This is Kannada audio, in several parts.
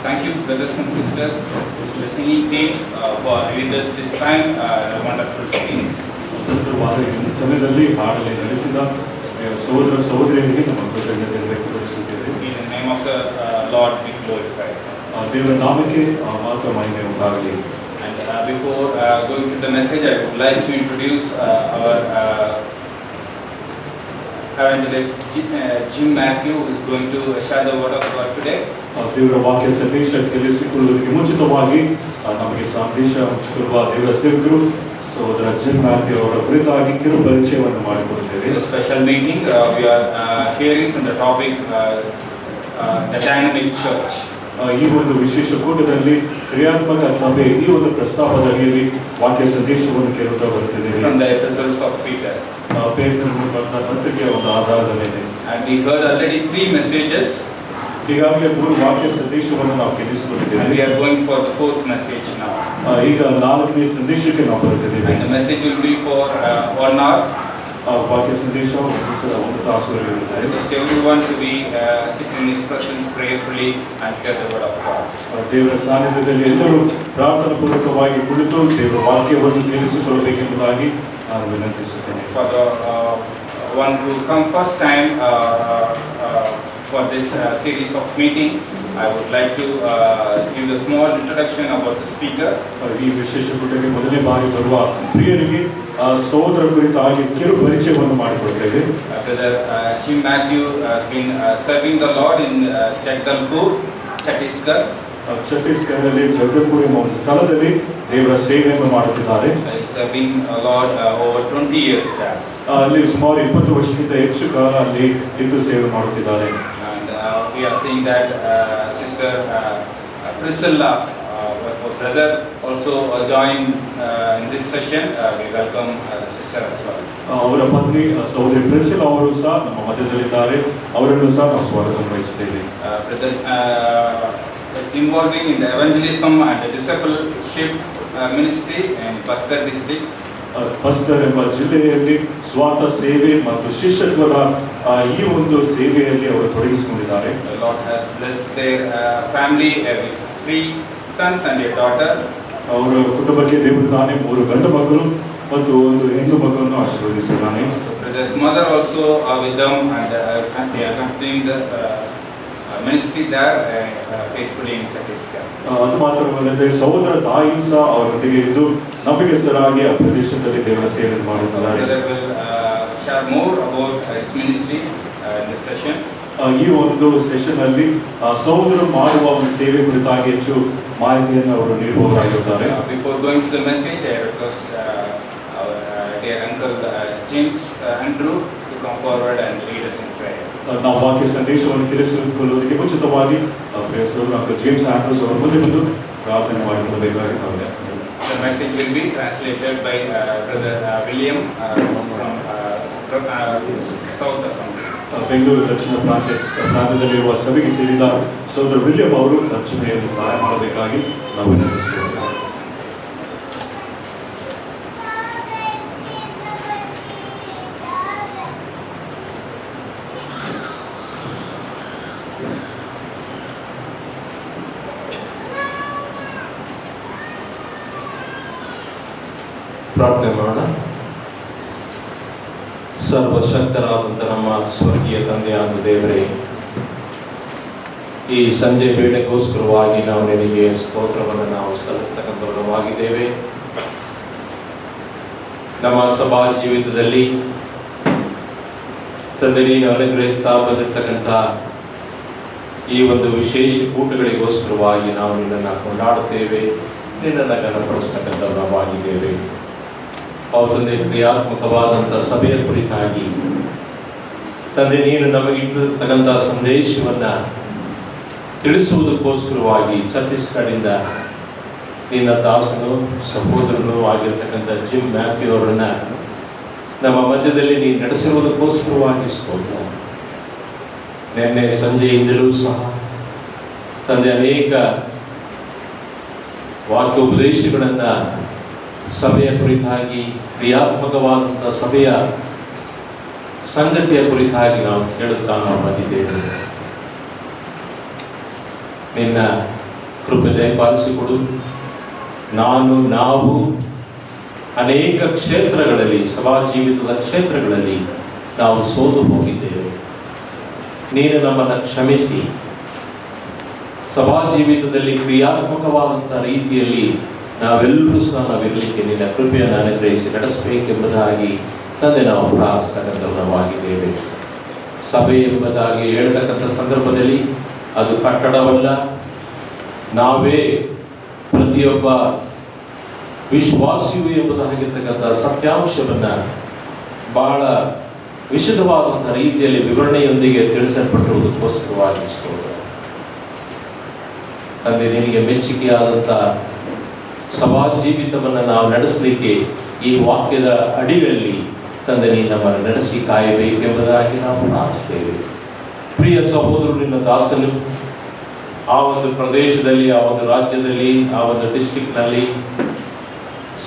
Thank you, brothers and sisters, the singing team for giving us this time, a wonderful singing. ಸುಂದರವಾದ ಈ ಸಮಯದಲ್ಲಿ ಹಾಡಲಿ ನಡೆಸಿದ ಸಹೋದರ ಸಹೋದರಿಯರಿಗೆ ನಮ್ಮ ಕೃತಜ್ಞತೆಯನ್ನು ವ್ಯಕ್ತಪಡಿಸುತ್ತೇವೆ. In the name of the Lord be glorified. ದೇವರ ನಾಮಕ್ಕೆ ಮಾತ್ರ ಮಹಿಮೆ ಉಂಟಾಗಲಿ. And before going to the message, I would like to introduce our evangelist Jim Matthew, who is going to share the word of God today. ದೇವರ ವಾಕ್ಯ ಸಂದೇಶ ಕೇಳಿಸಿಕೊಳ್ಳುವುದಕ್ಕೆ ಮುಂಚಿತವಾಗಿ ನಮಗೆ ಸಂದೇಶ ಹಂಚಿಕೊಳ್ಳುವ ದೇವರ ಸೇವಕರು ಸಹೋದರ ಜಿಮ್ ಮ್ಯಾಥ್ಯೂ ಅವರ ಕುರಿತಾಗಿ ಕಿರು ಪರಿಚಯವನ್ನು ಮಾಡಿಕೊಡುತ್ತೇವೆ. It's a special meeting. We are hearing from the topic the dynamic church. ಈ ಒಂದು ವಿಶೇಷ ಕೂಟದಲ್ಲಿ ಕ್ರಿಯಾತ್ಮಕ ಸಭೆ ಈ ಒಂದು ಪ್ರಸ್ತಾಪದ ಅಡಿಯಲ್ಲಿ ವಾಕ್ಯ ಸಂದೇಶವನ್ನು ಕೇಳುತ್ತಾ ಬರುತ್ತಿದ್ದೇವೆ. From the epistles of Peter. ಪೇತ್ರನ ಪತ್ರಿಕೆಯ ಒಂದು ಆಧಾರದ ಮೇಲೆ. And we heard already 3 messages. ಈಗಾಗಲೇ 3 ವಾಕ್ಯ ಸಂದೇಶವನ್ನು ನಾವು ಕೇಳಿಸಿಕೊಂಡಿದ್ದೇವೆ. And we are going for the 4th message now. ಈಗ 4ನೇ ಸಂದೇಶಕ್ಕೆ ನಾವು ಬರುತ್ತಿದ್ದೇವೆ. And the message will be for 1 hour. ವಾಕ್ಯ ಸಂದೇಶ ಒಂದು ತಾಸುವರೆಗೆ ಇರುತ್ತದೆ. Just everyone to be sitting in His presence prayerfully and hear the word of God. ದೇವರ ಸಾನ್ನಿಧ್ಯದಲ್ಲಿ ಎಲ್ಲರೂ ಪ್ರಾರ್ಥನಾ ಪೂರ್ವಕವಾಗಿ ಕುಳಿತು ದೇವರ ವಾಕ್ಯವನ್ನು ಕೇಳಿಸಿಕೊಳ್ಳಬೇಕೆಂಬುದಾಗಿ ನಾನು ವಿನಂತಿಸುತ್ತೇನೆ. For the one who come first time for this series of meeting, I would like to give a small introduction about the speaker. ಈ ವಿಶೇಷ ಕೂಟಕ್ಕೆ ಮೊದಲನೇ ಬಾರಿ ಬರುವ ಪ್ರಿಯರಿಗೆ ಸಹೋದರ ಕುರಿತಾಗಿ ಕಿರು ಪರಿಚಯವನ್ನು ಮಾಡಿಕೊಡ್ತೇವೆ. Brother Jim Matthew has been serving the Lord in Jagdalpur, Chhattisgarh. ಛತ್ತೀಸ್ಗಢದಲ್ಲಿ ಜಗದಲ್ಪುರ ಎಂಬ ಒಂದು ಸ್ಥಳದಲ್ಲಿ ದೇವರ ಸೇವೆಯನ್ನು ಮಾಡುತ್ತಿದ್ದಾರೆ. He is serving Lord over 20 years there. ಅಲ್ಲಿ ಸುಮಾರು 20 ವರ್ಷಕ್ಕಿಂತ ಹೆಚ್ಚು ಕಾಲ ಅಲ್ಲಿ ಇದ್ದು ಸೇವೆ ಮಾಡುತ್ತಿದ್ದಾರೆ. And we are seeing that Sister Priscilla, our brother, also joined in this session. We welcome sister as well. ಅವರ ಪತ್ನಿ ಸಹೋದರಿ ಪ್ರಿಸಿಲ್ಲಾ ಅವರು ಸಹ ನಮ್ಮ ಮಧ್ಯದಲ್ಲಿದ್ದಾರೆ. ಅವರನ್ನು ಸಹ ನಾವು ಸ್ವಾಗತ ಬಯಸುತ್ತೇವೆ. Brother is involving in the evangelism and the discipleship ministry in Bastar district. Bastar ಎಂಬ ಜಿಲ್ಲೆಯಲ್ಲಿ ಸ್ವಾರ್ಥ ಸೇವೆ ಮತ್ತು ಶಿಷ್ಯತ್ವದ ಈ ಒಂದು ಸೇವೆಯಲ್ಲಿ ಅವರು ತೊಡಗಿಸಿಕೊಂಡಿದ್ದಾರೆ. The Lord has blessed their family with 3 sons and a daughter. ಅವರ ಕುಟುಂಬಕ್ಕೆ ದೇವರು ತಾನೇ 3 ಗಂಡು ಮಕ್ಕಳು ಮತ್ತು 1 ಹೆಣ್ಣು ಮಗುವನ್ನು ಆಶೀರ್ವದಿಸಿದ್ದಾನೆ. Brother's mother also with them and they are continuing the ministry there faithfully in Chhattisgarh. ಅದು ಮಾತ್ರವಲ್ಲದೆ ಸಹೋದರ ತಾಯಿಯೂ ಸಹ ಅವರೊಂದಿಗೆ ಇದ್ದು ನಂಬಿಕೆಸ್ತರಾಗಿ ಆ ಪ್ರದೇಶದಲ್ಲಿ ದೇವರ ಸೇವೆ ಮಾಡುತ್ತಿದ್ದಾರೆ. Brother will share more about his ministry in this session. ಈ ಒಂದು ಸೆಷನ್ ಅಲ್ಲಿ ಸಹೋದರರು ಮಾಡುವ ಒಂದು ಸೇವೆ ಕುರಿತಾಗಿ ಹೆಚ್ಚು ಮಾಹಿತಿಯನ್ನು ಅವರು ನೀಡುವವರಾಗಿರುತ್ತಾರೆ. Before going to the message, I request our dear uncle James Andrew to come forward and lead us in prayer. ನಾವು ವಾಕ್ಯ ಸಂದೇಶವನ್ನು ಕೇಳಿಸಿಕೊಳ್ಳುವುದಕ್ಕೆ ಮುಂಚಿತವಾಗಿ ಪ್ರಿಯಸರು ಅಂಕಲ್ ಜೇಮ್ಸ್ ಆಂಡ್ರೂಸ್ ಅವರು ಮುಂದೆ ಬಂದು ಪ್ರಾರ್ಥನೆ ಮಾಡಿಕೊಳ್ಳಬೇಕಾಗಿ ನಾವು The message will be translated by Brother William from South Assam. Bengaluru ದಕ್ಷಿಣ ಪ್ರಾಂತ್ಯದಲ್ಲಿರುವ ಸಭೆಗೆ ಸೇರಿದ ಸಹೋದರ ವಿಲಿಯಂ ಅವರು ತರ್ಜಮೆಯಲ್ಲಿ ಸಹಾಯ ಮಾಡಬೇಕಾಗಿ ನಾವು ವಿನಂತಿಸುತ್ತೇವೆ. ಪ್ರಾರ್ಥನೆ ಮಾಡೋಣ. ಸರ್ವಶಕ್ತನಾದಂಥ ನಮ್ಮ ಸ್ವರ್ಗೀಯ ತಂದೆಯಾದ ದೇವರೇ, ಈ ಸಂಜೆ ವೇಳೆಗೋಸ್ಕರವಾಗಿ ನಾವು ನಿನಗೆ ಸ್ತೋತ್ರವನ್ನು ನಾವು ಸಲ್ಲಿಸ್ತಕ್ಕಂಥವರಾಗಿದ್ದೇವೆ. ನಮ್ಮ ಸಭಾ ಜೀವಿತದಲ್ಲಿ ತಂದೆ ನೀನು ಅನುಗ್ರಹಿಸ್ತಾ ಬಂದಿರತಕ್ಕಂಥ ಈ ಒಂದು ವಿಶೇಷ ಕೂಟಗಳಿಗೋಸ್ಕರವಾಗಿ ನಾವು ನಿನ್ನನ್ನು ಕೊಂಡಾಡುತ್ತೇವೆ, ನಿನ್ನನ್ನು ಘನಪಡಿಸ್ತಕ್ಕಂಥವರಾಗಿದ್ದೇವೆ. ಅವರೊಂದೇ ಕ್ರಿಯಾತ್ಮಕವಾದಂಥ ಸಭೆಯ ಕುರಿತಾಗಿ ತಂದೆ ನೀನು ನಮಗಿಟ್ಟಿರ್ತಕ್ಕಂಥ ಸಂದೇಶವನ್ನು ತಿಳಿಸುವುದಕ್ಕೋಸ್ಕರವಾಗಿ ಛತ್ತೀಸ್ಗಢದಿಂದ ನಿನ್ನ ದಾಸನು ಸಹೋದರನು ಆಗಿರ್ತಕ್ಕಂಥ ಜಿಮ್ ಮ್ಯಾಥ್ಯೂ ಅವರನ್ನು ನಮ್ಮ ಮಧ್ಯದಲ್ಲಿ ನೀನು ನಡೆಸಿರುವುದಕ್ಕೋಸ್ಕರವಾಗಿ ಸ್ತೋತ್ರ. ನಿನ್ನೆ ಸಂಜೆಯಿಂದಲೂ ಸಹ ತಂದೆ ಅನೇಕ ವಾಕ್ಯೋಪದೇಶಗಳನ್ನು ಸಭೆಯ ಕುರಿತಾಗಿ, ಕ್ರಿಯಾತ್ಮಕವಾದಂಥ ಸಭೆಯ ಸಂಗತಿಯ ಕುರಿತಾಗಿ ನಾವು ಕೇಳುತ್ತಾ ನಾವು ಬಂದಿದ್ದೇವೆ. ನಿನ್ನ ಕೃಪೆ ದಯಪಾಲಿಸಿಕೊಡು. ನಾವು ಅನೇಕ ಕ್ಷೇತ್ರಗಳಲ್ಲಿ, ಸಭಾ ಜೀವಿತದ ಕ್ಷೇತ್ರಗಳಲ್ಲಿ ನಾವು ಸೋತು ಹೋಗಿದ್ದೇವೆ. ನೀನು ನಮ್ಮನ್ನು ಕ್ಷಮಿಸಿ ಸಭಾ ಜೀವಿತದಲ್ಲಿ ಕ್ರಿಯಾತ್ಮಕವಾದಂಥ ರೀತಿಯಲ್ಲಿ ನಾವೆಲ್ಲರೂ ಸಹ ನಾವಿರಲಿಕ್ಕೆ ನಿನ್ನ ಕೃಪೆಯನ್ನು ಅನುಗ್ರಹಿಸಿ ನಡೆಸಬೇಕೆಂಬುದಾಗಿ ತಂದೆ ನಾವು ಪ್ರಾರ್ಥಿಸ್ತಕ್ಕಂಥವರಾಗಿದ್ದೇವೆ. ಸಭೆ ಎಂಬುದಾಗಿ ಹೇಳ್ತಕ್ಕಂಥ ಸಂದರ್ಭದಲ್ಲಿ ಅದು ಕಟ್ಟಡವಲ್ಲ, ನಾವೇ ಪ್ರತಿಯೊಬ್ಬ ವಿಶ್ವಾಸಿಯು ಎಂಬುದಾಗಿರ್ತಕ್ಕಂಥ ಸತ್ಯಾಂಶವನ್ನು ಬಹಳ ವಿಶದವಾದಂಥ ರೀತಿಯಲ್ಲಿ ವಿವರಣೆಯೊಂದಿಗೆ ತಿಳಿಸಲ್ಪಟ್ಟಿರುವುದಕ್ಕೋಸ್ಕರವಾಗಿ ಸ್ತೋತ್ರ. ತಂದೆ, ನಿನಗೆ ಮೆಚ್ಚುಗೆಯಾದಂಥ ಸಭಾ ಜೀವಿತವನ್ನು ನಾವು ನಡೆಸಲಿಕ್ಕೆ ಈ ವಾಕ್ಯದ ಅಡಿಗಳಲ್ಲಿ ತಂದೆ ನೀನು ನಮ್ಮನ್ನು ನಡೆಸಿ ಕಾಯಬೇಕೆಂಬುದಾಗಿ ನಾವು ಪ್ರಾರ್ಥಿಸ್ತೇವೆ. ಪ್ರಿಯ ಸಹೋದರರು, ನಿನ್ನ ದಾಸನು ಆ ಒಂದು ಪ್ರದೇಶದಲ್ಲಿ, ಆ ಒಂದು ರಾಜ್ಯದಲ್ಲಿ, ಆ ಒಂದು ಡಿಸ್ಟ್ರಿಕ್ಟ್ನಲ್ಲಿ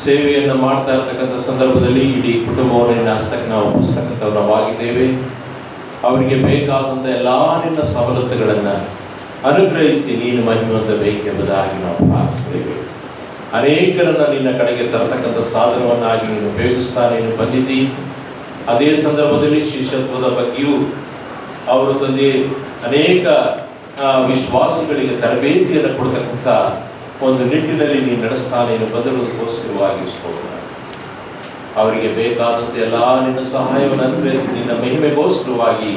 ಸೇವೆಯನ್ನು ಮಾಡ್ತಾ ಇರ್ತಕ್ಕಂಥ ಸಂದರ್ಭದಲ್ಲಿ ಇಡೀ ಕುಟುಂಬವನ್ನು ನಿನ್ನ ಹಸ್ತಕ್ಕೆ ನಾವು ಒಪ್ಪಿಸ್ತಕ್ಕಂಥವರಾಗಿದ್ದೇವೆ. ಅವರಿಗೆ ಬೇಕಾದಂಥ ಎಲ್ಲ ನಿನ್ನ ಸವಲತ್ತುಗಳನ್ನು ಅನುಗ್ರಹಿಸಿ ನೀನು ಮಹಿಮೆ ಹೊಂದಬೇಕೆಂಬುದಾಗಿ ನಾವು ಪ್ರಾರ್ಥಿಸ್ತೇವೆ. ಅನೇಕರನ್ನು ನಿನ್ನ ಕಡೆಗೆ ತರತಕ್ಕಂಥ ಸಾಧನವನ್ನಾಗಿ ನೀನು ಉಪಯೋಗಿಸ್ತಾ ನೀನು ಬಂದಿದ್ದಿ. ಅದೇ ಸಂದರ್ಭದಲ್ಲಿ ಶಿಷ್ಯತ್ವದ ಬಗ್ಗೆಯೂ ಅವರು ತಂದೆ ಅನೇಕ ವಿಶ್ವಾಸಿಗಳಿಗೆ ತರಬೇತಿಯನ್ನು ಕೊಡ್ತಕ್ಕಂಥ ಒಂದು ನಿಟ್ಟಿನಲ್ಲಿ ನೀನು ನಡೆಸ್ತಾ ನೀನು ಬಂದಿರುವುದಕ್ಕೋಸ್ಕರವಾಗಿ ಸ್ತೋತ್ರ. ಅವರಿಗೆ ಬೇಕಾದಂತೆ ಎಲ್ಲ ನಿನ್ನ ಸಹಾಯವನ್ನು ಅನುಗ್ರಹಿಸಿ ನಿನ್ನ ಮಹಿಮೆಗೋಸ್ಕರವಾಗಿ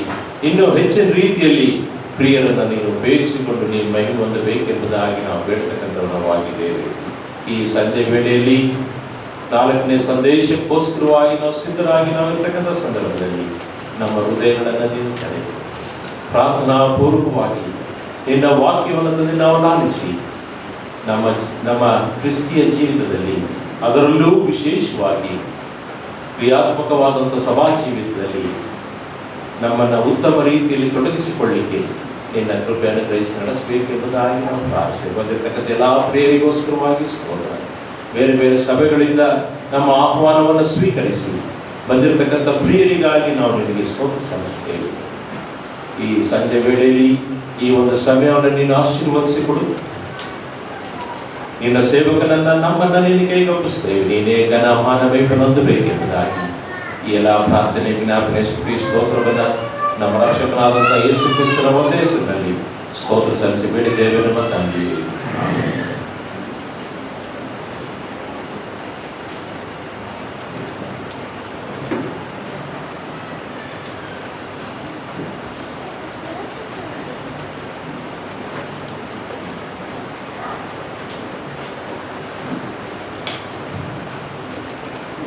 ಇನ್ನೂ ಹೆಚ್ಚಿನ ರೀತಿಯಲ್ಲಿ ಪ್ರಿಯರನ್ನು ನೀನು ಉಪಯೋಗಿಸಿಕೊಂಡು ನೀನು ಮಹಿಮೆ ಹೊಂದಬೇಕೆಂಬುದಾಗಿ ನಾವು ಬೇಡ್ತಕ್ಕಂಥವರಾಗಿದ್ದೇವೆ. ಈ ಸಂಜೆ ವೇಳೆಯಲ್ಲಿ 4ನೇ ಸಂದೇಶಕ್ಕೋಸ್ಕರವಾಗಿ ನಾವು ಸಿದ್ಧರಾಗಿ ನಾವಿರ್ತಕ್ಕಂಥ ಸಂದರ್ಭದಲ್ಲಿ ನಮ್ಮ ಹೃದಯಗಳನ್ನು ನೀನು ತಡೆ ಪ್ರಾರ್ಥನಾ ಪೂರ್ವಕವಾಗಿ ನಿನ್ನ ವಾಕ್ಯವನ್ನು ನಾವು ಲಾಲಿಸಿ ನಮ್ಮ ಕ್ರಿಸ್ತಿಯ ಜೀವಿತದಲ್ಲಿ, ಅದರಲ್ಲೂ ವಿಶೇಷವಾಗಿ ಕ್ರಿಯಾತ್ಮಕವಾದಂಥ ಸಭಾ ಜೀವಿತದಲ್ಲಿ ನಮ್ಮನ್ನು ಉತ್ತಮ ರೀತಿಯಲ್ಲಿ ತೊಡಗಿಸಿಕೊಳ್ಳಿಕ್ಕೆ ನಿನ್ನ ಕೃಪೆ ಅನುಗ್ರಹಿಸಿ ನಡೆಸಬೇಕೆಂಬುದಾಗಿ ನಾವು ಪ್ರಾರ್ಥನೆ. ಬಂದಿರತಕ್ಕಂಥ ಎಲ್ಲ ಪ್ರೇರಿಗೋಸ್ಕರವಾಗಿ ಸ್ತೋತ್ರ. ಬೇರೆ ಬೇರೆ ಸಭೆಗಳಿಂದ ನಮ್ಮ ಆಹ್ವಾನವನ್ನು ಸ್ವೀಕರಿಸಿ ಬಂದಿರತಕ್ಕಂಥ ಪ್ರಿಯರಿಗಾಗಿ ನಾವು ನಿನಗೆ ಸ್ತೋತ್ರ ಸಲ್ಲಿಸ್ತೇವೆ. ಈ ಸಂಜೆ ವೇಳೆಯಲ್ಲಿ ಈ ಒಂದು ಸಮಯವನ್ನು ನೀನು ಆಶೀರ್ವದಿಸಿಕೊಡು. ನಿನ್ನ ಸೇವಕನನ್ನು ನಮ್ಮನ್ನು ನೀನು ಕೈಗೊಪ್ಪಿಸ್ತೇವೆ. ನೀನೇ ಘನ ಮಾನ ವೈಭವ ಹೊಂದಬೇಕೆಂಬುದಾಗಿ ಈ ಎಲ್ಲ ಪ್ರಾರ್ಥನೆ ಜ್ಞಾಪನೆ ಸ್ತುತಿ ಸ್ತೋತ್ರವನ್ನು ನಮ್ಮ ರಕ್ಷಕನಾದಂಥ ಯೇಸು ಕ್ರಿಸ್ತನ ಒಂದೇ ಹೆಸರಿನಲ್ಲಿ ಸ್ತೋತ್ರ ಸಲ್ಲಿಸಿ ಬೇಡಿದ್ದೇವೆ ನಮ್ಮ ತಂದೆ.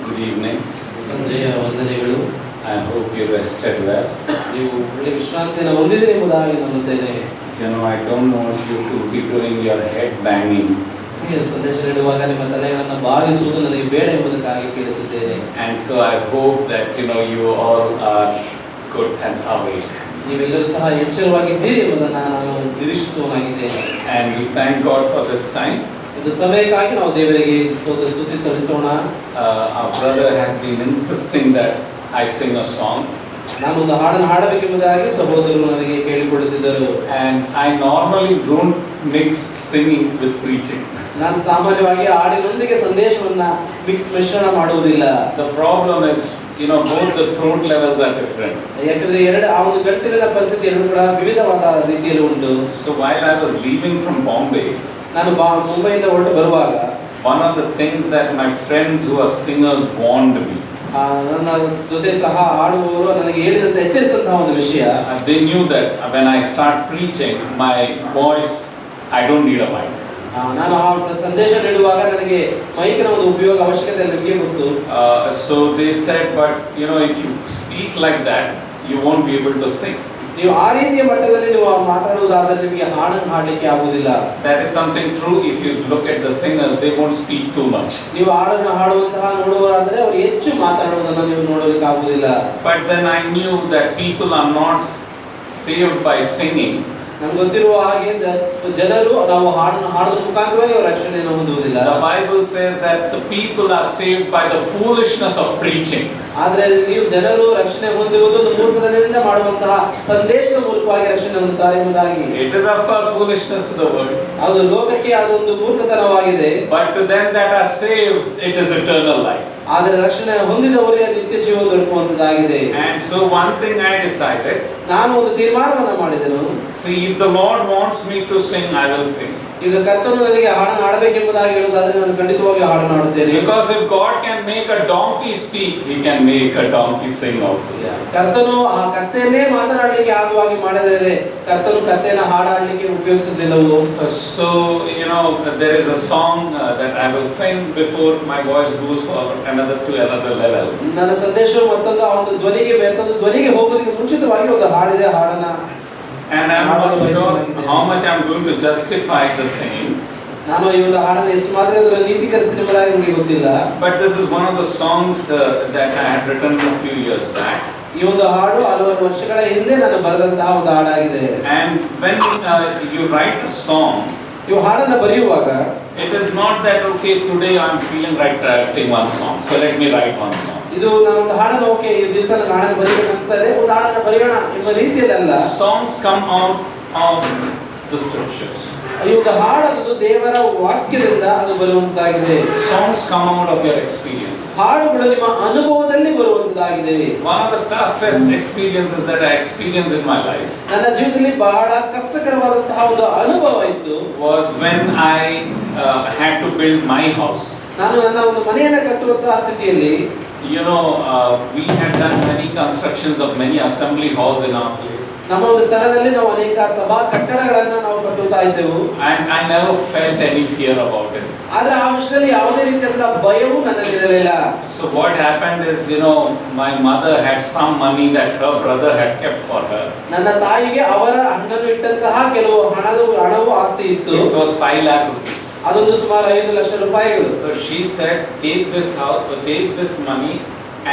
Good evening. ಸಂಜೆಯ ವಂದನೆಗಳು. I hope you rested well. ನೀವು ಒಳ್ಳೆ ವಿಶ್ರಾಂತಿಯನ್ನು ಹೊಂದಿದ್ದೀರಿ ಎಂಬುದಾಗಿ ನಂಬುತ್ತೇನೆ. You know, I don't want you to be doing your head banging. ಈ ಸಂದೇಶ ನೀಡುವಾಗ ನಿಮ್ಮ ತಲೆಗಳನ್ನು ಬಾಗಿಸುವುದು ನನಗೆ ಬೇಡ ಎಂಬುದಕ್ಕಾಗಿ ಕೇಳುತ್ತಿದ್ದೇನೆ. And so I hope that you all are good and awake. ನೀವೆಲ್ಲರೂ ಸಹ ಎಚ್ಚರವಾಗಿದ್ದೀರಿ ಎಂಬುದನ್ನು ನಾನು ನಿರೀಕ್ಷಿಸುವನಾಗಿದ್ದೇನೆ. And we thank God for this time. ಇದು ಸಮಯಕ್ಕಾಗಿ ನಾವು ದೇವರಿಗೆ ಸ್ತುತಿ ಸಲ್ಲಿಸೋಣ. Our brother has been insisting that I sing a song. ನಾನು ಒಂದು ಹಾಡನ್ನು ಹಾಡಬೇಕೆಂಬುದಾಗಿ ಸಹೋದರರು ನನಗೆ ಕೇಳಿಕೊಳ್ಳುತ್ತಿದ್ದರು. And I normally don't mix singing with preaching. ನಾನು ಸಾಮಾನ್ಯವಾಗಿ ಹಾಡಿನೊಂದಿಗೆ ಸಂದೇಶವನ್ನ ಮಿಶ್ರಣ ಮಾಡುವುದಿಲ್ಲ. The problem is, both the throat levels are different. ಯಾಕಂದ್ರೆ ಆ ಒಂದು ಗಂಟಲಿನ ಪರಿಸ್ಥಿತಿ ಎರಡು ಕೂಡ ವಿವಿಧವಾದ ರೀತಿಯಲ್ಲಿ ಉಂಟು. So while I was leaving from Bombay, ನಾನು ಮುಂಬೈಯಿಂದ ಹೊರಟು ಬರುವಾಗ one of the things that my friends who are singers warned me. ನನ್ನ ಜೊತೆ ಸಹ ಹಾಡುವವರು ನನಗೆ ಹೇಳಿದಂತೆ ಎಚ್ಚರಿಸಿದಂತಹ ಒಂದು ವಿಷಯ, They knew that when I start preaching, my voice, I don't need a mic. ನಾನು ಆ ಸಂದೇಶ ನೀಡುವಾಗ ನನಗೆ ಮೈಕಿನ ಒಂದು ಉಪಯೋಗ ಅವಶ್ಯಕತೆ ನನಗೆ ಗೊತ್ತು. So they said, but if you speak like that, you won't be able to sing. ನೀವು ಆ ರೀತಿಯ ಮಟ್ಟದಲ್ಲಿ ನೀವು ಮಾತಾಡುವುದಾದರೆ ನಿಮಗೆ ಹಾಡನ್ನು ಹಾಡಲಿಕ್ಕೆ ಆಗುವುದಿಲ್ಲ. That is something true. If you look at the singers, they won't speak too much. ನೀವು ಹಾಡನ್ನು ಹಾಡುವಂತಹ ನೋಡುವರಾದರೆ ಅವರು ಹೆಚ್ಚು ಮಾತಾಡುವುದನ್ನು ನೀವು ನೋಡಲಿಕ್ಕೆ ಆಗುವುದಿಲ್ಲ. But then I knew that people are not saved by singing. ನಮ್ಗೆ ಗೊತ್ತಿರುವ ಹಾಗೆ ಜನರು ನಾವು ಹಾಡನ್ನು ಹಾಡೋದ್ರ ಮುಖಾಂತರವಾಗಿ ಅವರ ರಕ್ಷಣೆಯನ್ನು ಹೊಂದುವುದಿಲ್ಲ. The Bible says that the people are saved by the foolishness of preaching. ಆದ್ರೆ ನೀವು ಜನರು ರಕ್ಷಣೆ ಹೊಂದುವುದು ಒಂದು ಮೂರ್ಖತನದಿಂದ ಮಾಡುವಂತಹ ಸಂದೇಶದ ಮೂಲಕವಾಗಿ ರಕ್ಷಣೆ ಹೊಂದುತ್ತಾರೆ ಎಂಬುದಾಗಿ. It is of course foolishness to the world. ಅದು ಲೋಕಕ್ಕೆ ಅದೊಂದು ಮೂರ್ಖತನವಾಗಿದೆ. But to them that are saved, it is eternal life. ಆದರೆ ರಕ್ಷಣೆ ಹೊಂದಿದವರಿಗೆ ನಿತ್ಯ ಜೀವ ದೊರಕುವಂತದ್ದಾಗಿದೆ. And so one thing I decided. ನಾನು ಒಂದು ತೀರ್ಮಾನವನ್ನು ಮಾಡಿದೆನು. See, if the Lord wants me to sing, I will sing. ಈಗ ಕರ್ತನು ನನಗೆ ಹಾಡನ್ನು ಹಾಡಬೇಕೆಂಬುದಾಗಿ ಹೇಳುವುದಾದರೆ ನಾನು ಖಂಡಿತವಾಗಿ ಹಾಡನ್ನು ಹಾಡುತ್ತೇನೆ. Because if God can make a donkey speak, He can make a donkey sing also. ಕರ್ತನು ಆ ಕತ್ತೆಯನ್ನೇ ಮಾತನಾಡಲಿಕ್ಕೆ ಆಗುವಾಗಿ ಮಾಡಿದರೆ ಕರ್ತನು ಕತ್ತೆಯನ್ನು ಹಾಡಾಡಲಿಕ್ಕೆ ಉಪಯೋಗಿಸುವುದಿಲ್ಲವೋ. So there is a song that I will sing before my voice goes for another level. ನನ್ನ ಸಂದೇಶವು ಮತ್ತೊಂದು ಆ ಒಂದು ಧ್ವನಿಗೆ ಹೋಗೋದಕ್ಕೆ ಮುಂಚಿತವಾಗಿ ಒಂದು ಹಾಡಿದೆ ಹಾಡನ್ನ. And I am not sure how much I am going to justify the singing. ನಾನು ಈ ಒಂದು ಹಾಡನ್ನು ಎಷ್ಟು ಮಾತ್ರ ಅದರ ನೀತಿಕರಿಸ್ತೀನಿ ಎಂಬುದಾಗಿ ನನಗೆ ಗೊತ್ತಿಲ್ಲ. But this is one of the songs that I had written a few years back. ಈ ಒಂದು ಹಾಡು ಹಲವಾರು ವರ್ಷಗಳ ಹಿಂದೆ ನಾನು ಬರೆದಂತಹ ಒಂದು ಹಾಡಾಗಿದೆ. And when you write a song, ನೀವು ಹಾಡನ್ನು ಬರೆಯುವಾಗ it is not that okay today I am feeling writing one song, so let me write one song. ಇದು ನಾನು ಒಂದು ಹಾಡನ್ನು ಓಕೆ ಈ ದಿವಸ ನಾನು ಹಾಡನ್ನು ಬರೆಯಬೇಕು ಅನಿಸ್ತಾ ಇದೆ, ಒಂದು ಹಾಡನ್ನು ಬರೆಯೋಣ ಎಂಬ ರೀತಿಯಲ್ಲ. Songs come out of the scriptures. ಈ ಒಂದು ಹಾಡದು ದೇವರ ವಾಕ್ಯದಿಂದ ಅದು ಬರುವಂತಾಗಿದೆ. Songs come out of your experience. ಹಾಡುಗಳು ನಿಮ್ಮ ಅನುಭವದಲ್ಲಿ ಬರುವಂತಾಗಿದೆ. One of the toughest experiences that I experienced in my life ನನ್ನ ಜೀವಿತದಲ್ಲಿ ಬಹಳ ಕಷ್ಟಕರವಾದಂತಹ ಒಂದು ಅನುಭವ ಇತ್ತು. was when I had to build my house. ನಾನು ನನ್ನ ಒಂದು ಮನೆಯನ್ನು ಕಟ್ಟುವಂತಹ ಸ್ಥಿತಿಯಲ್ಲಿ we had done many constructions of many assembly halls in our place. ನಮ್ಮ ಒಂದು ಸ್ಥಳದಲ್ಲಿ ನಾವು ಅನೇಕ ಸಭಾ ಕಟ್ಟಡಗಳನ್ನು ನಾವು ಕಟ್ಟುತ್ತಾ ಇದ್ದೆವು. And I never felt any fear about it. ಆದ್ರೆ ಆ ವಿಷಯದಲ್ಲಿ ಯಾವುದೇ ರೀತಿಯಾದ ಭಯವು ನನ್ನಲ್ಲಿರಲಿಲ್ಲ. So what happened is, my mother had some money that her brother had kept for her. ನನ್ನ ತಾಯಿಗೆ ಅವರ ಅಣ್ಣನು ಇಟ್ಟಂತಹ ಕೆಲವು ಹಣವು ಆಸ್ತಿ ಇತ್ತು. It was 5 lakh rupees. ಅದೊಂದು ಸುಮಾರು 5 ಲಕ್ಷ ರೂಪಾಯಿಗಳು. So she said, take this money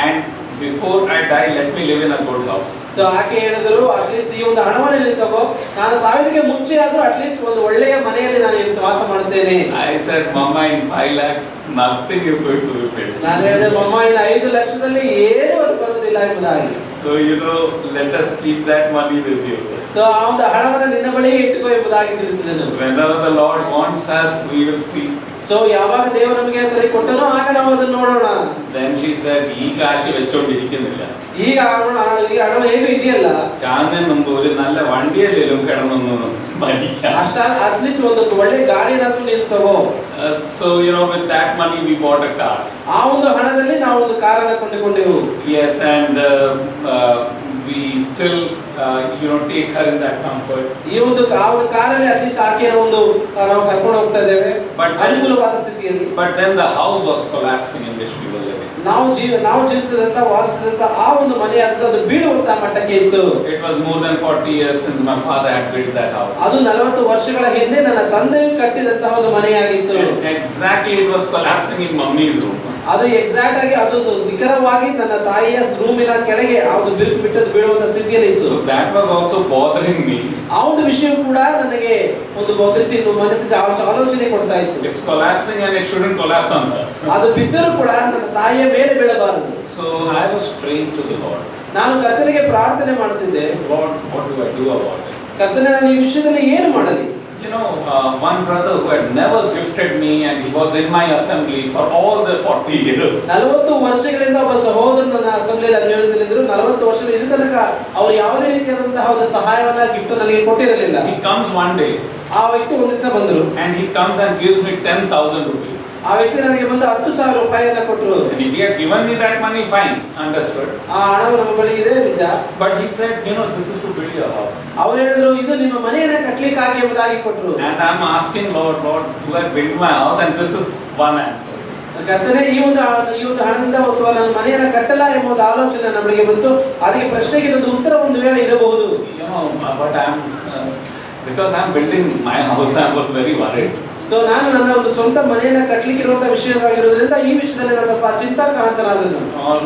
and before I die, let me live in a good house. So ಆಕೆ ಹೇಳಿದ್ರು, ಅಟ್ಲೀಸ್ಟ್ ಈ ಒಂದು ಹಣವನ್ನು ಇಲ್ಲಿ ತಗೋ, ನಾನು ಸಾವಿರಕ್ಕೆ ಮುಂಚೆ ಆದ್ರೂ ಅಟ್ಲೀಸ್ಟ್ ಒಂದು ಒಳ್ಳೆಯ ಮನೆಯಲ್ಲಿ ನಾನು ವಾಸ ಮಾಡುತ್ತೇನೆ. I said, Mama, in 5 lakhs, nothing is going to be paid. ನಾನು ಹೇಳಿದೆ, ಮಮ್ಮ ಇನ್ನು 5 ಲಕ್ಷದಲ್ಲಿ ಏನೂ ಅದು ಬರೋದಿಲ್ಲ ಎಂಬುದಾಗಿ. So let us keep that money with you. So ಆ ಒಂದು ಹಣವನ್ನು ನಿನ್ನ ಬಳಿಗೆ ಇಟ್ಟುಕೋ ಎಂಬುದಾಗಿ ತಿಳಿಸಿದನು. Whenever the Lord wants us, we will see. So ಯಾವಾಗ ದೇವರು ನಮಗೆ ಕರೆ ಕೊಟ್ಟನೋ ಆಗ ನಾವು ಅದನ್ನು ನೋಡೋಣ. Then she said, ಈ ಕಾಶಿ വെച്ചോണ്ടിരിക്കുന്നില്ല. ಈಗ ಹಣ ಏನು ಇದೆಯಲ್ಲ, ചാന്ദൻ മുമ്പ് ഒരു നല്ല വണ്ടിയല്ലേലും കിടന്നൊന്നും മരിക്കാം. ಅಷ್ಟ ಅಟ್ಲೀಸ್ಟ್ ಒಂದು ಒಳ್ಳೆ ಗಾಡಿ ಏನಾದ್ರೂ ನೀನು ತಗೋ. So with that money we bought a car. ಆ ಒಂದು ಹಣದಲ್ಲಿ ನಾವು ಒಂದು ಕಾರನ್ನು ಕೊಂಡುಕೊಂಡೆವು. Yes, and we still take her in that comfort. ಈ ಒಂದು ಕಾರಲ್ಲಿ ಅಟ್ಲೀಸ್ಟ್ ಆಕೆಯನ್ನು ಒಂದು ನಾವು ಕರ್ಕೊಂಡು ಹೋಗ್ತಾ ಇದ್ದೇವೆ ಅನುಕೂಲವಾದ ಸ್ಥಿತಿಯಲ್ಲಿ. But then the house was collapsing in which we were living. ನಾವು ಜೀವಿಸಿದಂತ ವಾಸಿಸಿದಂತ ಆ ಒಂದು ಮನೆ ಅದು ಬೀಳುವಂತ ಮಟ್ಟಕ್ಕೆ ಇತ್ತು. It was more than 40 years since my father had built that house. ಅದು 40 ವರ್ಷಗಳ ಹಿಂದೆ ನನ್ನ ತಂದೆಯು ಕಟ್ಟಿದಂತಹ ಒಂದು ಮನೆಯಾಗಿತ್ತು. Exactly, it was collapsing in mummy's room. ಅದು ಎಕ್ಸಾಕ್ಟ್ ಆಗಿ ಅದು ನಿಖರವಾಗಿ ನನ್ನ ತಾಯಿಯ ರೂಮಿನ ಕೆಳಗೆ ಆ ಒಂದು ಬಿರುಕು ಬಿಟ್ಟದ್ದು ಬೀಳುವಂತ ಸ್ಥಿತಿಯಲ್ಲಿ ಇತ್ತು. So that was also bothering me. ಆ ಒಂದು ವಿಷಯ ಕೂಡ ನನಗೆ ಒಂದು ರೀತಿ ಮನಸ್ಸಿಗೆ ಆಲೋಚನೆ ಕೊಡ್ತಾ ಇತ್ತು. It's collapsing and it shouldn't collapse on her. ಅದು ಬಿದ್ದರೂ ಕೂಡ ನನ್ನ ತಾಯಿಯ ಮೇಲೆ ಬೀಳಬಾರದು. So I was praying to the Lord. ನಾನು ಕರ್ತನಿಗೆ ಪ್ರಾರ್ಥನೆ ಮಾಡುತ್ತಿದ್ದೆ, Lord, what do I do about it? ಕರ್ತನೇ, ನಾನು ಈ ವಿಷಯದಲ್ಲಿ ಏನು ಮಾಡಲಿ? One brother who had never gifted me and he was in my assembly for all the 40 years. 40 ವರ್ಷಗಳಿಂದ ಒಬ್ಬ ಸಹೋದರನು ನನ್ನ ಅಸೆಂಬ್ಲಿಯಲ್ಲಿ ಅನ್ಯೋನ್ಯದಲ್ಲಿದ್ದರು. 40 ವರ್ಷದ ಇದ ತನಕ ಅವರು ಯಾವುದೇ ರೀತಿಯಾದಂತಹ ಒಂದು ಸಹಾಯವನ್ನ ಗಿಫ್ಟ್ ನನಗೆ ಕೊಟ್ಟಿರಲಿಲ್ಲ. He comes one day. ಆ ವ್ಯಕ್ತಿ ಒಂದು ದಿವಸ ಬಂದರು. And he comes and gives me 10,000 rupees. ಆ ವ್ಯಕ್ತಿ ನನಗೆ ಬಂದು 10,000 ರೂಪಾಯಿಯನ್ನು ಕೊಟ್ಟರು. And if he had given me that money, fine, understood. ಆ ಹಣವು ನಮ್ಮ ಬಳಿ ಇದೆ, ನಿಜ. But he said, this is to build your house. ಅವರು ಹೇಳಿದ್ರು, ಇದು ನಿಮ್ಮ ಮನೆಯನ್ನು ಕಟ್ಟಲಿಕ್ಕಾಗಿ ಎಂಬುದಾಗಿ ಕೊಟ್ಟರು. And I'm asking Lord, do I build my house? And this is one answer. ಕರ್ತನೇ, ಈ ಒಂದು ಹಣದಿಂದ ಅಥವಾ ನನ್ನ ಮನೆಯನ್ನು ಕಟ್ಟಲ ಎಂಬುದು ಆಲೋಚನೆ ನಮಗೆ ಬಂತು. ಅದಕ್ಕೆ ಪ್ರಶ್ನೆಗೆ ಇದೊಂದು ಉತ್ತರ ಒಂದು ವೇಳೆ ಇರಬಹುದು. But because I'm building my house, I was very worried. So ನಾನು ನನ್ನ ಒಂದು ಸ್ವಂತ ಮನೆಯನ್ನು ಕಟ್ಟಲಿಕ್ಕೆ ಇರುವಂತಹ ವಿಷಯವಾಗಿರೋದ್ರಿಂದ ಈ ವಿಷಯದಲ್ಲಿ ನಾನು ಸ್ವಲ್ಪ ಚಿಂತಾಕ್ರಾಂತನಾದನು.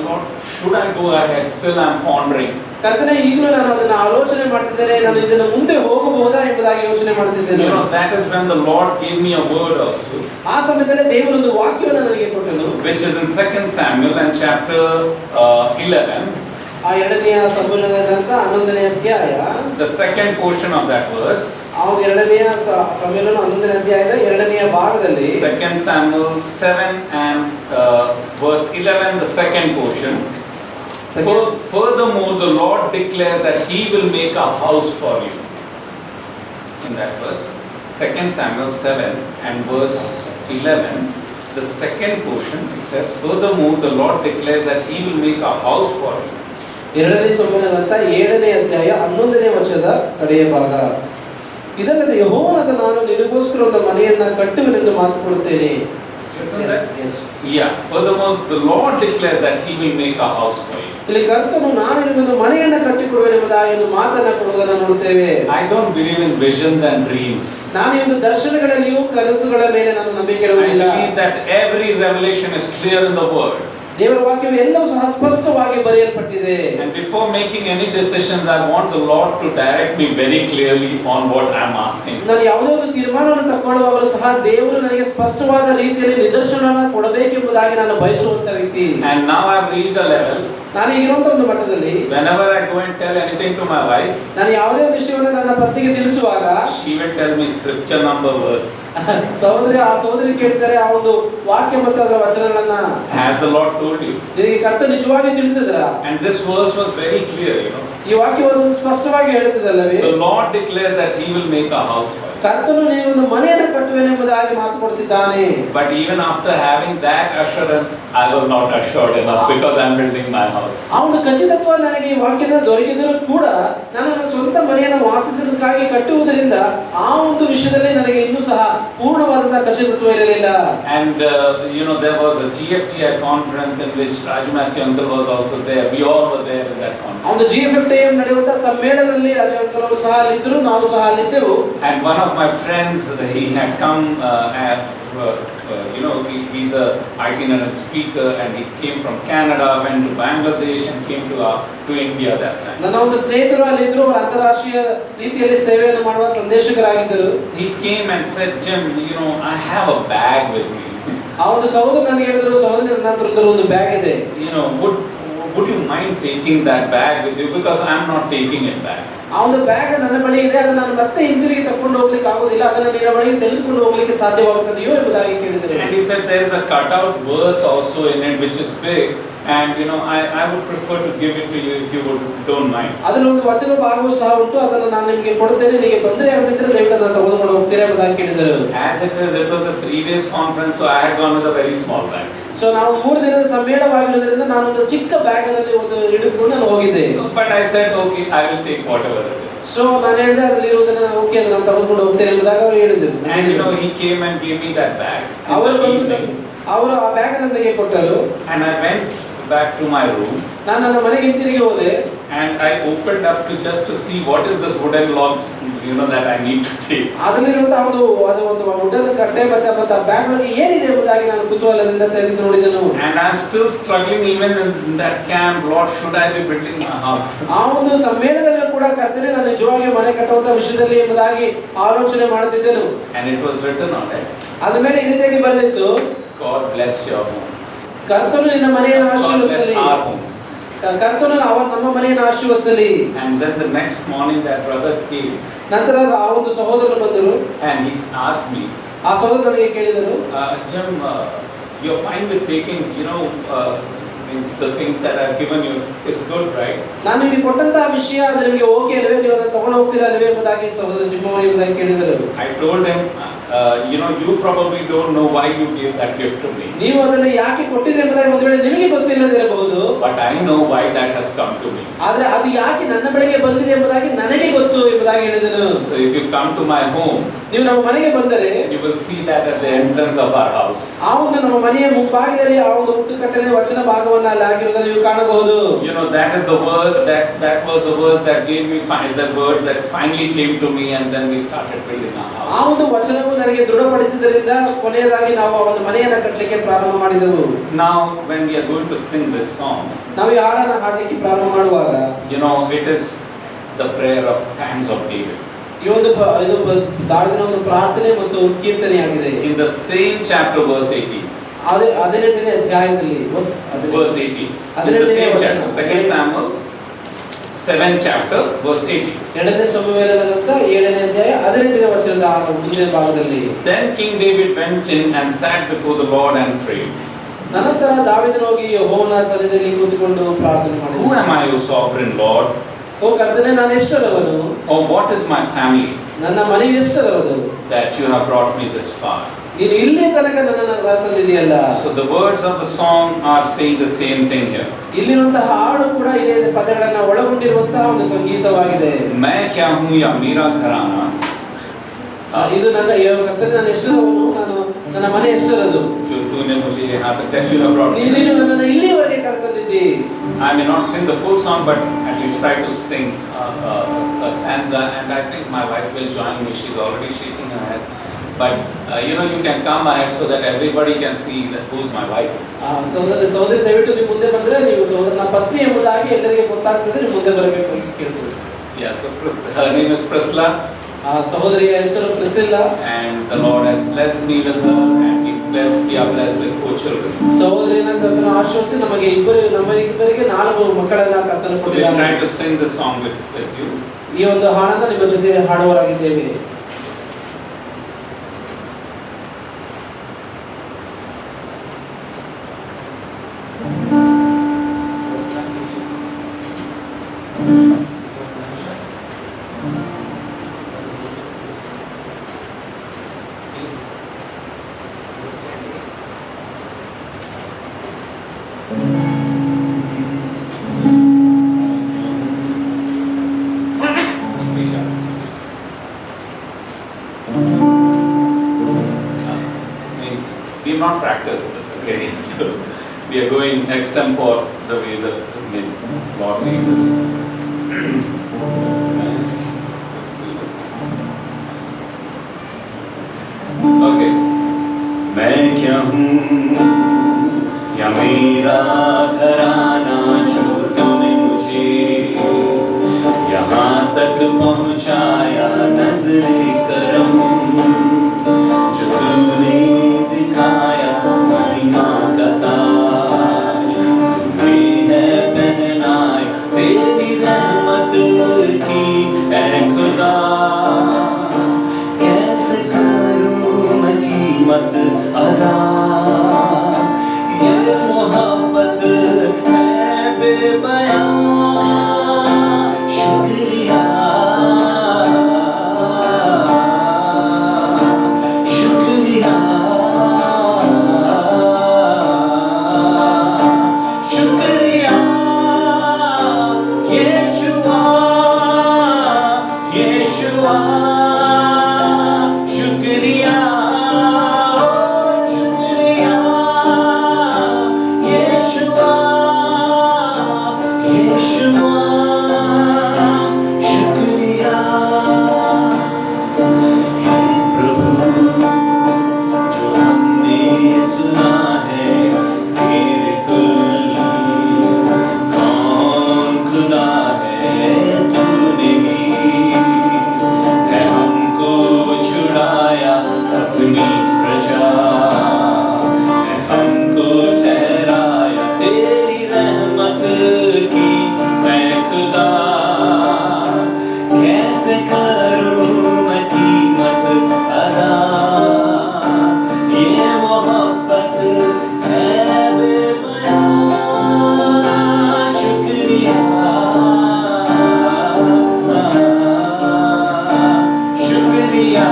Lord, should I go ahead? Still I'm pondering. ಕರ್ತನೇ, ಈಗಲೂ ನಾನು ಅದನ್ನು ಆಲೋಚನೆ ಮಾಡ್ತಿದ್ದೇನೆ, ನಾನು ಇದನ್ನು ಮುಂದೆ ಹೋಗಬಹುದಾ ಎಂಬುದಾಗಿ ಯೋಚನೆ ಮಾಡ್ತಿದ್ದೇನೆ. You know, that is when the Lord gave me a word also, ಆ ಸಮಯದಲ್ಲಿ ದೇವರೊಂದು ವಾಕ್ಯವನ್ನು ನನಗೆ ಕೊಟ್ಟನು, which is in 2 Samuel and chapter 11. ಆ 2ನೇ ಸಮುವೇಲನ ಗ್ರಂಥ 11ನೇ ಅಧ್ಯಾಯ, The second portion of that verse, ಆ 2ನೇ ಸಮುವೇಲನ 11ನೇ ಅಧ್ಯಾಯದ 2ನೇ ಭಾಗದಲ್ಲಿ 2 Samuel 7 and verse 11, the second portion. Furthermore, the Lord declares that He will make a house for you. In that verse, 2 Samuel 7 and verse 11, the second portion, it says, furthermore, the Lord declares that He will make a house for you. 2ನೇ ಸಮುವೇಲನ ಗ್ರಂಥ 7ನೇ ಅಧ್ಯಾಯ 11ನೇ ವಚನದ ಕಡೆಯ ಭಾಗ. ಇದಲ್ಲದೆ ಯೆಹೋವನಾದ ನಾನು ನಿನಗೋಸ್ಕರ ಒಂದು ಮನೆಯನ್ನ ಕಟ್ಟುವೆನೆಂದು ಮಾತು ಕೊಡುತ್ತೇನೆ. Yeah, furthermore, the Lord declares that He will make a house for you. ಇಲ್ಲಿ ಕರ್ತನು ನಾನು ನಿನಗೊಂದು ಮನೆಯನ್ನ ಕಟ್ಟಿಕೊಡುವೆನೆಂಬುದಾಗಿ ಒಂದು ಮಾತನ್ನ ಕೊಡುವುದನ್ನು ನೋಡುತ್ತೇವೆ. I don't believe in visions and dreams. ನಾನು ಈ ಒಂದು ದರ್ಶನಗಳಲ್ಲಿಯೂ ಕನಸುಗಳ ಮೇಲೆ ನಾನು ನಂಬಿಕೆ I ಇಡುವುದಿಲ್ಲ. believe that every revelation is clear in the Word. ದೇವರ ವಾಕ್ಯವು ಎಲ್ಲವೂ ಸಹ ಸ್ಪಷ್ಟವಾಗಿ ಬರೆಯಲ್ಪಟ್ಟಿದೆ. And before making any decisions, I want the Lord to direct me very clearly on what I am asking. ನಾನು ಯಾವುದೇ ಒಂದು ತೀರ್ಮಾನವನ್ನು ತಗೊಳ್ಳುವಾಗಲೂ ಸಹ ದೇವರು ನನಗೆ ಸ್ಪಷ್ಟವಾದ ರೀತಿಯಲ್ಲಿ ನಿದರ್ಶನವನ್ನು ಕೊಡಬೇಕೆಂಬುದಾಗಿ ನಾನು ಬಯಸುವಂತ ವ್ಯಕ್ತಿ. And now I have reached a level, ನಾನು ಈಗಿರುವಂತ ಒಂದು ಮಟ್ಟದಲ್ಲಿ whenever I go and tell anything to my wife, ನಾನು ಯಾವುದೇ ಒಂದು ವಿಷಯವನ್ನು ನನ್ನ ಪತ್ನಿಗೆ ತಿಳಿಸುವಾಗ she will tell me scripture, number, verse. ಸಹೋದರಿ ಕೇಳ್ತಾರೆ ಆ ಒಂದು ವಾಕ್ಯ ಮತ್ತು ಅದರ ವಚನಗಳನ್ನ. Has the Lord told you? ನಿನಗೆ ಕರ್ತ ನಿಜವಾಗಿ ತಿಳಿಸಿದ್ರ? And this verse was very clear, you know. ಈ ವಾಕ್ಯವನ್ನು ಸ್ಪಷ್ಟವಾಗಿ ಹೇಳುತ್ತಿದ್ದಲ್ಲವೇ? The Lord declares that He will make a house for you. ಕರ್ತನು ನೀವು ಒಂದು ಮನೆಯನ್ನು ಕಟ್ಟುವೆನೆಂಬುದಾಗಿ ಮಾತು ಕೊಡುತ್ತಿದ್ದಾನೆ. But even after having that assurance, I was not assured enough because I am building my house. ಆ ಒಂದು ಖಚಿತತ್ವ ನನಗೆ ಈ ವಾಕ್ಯದ ದೊರಕಿದರೂ ಕೂಡ ನಾನು ನನ್ನ ಸ್ವಂತ ಮನೆಯನ್ನು ವಾಸಿಸಲಿಕ್ಕಾಗಿ ಕಟ್ಟುವುದರಿಂದ ಆ ಒಂದು ವಿಷಯದಲ್ಲಿ ನನಗೆ ಇನ್ನೂ ಸಹ ಪೂರ್ಣವಾದಂತಹ ಖಚಿತತ್ವ ಇರಲಿಲ್ಲ. And you know, there was a GFTI conference in which Raj Matthew uncle was also there. We all were there in that conference. ಆ ಒಂದು GFTI ನಡೆಯುವಂತಹ ಸಮ್ಮೇಳನದಲ್ಲಿ ರಾಜ ಅಂಕಲ್ ಅವರು ಸಹ ಅಲ್ಲಿದ್ದರು, ನಾವು ಸಹ ಅಲ್ಲಿದ್ದೆವು. And one of my friends, he had come you know, he's a itinerant speaker and he came from Canada, went to Bangladesh and came to India that time. ನನ್ನ ಒಂದು ಸ್ನೇಹಿತರು ಅಲ್ಲಿದ್ದರು, ಅವರು ಅಂತಾರಾಷ್ಟ್ರೀಯ ರೀತಿಯಲ್ಲಿ ಸೇವೆಯನ್ನು ಮಾಡುವ ಸಂದೇಶಕರಾಗಿದ್ದರು. He came and said, Jim, you know, I have a bag with me. ಆ ಒಂದು ಸಹೋದರ ನನಗೆ ಹೇಳಿದ್ರು, ಸಹೋದರಿ ನನ್ನ ಹತ್ರ ಒಂದು ಬ್ಯಾಗ್ ಇದೆ. You know, would you mind taking that bag with you, because I am not taking it back. ಆ ಒಂದು ಬ್ಯಾಗ್ ನನ್ನ ಬಳಿ ಇದೆ, ಅದನ್ನು ನಾನು ಮತ್ತೆ ಹಿಂದಿರುಗಿ ತಕೊಂಡು ಹೋಗ್ಲಿಕ್ಕೆ ಆಗೋದಿಲ್ಲ, ಅದನ್ನು ನಿನ್ನ ಬಳಿಗೆ ತೆಗೆದುಕೊಂಡು ಹೋಗ್ಲಿಕ್ಕೆ ಸಾಧ್ಯವಾಗುತ್ತದೆಯೋ ಎಂಬುದಾಗಿ ಕೇಳಿದರು. And he said there is a cutout verse also in it which is big, and you know, I would prefer to give it to you if you don't mind. ಅದರಲ್ಲಿ ಒಂದು ವಚನ ಭಾಗವೂ ಸಹ ಉಂಟು, ಅದನ್ನು ನಾನು ನಿಮಗೆ ಕೊಡುತ್ತೇನೆ, ನಿಮಗೆ ತೊಂದರೆ ಆಗದಿದ್ದರೆ ದಯವಿಟ್ಟು ಅದನ್ನು ತೆಗೆದುಕೊಂಡು ಹೋಗ್ತೀರಾ ಎಂಬುದಾಗಿ ಕೇಳಿದರು. As it is, it was a 3 days conference, so I had gone with a very small bag. So ನಾವು 3 ದಿನದ ಸಮ್ಮೇಳನವಾಗಿರೋದ್ರಿಂದ ನಾನು ಒಂದು ಚಿಕ್ಕ ಬ್ಯಾಗ್ ನಲ್ಲಿ ಒಂದು ಹಿಡಿದುಕೊಂಡು ನಾನು ಹೋಗಿದ್ದೆ. So but I said, okay, I will take whatever it is. So ನಾನು ಹೇಳಿದೆ ಅದರಲ್ಲಿ ಇರುವುದನ್ನು ನಾನು ಓಕೆ ಅದನ್ನು ತೆಗೆದುಕೊಂಡು ಹೋಗ್ತೇನೆ ಎಂಬುದಾಗಿ ಅವರು ಹೇಳಿದರು. And you know, he came and gave me that bag. ಅವರು ಆ ಬ್ಯಾಗ್ ನನಗೆ ಕೊಟ್ಟರು. And I went back to my room. ನಾನು ನನ್ನ ಮನೆಗೆ ಹಿಂತಿರುಗಿ ಹೋದೆ. And I opened up to see what is this wooden log, you know, that I need to take. ಅದರಲ್ಲಿರುವಂತಹ ಒಂದು ವುಡನ್ ಕಟ್ಟೆ ಮತ್ತೆ ಆ ಬ್ಯಾಗ್ ಒಳಗೆ ಏನಿದೆ ಎಂಬುದಾಗಿ ನಾನು ಕುತೂಹಲದಿಂದ ತೆಗೆದು ನೋಡಿದೆನು. And I am still struggling even in that camp. Lord, should I be building my house? ಆ ಒಂದು ಸಮ್ಮೇಳನದಲ್ಲಿ ಕೂಡ ಕರ್ತನೇ ನಾನು ನಿಜವಾಗಿ ಮನೆ ಕಟ್ಟುವಂತ ವಿಷಯದಲ್ಲಿ ಎಂಬುದಾಗಿ ಆಲೋಚನೆ ಮಾಡುತ್ತಿದ್ದೆನು. And it was written on it, ಅದರ ಮೇಲೆ ಈ ರೀತಿಯಾಗಿ ಬರೆದಿತ್ತು, God bless your home. ಕರ್ತನು ನಿನ್ನ ಮನೆಯನ್ನು God bless ಆಶೀರ್ವದಿಸಲಿ. our home. ಕರ್ತನು ನಮ್ಮ ಮನೆಯನ್ನು ಆಶೀರ್ವದಿಸಲಿ. And then the next morning that brother came. ನಂತರ ಆ ಒಂದು ಸಹೋದರರು ಬಂದರು. And he asked me, ಆ ಸಹೋದರ ನನಗೆ ಕೇಳಿದರು, Jim, you're fine with taking, you know, means the things that I've given you is good, right? ನಾನು ನಿಮಗೆ ಕೊಟ್ಟಂತಹ ವಿಷಯ ಅದು ನಿಮಗೆ ಓಕೆ ಅಲ್ಲವೇ, ನೀವು ಅದನ್ನು ತಗೊಂಡು ಹೋಗ್ತೀರಾ ಅಲ್ಲವೇ ಎಂಬುದಾಗಿ ಸಹೋದರ ಜಿಮ್ಮವ್ವ ಎಂಬುದಾಗಿ ಕೇಳಿದರು. I told him, you know, you probably don't know why you gave that gift to me. ನೀವು ಅದನ್ನು ಯಾಕೆ ಕೊಟ್ಟಿದ್ದೀರಿ ಎಂಬುದಾಗಿ ಒಂದು ವೇಳೆ ನಿಮಗೆ ಗೊತ್ತಿಲ್ಲದಿರಬಹುದು. But I know why that has come to me. ಆದರೆ ಅದು ಯಾಕೆ ನನ್ನ ಬಳಿಗೆ ಬಂದಿದೆ ಎಂಬುದಾಗಿ ನನಗೆ ಗೊತ್ತು ಎಂಬುದಾಗಿ ಹೇಳಿದನು. So if you come to my home, ನೀವು ನಮ್ಮ ಮನೆಗೆ ಬಂದರೆ you will see that at the entrance of our house. ಆ ಒಂದು ನಮ್ಮ ಮನೆಯ ಮುಂಭಾಗದಲ್ಲಿ ಆ ಒಂದು ಉಟ್ಟುಕಟ್ಟಲೆ ವಚನ ಭಾಗವನ್ನು ಅಲ್ಲಿ ಹಾಕಿರುವುದನ್ನು ನೀವು ಕಾಣಬಹುದು. You know, that is the word that was the verse that gave me the word that finally came to me, and then we started building our house. ಆ ಒಂದು ವಚನವು ನನಗೆ ದೃಢಪಡಿಸಿದ್ದರಿಂದ ಕೊನೆಯದಾಗಿ ನಾವು ಆ ಒಂದು ಮನೆಯನ್ನು ಕಟ್ಟಲಿಕ್ಕೆ ಪ್ರಾರಂಭ ಮಾಡಿದೆವು. Now when we are going to sing this song, ನಾವು ಈ ಹಾಡನ್ನು ಹಾಡಲಿಕ್ಕೆ ಪ್ರಾರಂಭ ಮಾಡುವಾಗ You know, it is the prayer of thanks of David. ಈ ಒಂದು ದಾವಿದನ ಒಂದು ಪ್ರಾರ್ಥನೆ ಮತ್ತು ಕೀರ್ತನೆಯಾಗಿದೆ. In the same chapter, verse 18. 18ನೇ ಅಧ್ಯಾಯದಲ್ಲಿ Verse 18. In the same chapter, 2 Samuel, 7th chapter, verse 18. 2ನೇ ಸಮುವೇಲನ ಗ್ರಂಥ 7ನೇ ಅಧ್ಯಾಯ 18ನೇ ವಚನದ ಮುಂದಿನ ಭಾಗದಲ್ಲಿ. Then King David went in and sat before the Lord and prayed. ನಂತರ ದಾವೀದನು ಹೋಗಿ ಯೆಹೋವನ ಸನ್ನಿಧಿಯಲ್ಲಿ ಕೂತುಕೊಂಡು ಪ್ರಾರ್ಥನೆ ಮಾಡಿದನು. Who am I, O sovereign Lord? ಓ ಕರ್ತನೇ, ನಾನು ಎಷ್ಟರವನು? Or what is my family? ನನ್ನ ಮನೆ ಎಷ್ಟರವದು? That you have brought me this far. ನೀನು ಇಲ್ಲಿ ತನಕ ನನ್ನನ್ನು ತಂದಿದೆಯಲ್ಲ. So the words of the song are saying the same thing here. ಇಲ್ಲಿರುವಂತಹ ಹಾಡು ಕೂಡ ಇದೇ ಪದಗಳನ್ನು ಒಳಗೊಂಡಿರುವಂತಹ ಒಂದು ಸಂಗೀತವಾಗಿದೆ. मैं क्या हूँ या मेरा घराना. ಇದು ನನ್ನ ಕರ್ತನೇ, ನಾನು ಎಷ್ಟರವನು, ನನ್ನ ಮನೆ ಎಷ್ಟರದು? जो तूने मुझे यहाँ तक that you have brought me. ನೀನು ನನ್ನನ್ನು ಇಲ್ಲಿವರೆಗೆ ಕರೆತಂದಿದ್ದಿ. I may not sing the full song, but at least try to sing a stanza, and I think my wife will join me. She's already shaking her head. But you know, you can come ahead so that everybody can see that who's my wife. ಸಹೋದರಿ ದಯವಿಟ್ಟು ನೀವು ಮುಂದೆ ಬಂದ್ರೆ ನೀವು ಸಹೋದರನ ಪತ್ನಿ ಎಂಬುದಾಗಿ ಎಲ್ಲರಿಗೆ ಗೊತ್ತಾಗ್ತದೆ. ನೀವು ಮುಂದೆ ಬರಬೇಕು ಅಂತ ಕೇಳ್ತೀವಿ. Yeah, so her name is Priscilla. ಸಹೋದರಿಯ ಹೆಸರು ಪ್ರಿಸಿಲ್ಲಾ. And the Lord has blessed me with her, and we are blessed with 4 children. ಸಹೋದರಿಯನ್ನ ಕರ್ತನು ಆಶೀರ್ವದಿಸಿ ನಮಗೆ ನಮ್ಮಿಬ್ಬರಿಗೆ 4 ಮಕ್ಕಳನ್ನ ಕರ್ತನು So we are trying to sing this song with you. ಈ ಒಂದು ಹಾಡನ್ನ ನಿಮ್ಮ ಜೊತೆ ಹಾಡುವರಾಗಿದ್ದೇವೆ. We have not practiced it, okay? So we are going extempore the way the means God leads us. Okay. मैं क्या हूँ या मेरा घराना, जो तूने मुझे यहाँ तक पहुँचाया, नज़रे करम जो तूने दिखाया, महिमा का ताज तुम्हें है पहनाया, तेरी रहमत की ऐ खुदा, कैसे करूँ मैं कीमत अदा, ये मोहब्बत है बेबयां, शुक्रिया शुक्रिया शुक्रिया, यीशुआ यीशुआ शुक्रिया शुक्रिया, यीशुआ यीशुआ शुक्रिया। हे प्रभु, जो हमने सुना है तेरे तुल, कौन खुदा है तूने ही है हमको छुड़ाया, अपनी प्रजा है हमको ठहराया, तेरी रहमत की मैं खुदा, कैसे करूँ मैं कीमत अदा, ये मोहब्बत है बेबयां, शुक्रिया शुक्रिया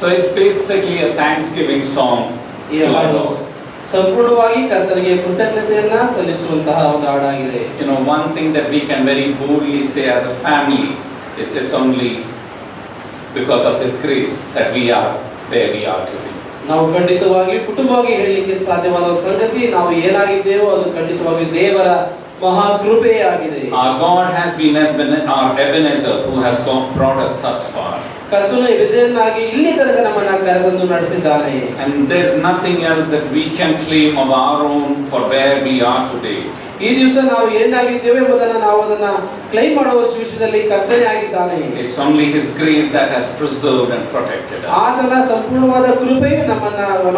So it's basically a thanksgiving song ಈ to the ಹಾಡು Lord. ಸಂಪೂರ್ಣವಾಗಿ ಕರ್ತನಿಗೆ ಕೃತಜ್ಞತೆಯನ್ನ ಸಲ್ಲಿಸುವಂತಹ ಒಂದು ಹಾಡಾಗಿದೆ. You know, one thing that we can very boldly say as a family is it's only because of His grace that we are where we are today. ನಾವು ಖಂಡಿತವಾಗಿ ಕುಟುಂಬವಾಗಿ ಹೇಳಲಿಕ್ಕೆ ಸಾಧ್ಯವಾದ ಒಂದು ಸಂಗತಿ, ನಾವು ಏನಾಗಿದ್ದೇವೋ ಅದು ಖಂಡಿತವಾಗಿ ದೇವರ ಮಹಾ ಕೃಪೆಯೇ ಆಗಿದೆ. Our God has been our Ebenezer who has brought us thus far. ಕರ್ತನು ಎಬೆನೆಜರನಾಗಿ ಇಲ್ಲಿ ತನಕ ನಮ್ಮನ್ನ ಕರೆತಂದು ನಡೆಸಿದ್ದಾನೆ. And there's nothing else that we can claim of our own for where we are today. ಈ ದಿವಸ ನಾವು ಏನಾಗಿದ್ದೇವೆ ಎಂಬುದನ್ನು ನಾವು ಅದನ್ನ ಕ್ಲೈಮ್ ಮಾಡುವ ವಿಷಯದಲ್ಲಿ ಕರ್ತನೇ ಆಗಿದ್ದಾನೆ. It's only His grace that has preserved and protected us. ಆತನ ಸಂಪೂರ್ಣವಾದ ಕೃಪೆಯು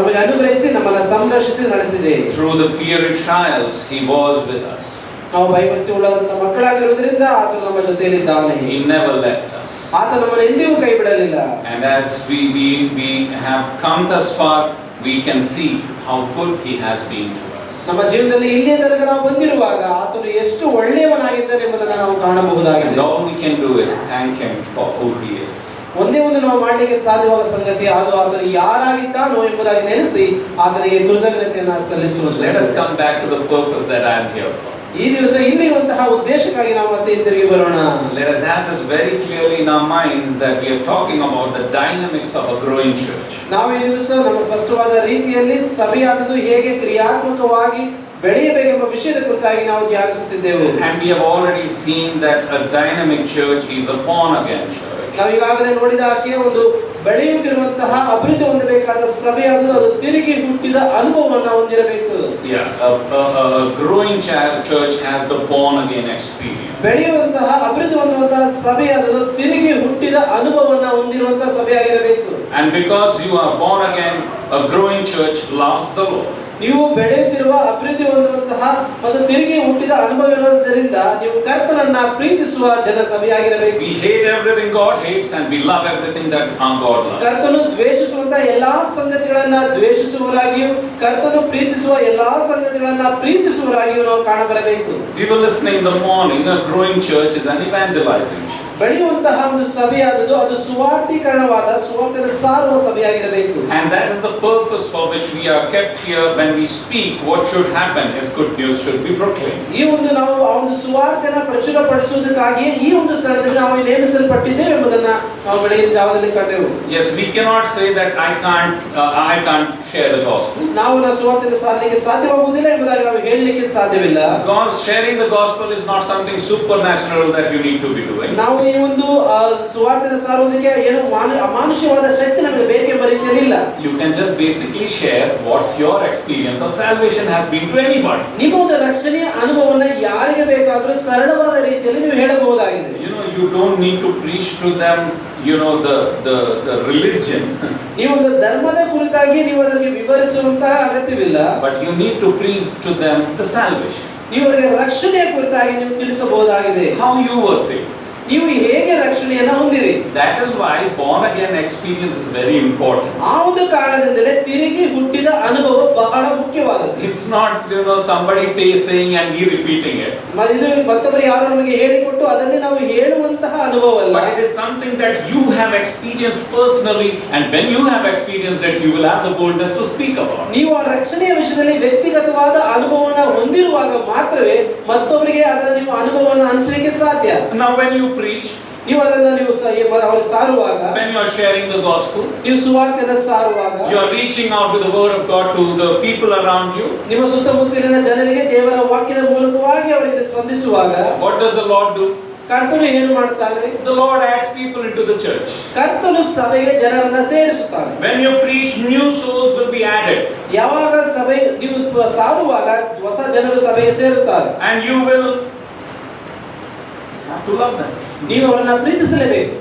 ನಮಗೆ ಅನುಗ್ರಹಿಸಿ ನಮ್ಮನ್ನ ಸಂರಕ್ಷಿಸಿ ನಡೆಸಿದೆ. Through the fiery trials, He was with us. ನಾವು ಭಯಭಕ್ತಿ ಉಳ್ಳಂತ ಮಕ್ಕಳಾಗಿರುವುದರಿಂದ ಆತನು ನಮ್ಮ ಜೊತೆಯಲ್ಲಿದ್ದಾನೆ. He never left us. ಆತ ನಮ್ಮನ್ನು ಎಂದಿಗೂ ಕೈ ಬಿಡಲಿಲ್ಲ. And as we have come thus far, we can see how good He has been to us. ನಮ್ಮ ಜೀವನದಲ್ಲಿ ಇಲ್ಲಿಯ ತನಕ ನಾವು ಬಂದಿರುವಾಗ ಆತನು ಎಷ್ಟು ಒಳ್ಳೆಯವನಾಗಿದ್ದಾನೆ ಎಂಬುದನ್ನು ನಾವು ಕಾಣಬಹುದಾಗಿದೆ. And all we can do is thank Him for who He is. ಒಂದೇ ಒಂದು ನಾವು ಮಾಡಲಿಕ್ಕೆ ಸಾಧ್ಯವಾದ ಸಂಗತಿ ಅದು ಆತನು ಯಾರಾಗಿದ್ದಾನೋ ಎಂಬುದಾಗಿ ನೆನೆಸಿ ಆತನಿಗೆ ಕೃತಜ್ಞತೆಯನ್ನು ಸಲ್ಲಿಸುವುದು. Let us come back to the purpose that I am here for. ಈ ದಿವಸ ಇಲ್ಲಿರುವಂತಹ ಉದ್ದೇಶಕ್ಕಾಗಿ ನಾವು ಮತ್ತೆ ಹಿಂತಿರುಗಿ ಬರೋಣ. Let us have this very clearly in our minds that we are talking about the dynamics of a growing church. ನಾವು ಈ ದಿವಸ ನಮ್ಮ ಸ್ಪಷ್ಟವಾದ ರೀತಿಯಲ್ಲಿ ಸಭೆಯಾದದ್ದು ಹೇಗೆ ಕ್ರಿಯಾತ್ಮಕವಾಗಿ ಬೆಳೆಯಬೇಕೆಂಬ ವಿಷಯದ ಕುರಿತಾಗಿ ನಾವು ಧ್ಯಾನಿಸುತ್ತಿದ್ದೆವು. And we have already seen that a dynamic church is a born again church. ನಾವು ಈಗಾಗಲೇ ನೋಡಿದ ಆಕೆ ಒಂದು ಬೆಳೆಯುತ್ತಿರುವಂತಹ ಅಭಿವೃದ್ಧಿ ಹೊಂದಬೇಕಾದ ಸಭೆಯಾದದ್ದು ಅದು ತಿರುಗಿ ಹುಟ್ಟಿದ ಅನುಭವವನ್ನು ಹೊಂದಿರಬೇಕು. Yeah, a growing church has the born again experience. ಬೆಳೆಯುವಂತಹ ಅಭಿವೃದ್ಧಿ ಹೊಂದುವಂತಹ ಸಭೆಯಾದದ್ದು ತಿರುಗಿ ಹುಟ್ಟಿದ ಅನುಭವವನ್ನು ಹೊಂದಿರುವಂತಹ ಸಭೆಯಾಗಿರಬೇಕು. And because you are born again, a growing church loves the Lord. ನೀವು ಬೆಳೆಯುತ್ತಿರುವ ಅಭಿವೃದ್ಧಿ ಹೊಂದುವಂತಹ ಮತ್ತು ತಿರುಗಿ ಹುಟ್ಟಿದ ಅನುಭವ ಇರುವುದರಿಂದ ನೀವು ಕರ್ತನನ್ನ ಪ್ರೀತಿಸುವ ಜನ ಸಭೆಯಾಗಿರಬೇಕು. We hate everything God hates and we love everything that our God loves. ಕರ್ತನು ದ್ವೇಷಿಸುವಂತಹ ಎಲ್ಲಾ ಸಂಗತಿಗಳನ್ನ ದ್ವೇಷಿಸುವವರಾಗಿಯೂ ಕರ್ತನು ಪ್ರೀತಿಸುವ ಎಲ್ಲಾ ಸಂಗತಿಗಳನ್ನ ಪ್ರೀತಿಸುವವರಾಗಿಯೂ ನಾವು ಕಾಣಬರಬೇಕು. We were listening in the morning, a growing church is an evangelizing church. ಬೆಳೆಯುವಂತಹ ಒಂದು ಸಭೆಯಾದದ್ದು ಅದು ಸುವಾರ್ತೀಕರಣವಾದ ಸುವಾರ್ತೆಯನ್ನು ಸಾರುವ ಸಭೆಯಾಗಿರಬೇಕು. And that is the purpose for which we are kept here. When we speak, what should happen is good news should be proclaimed. ಈ ಒಂದು ನಾವು ಆ ಒಂದು ಸುವಾರ್ತೆಯನ್ನು ಪ್ರಚುರಪಡಿಸುವುದಕ್ಕಾಗಿ ಈ ಒಂದು ಸ್ಥಳದಲ್ಲಿ ನಾವು ನೇಮಿಸಲ್ಪಟ್ಟಿದ್ದೇವೆ ಎಂಬುದನ್ನು ನಾವು ಬೆಳಗಿನ ಜಾವದಲ್ಲಿ ಕಂಡೆವು. Yes, we cannot say that I can't share the gospel. ನಾವು ಸುವಾರ್ತೆಯನ್ನು ಸಾರಲಿಕ್ಕೆ ಸಾಧ್ಯವಾಗುವುದಿಲ್ಲ ಎಂಬುದಾಗಿ ನಾವು ಹೇಳಲಿಕ್ಕೆ ಸಾಧ್ಯವಿಲ್ಲ. God sharing the gospel is not something supernatural that you need to be doing. ನಾವು ಈ ಒಂದು ಸುವಾರ್ತೆಯನ್ನು ಸಾರುವುದಕ್ಕೆ ಏನು ಅಮಾನುಷ್ಯವಾದ ಶಕ್ತಿ ನಮಗೆ ಬೇಕೆಂಬ ರೀತಿಯಲ್ಲಿ ಇಲ್ಲ. You can just basically share what your experience of salvation has been to anybody. ನಿಮ್ಮ ಒಂದು ರಕ್ಷಣೆಯ ಅನುಭವವನ್ನು ಯಾರಿಗೆ ಬೇಕಾದರೂ ಸರಳವಾದ ರೀತಿಯಲ್ಲಿ ನೀವು ಹೇಳಬಹುದಾಗಿದೆ. You know, you don't need to preach to them, you know, the religion. ನೀವು ಒಂದು ಧರ್ಮದ ಕುರಿತಾಗಿ ನೀವು ಅದಕ್ಕೆ ವಿವರಿಸುವಂತಹ ಅಗತ್ಯವಿಲ್ಲ. But you need to preach to them the salvation. ನೀವು ಅವರಿಗೆ ರಕ್ಷಣೆಯ ಕುರಿತಾಗಿ ನೀವು ತಿಳಿಸಬಹುದಾಗಿದೆ. How you were saved. ನೀವು ಹೇಗೆ ರಕ್ಷಣೆಯನ್ನು ಹೊಂದಿರಿ. That is why born again experience is very important. ಆ ಒಂದು ಕಾರಣದಿಂದಲೇ ತಿರುಗಿ ಹುಟ್ಟಿದ ಅನುಭವ ಬಹಳ ಮುಖ್ಯವಾದದ್ದು. It's not, you know, somebody saying and we repeating it. ಇದು ಮತ್ತೊಬ್ಬರು ಯಾರು ನಮಗೆ ಹೇಳಿಕೊಟ್ಟು ಅದನ್ನೇ ನಾವು ಹೇಳುವಂತಹ ಅನುಭವ ಅಲ್ಲ. But it is something that you have experienced personally, and when you have experienced it, you will have the boldness to speak about. ನೀವು ಆ ರಕ್ಷಣೆಯ ವಿಷಯದಲ್ಲಿ ವ್ಯಕ್ತಿಗತವಾದ ಅನುಭವವನ್ನು ಹೊಂದಿರುವಾಗ ಮಾತ್ರವೇ ಮತ್ತೊಬ್ಬರಿಗೆ ಅದರ ನೀವು ಅನುಭವವನ್ನು ಹಂಚಲಿಕ್ಕೆ ಸಾಧ್ಯ. Now when you preach, ನೀವು ಅದನ್ನು ನೀವು ಅವರಿಗೆ ಸಾರುವಾಗ, when you are sharing the gospel, ನೀವು ಸುವಾರ್ತೆಯನ್ನು ಸಾರುವಾಗ, you are reaching out with the word of God to the people around you. ನಿಮ್ಮ ಸುತ್ತಮುತ್ತಲಿನ ಜನರಿಗೆ ದೇವರ ವಾಕ್ಯದ ಮೂಲಕವಾಗಿ ಅವರಿಗೆ ಸ್ಪಂದಿಸುವಾಗ, What does the Lord do? ಕರ್ತನು ಏನು ಮಾಡುತ್ತಾನೆ? The Lord adds people into the church. ಕರ್ತನು ಸಭೆಗೆ ಜನರನ್ನ ಸೇರಿಸುತ್ತಾನೆ. When you preach, new souls will be added. ಯಾವಾಗ ಸಭೆ ನೀವು ಸಾರುವಾಗ ಹೊಸ ಜನರು ಸಭೆಗೆ ಸೇರುತ್ತಾರೆ. And you will have to love them. ನೀವು ಅವರನ್ನ ಪ್ರೀತಿಸಲೇಬೇಕು.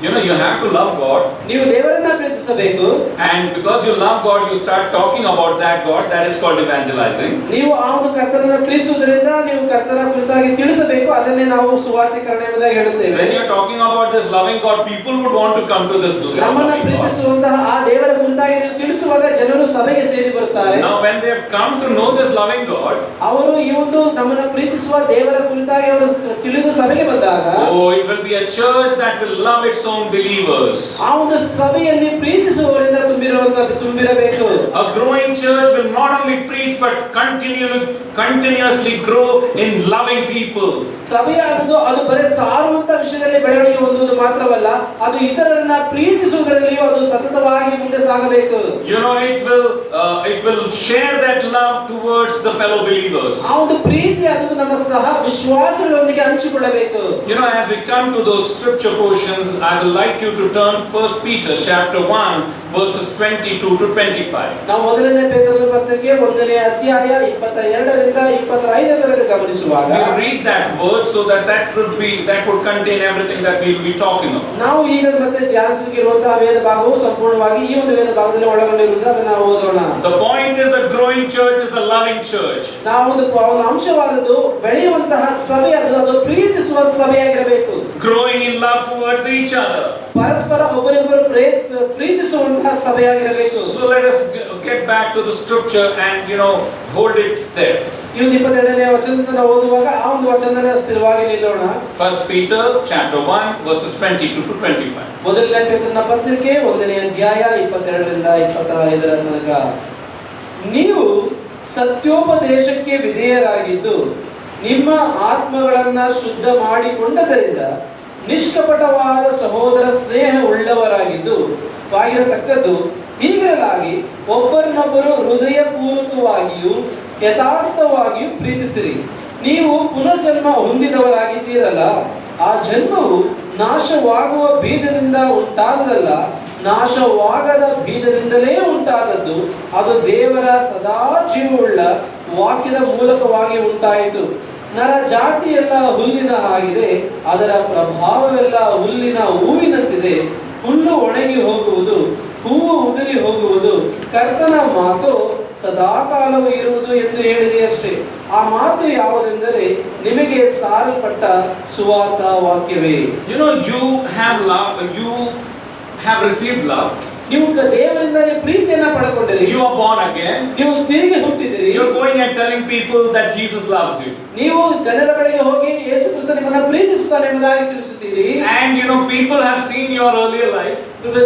You know, you have to love God. ನೀವು ದೇವರನ್ನ ಪ್ರೀತಿಸಬೇಕು. And because you love God, you start talking about that God. That is called evangelizing. ನೀವು ಆ ಒಂದು ಕರ್ತನನ್ನು ಪ್ರೀತಿಸುವುದರಿಂದ ನೀವು ಕರ್ತನ ಕುರಿತಾಗಿ ತಿಳಿಸಬೇಕು. ಅದನ್ನೇ ನಾವು ಸುವಾರ್ತೀಕರಣ ಎಂಬುದಾಗಿ ಹೇಳುತ್ತೇವೆ. When you are talking about this loving God, people would want to come to this ನಮ್ಮನ್ನು loving God. ಪ್ರೀತಿಸುವಂತಹ ಆ ದೇವರ ಕುರಿತಾಗಿ ನೀವು ತಿಳಿಸುವಾಗ ಜನರು ಸಭೆಗೆ ಸೇರಿ ಬರುತ್ತಾರೆ. Now when they have come to know this loving God, ಅವರು ಈ ಒಂದು ನಮ್ಮನ್ನು ಪ್ರೀತಿಸುವ ದೇವರ ಕುರಿತಾಗಿ ಅವರು ತಿಳಿದು ಸಭೆಗೆ ಬಂದಾಗ, oh, it will be a church that will love its own believers. ಆ ಒಂದು ಸಭೆಯಲ್ಲಿ ಪ್ರೀತಿಸುವವರಿಂದ ತುಂಬಿರಬೇಕು. A growing church will not only preach but continuously grow in loving people. ಸಭೆಯಾದದ್ದು ಅದು ಬರೀ ಸಾರುವಂತ ವಿಷಯದಲ್ಲಿ ಬೆಳವಣಿಗೆ ಹೊಂದುವುದು ಮಾತ್ರವಲ್ಲ, ಅದು ಇತರರನ್ನ ಪ್ರೀತಿಸುವುದರಲ್ಲಿಯೂ ಅದು ಸತತವಾಗಿ ಮುಂದೆ ಸಾಗಬೇಕು. You know, it will share that love towards the fellow believers. ಆ ಒಂದು ಪ್ರೀತಿ ಅದು ನಮ್ಮ ಸಹ ವಿಶ್ವಾಸಿಗಳೊಂದಿಗೆ ಹಂಚಿಕೊಳ್ಳಬೇಕು. You know, as we come to those scripture portions, I would like you to turn 1 Peter chapter 1 verses 22 to 25. ನಾವು ಮೊದಲನೇ ಪೇತ್ರನ ಪತ್ರಿಕೆ 1ನೇ ಅಧ್ಯಾಯ 22ರಿಂದ 25 ಗಮನಿಸುವಾಗ You read that word so that would contain everything that we will be talking about. ನಾವು ಈಗ ಮತ್ತೆ ಧ್ಯಾನಿಸಲಿರುವಂತಹ ವೇದ ಭಾಗವು ಸಂಪೂರ್ಣವಾಗಿ ಈ ಒಂದು ವೇದ ಭಾಗದಲ್ಲಿ ಒಳಗೊಂಡಿರುವುದನ್ನು ಅದನ್ನು ನಾವು ಓದೋಣ. The point is, a growing church is a loving church. ನಾವು ಒಂದು ಅಂಶವಾದದ್ದು ಬೆಳೆಯುವಂತಹ ಸಭೆ ಅದು ಪ್ರೀತಿಸುವ ಸಭೆಯಾಗಿರಬೇಕು. Growing in love towards each other. ಪರಸ್ಪರ ಒಬ್ಬರಿಗೊಬ್ಬರು ಪ್ರೀತಿಸುವಂತಹ ಸಭೆಯಾಗಿರಬೇಕು. So let us get back to the scripture and hold it there. ಈ 22ನೇ ವಚನದಿಂದ ನಾವು ಓದುವಾಗ ಆ ಒಂದು ವಚನದಲ್ಲಿ ಸ್ಥಿರವಾಗಿ ನಿಲ್ಲೋಣ. 1 Peter chapter 1 verses 22 to 25. ಮೊದಲನೇ ಪೇತ್ರನ ಪತ್ರಿಕೆ 1ನೇ ಅಧ್ಯಾಯ 22ರಿಂದ 25 ತನಕ. ನೀವು ಸತ್ಯೋಪದೇಶಕ್ಕೆ ವಿಧೇಯರಾಗಿದ್ದು ನಿಮ್ಮ ಆತ್ಮಗಳನ್ನ ಶುದ್ಧ ಮಾಡಿಕೊಂಡದರಿಂದ ನಿಷ್ಕಪಟವಾದ ಸಹೋದರ ಸ್ನೇಹ ಉಳ್ಳವರಾಗಿದ್ದು ವಾಗಿರತಕ್ಕದ್ದು. ಹೀಗಿರಲಾಗಿ ಒಬ್ಬರನ್ನೊಬ್ಬರು ಹೃದಯಪೂರ್ವಕವಾಗಿಯೂ ಯಥಾರ್ಥವಾಗಿಯೂ ಪ್ರೀತಿಸಿರಿ. ನೀವು ಪುನರ್ಜನ್ಮ ಹೊಂದಿದವರಾಗಿದ್ದೀರಲ್ಲ, ಆ ಜನ್ಮವು ನಾಶವಾಗುವ ಬೀಜದಿಂದ ಉಂಟಾದದಲ್ಲ, ನಾಶವಾಗದ ಬೀಜದಿಂದಲೇ ಉಂಟಾದದ್ದು. ಅದು ದೇವರ ಸದಾ ಜೀವವುಳ್ಳ ವಾಕ್ಯದ ಮೂಲಕವಾಗಿ ಉಂಟಾಯಿತು. ನರ ಜಾತಿಯೆಲ್ಲ ಹುಲ್ಲಿನ ಆಗಿದೆ, ಅದರ ಪ್ರಭಾವವೆಲ್ಲ ಹುಲ್ಲಿನ ಹೂವಿನಂತಿದೆ. ಹುಲ್ಲು ಒಣಗಿ ಹೋಗುವುದು, ಹೂವು ಉದುರಿ ಹೋಗುವುದು, ಕರ್ತನ ಮಾತು ಸದಾಕಾಲವೂ ಇರುವುದು ಎಂದು ಹೇಳಿದೆಯಷ್ಟೇ. ಆ ಮಾತು ಯಾವುದೆಂದರೆ ನಿಮಗೆ ಸಾರಲ್ಪಟ್ಟ ಸುವಾರ್ತ ವಾಕ್ಯವೇ. You have love, you have received love. ನೀವು ದೇವರಿಂದ ಪ್ರೀತಿಯನ್ನ ಪಡೆದುಕೊಂಡಿರಿ. You are born again. ನೀವು ತಿರುಗಿ ಹುಟ್ಟಿದಿರಿ. You are going and telling people that Jesus loves you. ನೀವು ಜನರ ಬಳಿಗೆ ಹೋಗಿ ಯೇಸು ಕ್ರಿಸ್ತ ನಿಮ್ಮನ್ನ ಪ್ರೀತಿಸುತ್ತಾನೆ ಎಂಬುದಾಗಿ ತಿಳಿಸುತ್ತೀರಿ. And people have seen your earlier life.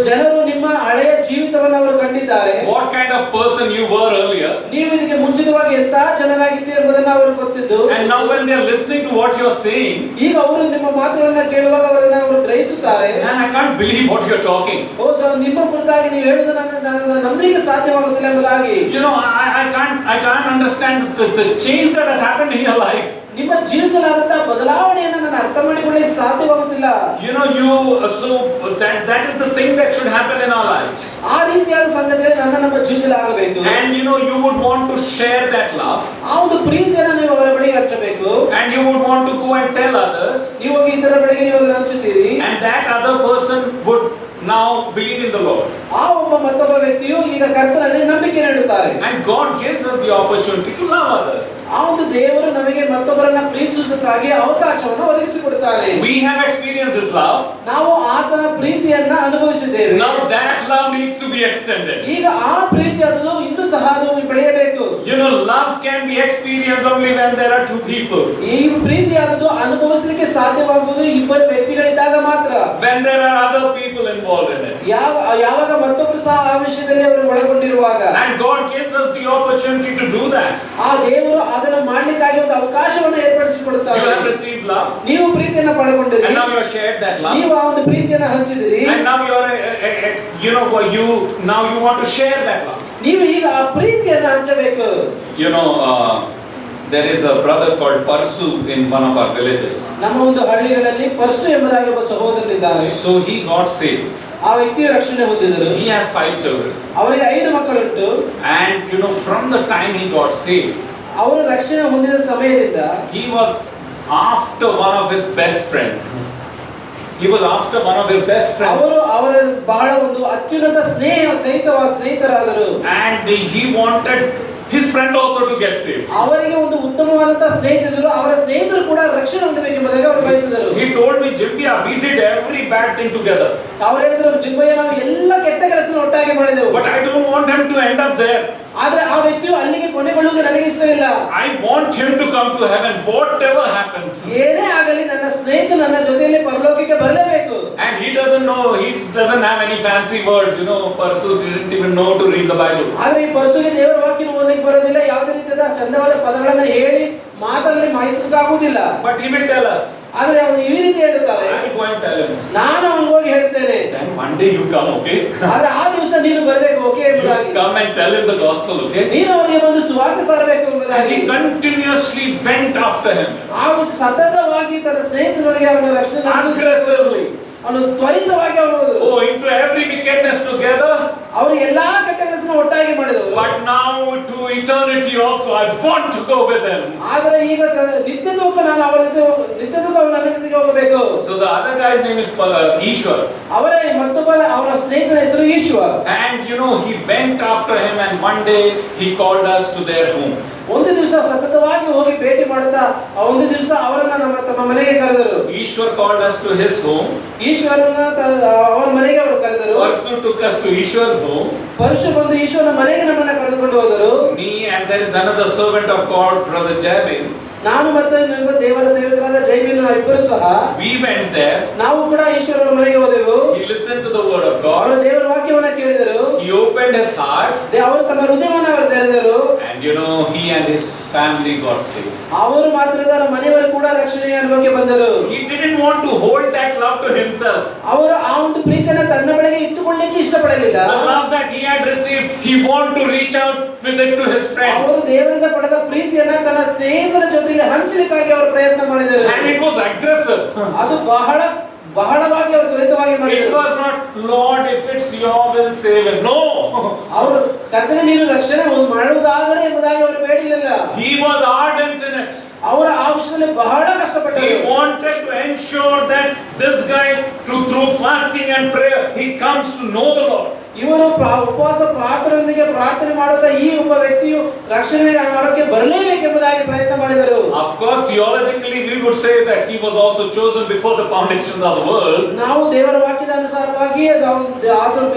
ಜನರು ನಿಮ್ಮ ಹಳೆಯ ಜೀವಿತವನ್ನು ಅವರು ಕಂಡಿದ್ದಾರೆ. What kind of person you were earlier. ನೀವು ಇದಕ್ಕೆ ಮುಂಚಿತವಾಗಿ ಎಂತ ಜನರಾಗಿದ್ದೀರಿ ಎಂಬುದನ್ನು ಅವರು ಗೊತ್ತಿದ್ದು. And now when they are listening to what you are saying, ಈಗ ಅವರು ನಿಮ್ಮ ಮಾತುಗಳನ್ನ ಕೇಳುವಾಗ ಅವರು ಗ್ರಹಿಸುತ್ತಾರೆ. and I can't believe what you are talking. ಓ ಸರ್, ನಿಮ್ಮ ಕುರಿತಾಗಿ ನೀವು ಹೇಳುವುದನ್ನು ನಾನು ನಂಬಲಿಕ್ಕೆ ಸಾಧ್ಯವಾಗುತ್ತಿಲ್ಲ ಎಂಬುದಾಗಿ. I can't understand the change that has happened in your life. ನಿಮ್ಮ ಜೀವಿತದಲ್ಲಾದಂತಹ ಬದಲಾವಣೆಯನ್ನು ನಾನು ಅರ್ಥ ಮಾಡಿಕೊಳ್ಳಲು ಸಾಧ್ಯವಾಗುತ್ತಿಲ್ಲ. So that is the thing that should happen in our lives. ಆ ರೀತಿಯಾದ ಸಂಗತಿಗಳು ನಮ್ಮ ಜೀವಿತದಲ್ಲಿ ಆಗಬೇಕು. And you would want to share that love. ಆ ಒಂದು ಪ್ರೀತಿಯನ್ನು ನೀವು ಅವರ ಬಳಿಗೆ ಹಂಚಬೇಕು. And you would want to go and tell others. ನೀವು ಹೋಗಿ ಇತರ ಬಳಿಗೆ ನೀವು ಅದನ್ನು ಹಂಚುತ್ತೀರಿ. And that other person would now believe in the Lord. ಆ ಒಬ್ಬ ಮತ್ತೊಬ್ಬ ವ್ಯಕ್ತಿಯು ಈಗ ಕರ್ತನಲ್ಲಿ ನಂಬಿಕೆ ನೀಡುತ್ತಾರೆ. And God gives us the opportunity to love others. ಆ ಒಂದು ದೇವರು ನಮಗೆ ಮತ್ತೊಬ್ಬರನ್ನ ಪ್ರೀತಿಸುವುದಕ್ಕಾಗಿ ಅವಕಾಶವನ್ನು ಒದಗಿಸಿಕೊಡುತ್ತಾರೆ. We have experienced this love. ನಾವು ಆತನ ಪ್ರೀತಿಯನ್ನ ಅನುಭವಿಸಿದ್ದೇವೆ. Now that love needs to be extended. ಈಗ ಆ ಪ್ರೀತಿ ಅದು ಇನ್ನೂ ಸಹ ಅದು ಬೆಳೆಯಬೇಕು. Love can be experienced only when there are two people. ಈ ಪ್ರೀತಿ ಅದು ಅನುಭವಿಸಲಿಕ್ಕೆ ಸಾಧ್ಯವಾಗುವುದು ಇಬ್ಬರು ವ್ಯಕ್ತಿಗಳಿದ್ದಾಗ ಮಾತ್ರ. When there are other people involved in it. ಯಾವಾಗ ಮತ್ತೊಬ್ಬರು ಸಹ ಆ ವಿಷಯದಲ್ಲಿ ಅವರು ಒಳಗೊಂಡಿರುವಾಗ. And God gives us the opportunity to do that. ಆ ದೇವರು ಅದನ್ನು ಮಾಡಲಿಕ್ಕಾಗಿ ಒಂದು ಅವಕಾಶವನ್ನು ಏರ್ಪಡಿಸಿಕೊಡುತ್ತಾರೆ. You have received love. ನೀವು ಪ್ರೀತಿಯನ್ನು ಪಡೆದುಕೊಂಡಿರಿ. And now you have shared that love. ನೀವು ಆ ಒಂದು ಪ್ರೀತಿಯನ್ನು ಹಂಚಿದಿರಿ. And now you want to share that love. ನೀವು ಈಗ ಆ ಪ್ರೀತಿಯನ್ನು ಹಂಚಬೇಕು. There is a brother called Parsu in one of our villages. ನಮ್ಮ ಒಂದು ಹಳ್ಳಿಗಳಲ್ಲಿ ಪರ್ಸು ಎಂಬುದಾಗಿ ಒಬ್ಬ ಸಹೋದರನಿದ್ದಾನೆ. So he got saved. ಆ ವ್ಯಕ್ತಿಯು ರಕ್ಷಣೆ ಹೊಂದಿದರು. He has 5 children. ಅವರಿಗೆ 5 ಮಕ್ಕಳುಂಟು. And from the time he got saved, ಅವರು ರಕ್ಷಣೆ ಹೊಂದಿದ ಸಮಯದಿಂದ he was after one of his best friends. He was after one of his best friends. ಅವರ ಬಹಳ ಒಂದು ಅತ್ಯುನ್ನತ ಸ್ನೇಹಿತರಾದರು. And he wanted his friend also to get saved. ಅವರಿಗೆ ಒಂದು ಉತ್ತಮವಾದಂತಹ ಸ್ನೇಹಿತರು, ಅವರ ಸ್ನೇಹಿತರು ಕೂಡ ರಕ್ಷಣೆ ಹೊಂದಬೇಕೆಂಬುದಾಗಿ ಅವರು ಬಯಸಿದರು. He told me, Jimbiya, we did every bad thing together. ಅವರು ಹೇಳಿದರು, ಜಿಂಬಯ್ಯ, ನಾವು ಎಲ್ಲ ಕೆಟ್ಟ ಕೆಲಸವನ್ನು ಒಟ್ಟಾಗಿ ಮಾಡಿದೆವು. But I don't want him to end up there. ಆದ್ರೆ ಆ ವ್ಯಕ್ತಿಯು ಅಲ್ಲಿಗೆ ಕೊನೆಗೊಳ್ಳುವುದು ನನಗೆ ಇಷ್ಟವಿಲ್ಲ. I want him to come to heaven, whatever happens. ಏನೇ ಆಗಲಿ ನನ್ನ ಸ್ನೇಹಿತ ನನ್ನ ಜೊತೆಯಲ್ಲಿ ಪರಲೋಕಕ್ಕೆ ಬರಲೇಬೇಕು. And he doesn't have any fancy words, Parsu didn't even know to read the Bible. ಆದ್ರೆ ಈ ಪರಸುಗೆ ದೇವರ ವಾಕ್ಯನ ಓದಕ್ಕೆ ಬರೋದಿಲ್ಲ, ಯಾವುದೇ ರೀತಿಯಾದ ಚಂದವಾದ ಪದಗಳನ್ನ ಹೇಳಿ ಮಾತಲ್ಲಿ ಮಾಯಿಸಕ್ಕಾಗುವುದಿಲ್ಲ. But he will tell us. ಆದ್ರೆ ಅವನು ಈ ರೀತಿ ಹೇಳುತ್ತಾರೆ, I will go and tell him. ನಾನು ಅವನಿಗೆ ಹೋಗಿ ಹೇಳ್ತೇನೆ. Then one day you come, okay? ಆದ್ರೆ ಆ ದಿವಸ ನೀನು ಬರಬೇಕು, ಓಕೆ ಎಂಬುದಾಗಿ. You come and tell him the gospel, okay? ನೀನು ಅವನಿಗೆ ಒಂದು ಸುವಾರ್ತೆ ಸಾರಬೇಕು And ಎಂಬುದಾಗಿ. he continuously went after him. ಅವನು ಸತತವಾಗಿ ತನ್ನ ಸ್ನೇಹಿತರೊಳಗೆ ಅವನ ರಕ್ಷಣೆ ನಡೆಸಿದ Aggressively. ಅವನು ತ್ವರಿತವಾಗಿ ಅವನು Oh, into every wickedness together. ಅವರು ಎಲ್ಲಾ ಕೆಟ್ಟ ಕೆಲಸನ ಒಟ್ಟಾಗಿ ಮಾಡಿದವರು. But now to eternity also, I want to go with them. ಆದರೆ ಈಗ ನಿತ್ಯದೂಕ ನಾನು ಅವರ ಜೊತೆಗೆ ಹೋಗಬೇಕು. So the other guy's name is Ishwar. ಅವರ ಮತ್ತೊಬ್ಬ ಅವನ ಸ್ನೇಹಿತನ ಹೆಸರು Eshwar. And he went after him, and one day he called us to their home. ಒಂದು ದಿವಸ ಸತತವಾಗಿ ಹೋಗಿ ಭೇಟಿ ಮಾಡುತ್ತಾ ಒಂದು ದಿವಸ ಅವರನ್ನ ತಮ್ಮ ಮನೆಗೆ ಕರೆದರು. Ishwar called us to his home. ಈಶ್ವರನ ಅವರ ಮನೆಗೆ ಅವರು ಕರೆದರು. Parsu took us to Ishwar's home. ಪರಶು ಬಂದು ಈಶ್ವರನ ಮನೆಗೆ ನಮ್ಮನ್ನ ಕರೆದುಕೊಂಡು ಹೋದರು. Me and there is another servant of God, Brother Javin. ನಾನು ಮತ್ತೆ ನನ್ನ ದೇವರ ಸೇವಕರಾದ ಜೈವಿನ ಇಬ್ಬರು ಸಹ We went there. ನಾವು ಕೂಡ ಈಶ್ವರನ ಮನೆಗೆ ಹೋದೆವು. He listened to the word of ಅವರ God. ದೇವರ ವಾಕ್ಯವನ್ನ ಕೇಳಿದರು. He opened his heart, ಅವರು ತಮ್ಮ ಹೃದಯವನ್ನು ಅವರು ತೆರೆದರು. and he and his family got saved. ಅವರು ಮಾತ್ರ ಅವರ ಮನೆಯವರು ಕೂಡ ರಕ್ಷಣೆಯ ಅನುಭವಕ್ಕೆ ಬಂದರು. He didn't want to hold that love to himself. ಅವರು ಆ ಒಂದು ಪ್ರೀತಿಯನ್ನು ತನ್ನ ಬಳಿಗೆ ಇಟ್ಟುಕೊಳ್ಳಲಿಕ್ಕೆ ಇಷ್ಟಪಡಲಿಲ್ಲ. The love that he had received, he wanted to reach out with it to his friend. ಅವರು ದೇವರಿಂದ ಪಡೆದ ಪ್ರೀತಿಯನ್ನ ತನ್ನ ಸ್ನೇಹಿತರ ಜೊತೆಗೆ ಹಂಚಲಿಕ್ಕಾಗಿ ಅವರು ಪ್ರಯತ್ನ ಮಾಡಿದರು. And it was aggressive. ಅದು ಬಹಳವಾಗಿ ಅವರು ತ್ವರಿತವಾಗಿ It ಮಾಡಿದರು. was not, Lord, if it's your will, save him. No. ಅವರು ಕರ್ತನೇ ನೀನು ರಕ್ಷಣೆ ಮಾಡುವುದಾದರೆ ಎಂಬುದಾಗಿ ಅವರು ಬೇಡಲಿಲ್ಲ. He was ardent in it. ಅವರ ಆ ವಿಷಯದಲ್ಲಿ ಬಹಳ He ಕಷ್ಟಪಟ್ಟರು. wanted to ensure that this guy, through fasting and prayer, he comes to know the Lord. ಇವರು ಉಪವಾಸ ಪ್ರಾರ್ಥನೆಯೊಂದಿಗೆ ಪ್ರಾರ್ಥನೆ ಮಾಡುತ್ತಾ ಈ ಒಬ್ಬ ವ್ಯಕ್ತಿಯು ರಕ್ಷಣೆ ಮಾಡೋಕೆ ಬರಲೇಬೇಕೆಂಬುದಾಗಿ ಪ್ರಯತ್ನ ಮಾಡಿದರು. Of course, theologically, we would say that he was also chosen before the foundations of the world. ನಾವು ದೇವರ ವಾಕ್ಯದ ಅನುಸಾರವಾಗಿ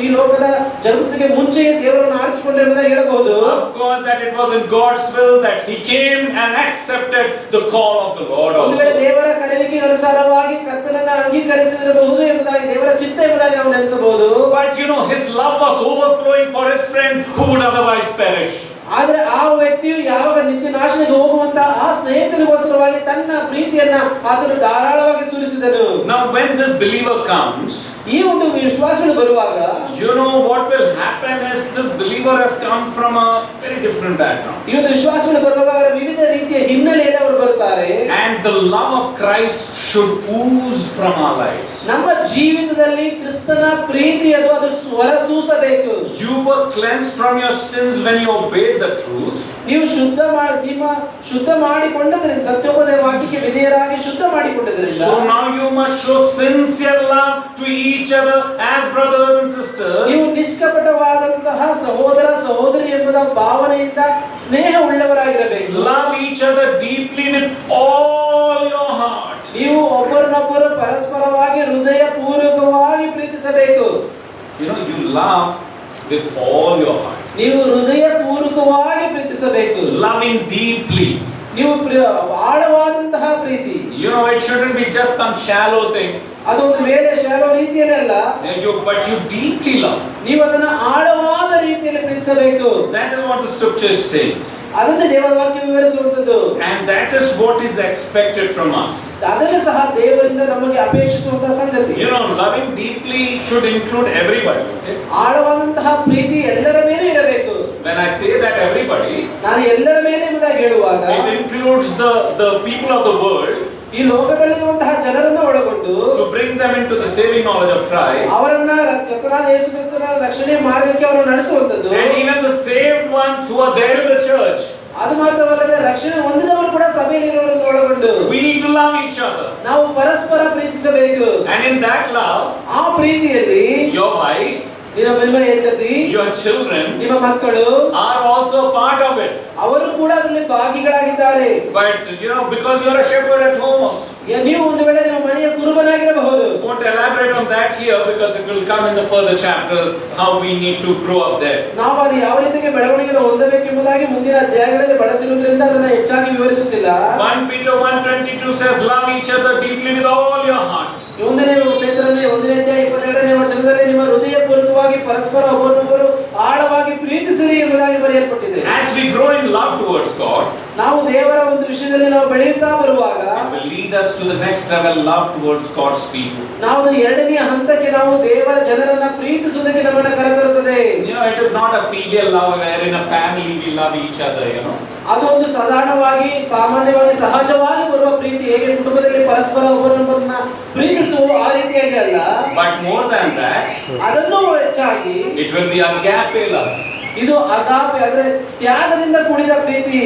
ಈ ಲೋಕದ ಜಗತ್ತಿಗೆ ಮುಂಚೆಯೇ ದೇವರನ್ನು ಆರಿಸಿಕೊಂಡರು ಎಂಬುದಾಗಿ ಹೇಳಬಹುದು. Of course, that it was in God's will that he came and accepted the call of the Lord ಒಂದು ವೇಳೆ also. ದೇವರ ಕರೆಯುವಿಕೆ ಅನುಸಾರವಾಗಿ ಕರ್ತನನ್ನ ಅಂಗೀಕರಿಸಿರಬಹುದು ಎಂಬುದಾಗಿ ದೇವರ ಚಿತ್ತ ಎಂಬುದಾಗಿ ನಾವು ನೆನೆಸಬಹುದು. But his love was overflowing for his friend who would otherwise perish. ಆದ್ರೆ ಆ ವ್ಯಕ್ತಿಯು ಯಾವಾಗ ನಿತ್ಯ ನಾಶನಕ್ಕೆ ಹೋಗುವಂತ ಆ ಸ್ನೇಹಿತನಿಗೋಸ್ಕರವಾಗಿ ತನ್ನ ಪ್ರೀತಿಯನ್ನ ಆತನು ಧಾರಾಳವಾಗಿ ಸುರಿಸಿದನು. Now when this believer comes, ಈ ಒಂದು ವಿಶ್ವಾಸಗಳು ಬರುವಾಗ what will happen is this believer has come from a very different background. ಈ ಒಂದು ವಿಶ್ವಾಸಗಳು ಬರುವಾಗ ಅವರ ವಿವಿಧ ರೀತಿಯ ಹಿನ್ನೆಲೆಯಲ್ಲಿ ಅವರು ಬರುತ್ತಾರೆ. And the love of Christ should ooze from our lives. ನಮ್ಮ ಜೀವಿತದಲ್ಲಿ ಕ್ರಿಸ್ತನ ಪ್ರೀತಿ ಅದು ಹೊರಸೂಸಬೇಕು. You were cleansed from your sins when you obeyed the truth. ನೀವು ಶುದ್ಧ ಮಾಡಿಕೊಂಡದ್ರಿಂದ ಸತ್ಯೋಪದೇಶ ವಾಕ್ಯಕ್ಕೆ ವಿಧೇಯರಾಗಿ ಶುದ್ಧ ಮಾಡಿಕೊಂಡದ್ರಿಂದ So now you must show sincere love to each other as brothers and sisters. ನೀವು ನಿಷ್ಕಪಟವಾದಂತಹ ಸಹೋದರ ಸಹೋದರಿ ಎಂಬುದ ಭಾವನೆಯಿಂದ ಸ್ನೇಹ ಉಳ್ಳವರಾಗಿರಬೇಕು. Love each other deeply with all your heart. ನೀವು ಒಬ್ಬರನ್ನೊಬ್ಬರು ಪರಸ್ಪರವಾಗಿ ಹೃದಯ ಪೂರ್ವಕವಾಗಿ ಪ್ರೀತಿಸಬೇಕು. You love with all your heart. ನೀವು ಹೃದಯ ಪೂರ್ವಕವಾಗಿ ಪ್ರೀತಿಸಬೇಕು. Loving deeply. ನೀವು ಆಳವಾದಂತಹ ಪ್ರೀತಿ. It shouldn't be just some shallow thing. ಅದು ಒಂದು ಮೇಲೆ ಶಾಲೋ ರೀತಿಯಲ್ಲಿ ಅಲ್ಲ. But you deeply love. ನೀವು ಅದನ್ನು ಆಳವಾದ ರೀತಿಯಲ್ಲಿ ಪ್ರೀತಿಸಬೇಕು. That is what the scriptures say. ಅದನ್ನು ದೇವರ ವಾಕ್ಯ ವಿವರಿಸುವಂತದ್ದು. And that is what is expected from us. ಅದನ್ನು ಸಹ ದೇವರಿಂದ ನಮಗೆ ಅಪೇಕ್ಷಿಸುವಂತಹ ಸಂಗತಿ. Loving deeply should include everybody. Okay? ಆಳವಾದಂತಹ ಪ್ರೀತಿ ಎಲ್ಲರ ಮೇಲೆ ಇರಬೇಕು. When I say that everybody, ನಾನು ಎಲ್ಲರ ಮೇಲೆ ಎಂಬುದಾಗಿ ಹೇಳುವಾಗ it includes the people of the world. ಈ ಲೋಕದಲ್ಲಿರುವಂತಹ ಜನರನ್ನು ಒಳಗೊಂಡು To bring them into the saving knowledge of Christ. ಅವರನ್ನ ಕರ್ತನಾದ ಯೇಸು ಕ್ರಿಸ್ತನ ರಕ್ಷಣೆಯ ಮಾರ್ಗಕ್ಕೆ ಅವರನ್ನು ನಡೆಸುವಂತದ್ದು. And even the saved ones who are there in the church. ಅದು ಮಾತ್ರವಲ್ಲದೆ ರಕ್ಷಣೆ ಹೊಂದಿದವರು ಕೂಡ ಸಭೆಯಲ್ಲಿರುವವರನ್ನು ಒಳಗೊಂಡು We need to love each other. ನಾವು ಪರಸ್ಪರ ಪ್ರೀತಿಸಬೇಕು. And in that love, ಆ ಪ್ರೀತಿಯಲ್ಲಿ your wife, ನಿನ್ನ ಮಹಿಮೆ ಹೆಂಡತಿ, your children ನಿಮ್ಮ ಮಕ್ಕಳು are also part of it. ಅವರು ಕೂಡ ಅದರಲ್ಲಿ ಭಾಗಿಗಳಾಗಿದ್ದಾರೆ. But because you are a shepherd at home also. ನೀವು ಒಂದು ವೇಳೆ ನಿಮ್ಮ ಮನೆಯ ಕುರುಬನಾಗಿರಬಹುದು. Won't elaborate on that here because it will come in the further chapters how we need to grow up there. ನಾವು ಅದು ಯಾವ ರೀತಿಗೆ ಬೆಳವಣಿಗೆ ಹೊಂದಬೇಕೆಂಬುದಾಗಿ ಮುಂದಿನ ಅಧ್ಯಾಯಗಳಲ್ಲಿ ಬಳಸಿರುವುದರಿಂದ ಅದನ್ನು ಹೆಚ್ಚಾಗಿ ವಿವರಿಸುತ್ತಿಲ್ಲ. 1 Peter 1:22 says, love each other deeply with all your heart. ಒಂದನೇ ಪೇತ್ರನ 1ನೇ ಅಧ್ಯಾಯ 22ನೇ ವಚನದಲ್ಲಿ ನಿಮ್ಮ ಹೃದಯಪೂರ್ವಕವಾಗಿ ಪರಸ್ಪರ ಒಬ್ಬರನ್ನೊಬ್ಬರು ಆಳವಾಗಿ ಪ್ರೀತಿಸಿರಿ ಎಂಬುದಾಗಿ ಬರೆಯಲ್ಪಟ್ಟಿದೆ. As we grow in love towards God, ನಾವು ದೇವರ ಒಂದು ವಿಷಯದಲ್ಲಿ ನಾವು ಬೆಳೆಯುತ್ತಾ ಬರುವಾಗ it will lead us to the next level, love towards God's people. ನಾವು ಎರಡನೇ ಹಂತಕ್ಕೆ ನಾವು ದೇವರ ಜನರನ್ನ ಪ್ರೀತಿಸುವುದಕ್ಕೆ ನಮ್ಮನ್ನು ಕರೆತರುತ್ತದೆ. It is not a filial love where in a family we love each other, ಅದು ಒಂದು ಸಾಧಾರಣವಾಗಿ ಸಾಮಾನ್ಯವಾಗಿ ಸಹಜವಾಗಿ ಬರುವ ಪ್ರೀತಿ, ಹೇಗೆ ಕುಟುಂಬದಲ್ಲಿ ಪರಸ್ಪರ ಒಬ್ಬರನ್ನೊಬ್ಬರನ್ನ ಪ್ರೀತಿಸುವ ಆ ರೀತಿಯಾಗಿ ಅಲ್ಲ. But more than that, ಅದನ್ನು ಹೆಚ್ಚಾಗಿ it will be agape love. ಇದು ಅಗಾಪೆ, ಅಂದ್ರೆ ತ್ಯಾಗದಿಂದ ಕೂಡಿದ ಪ್ರೀತಿ.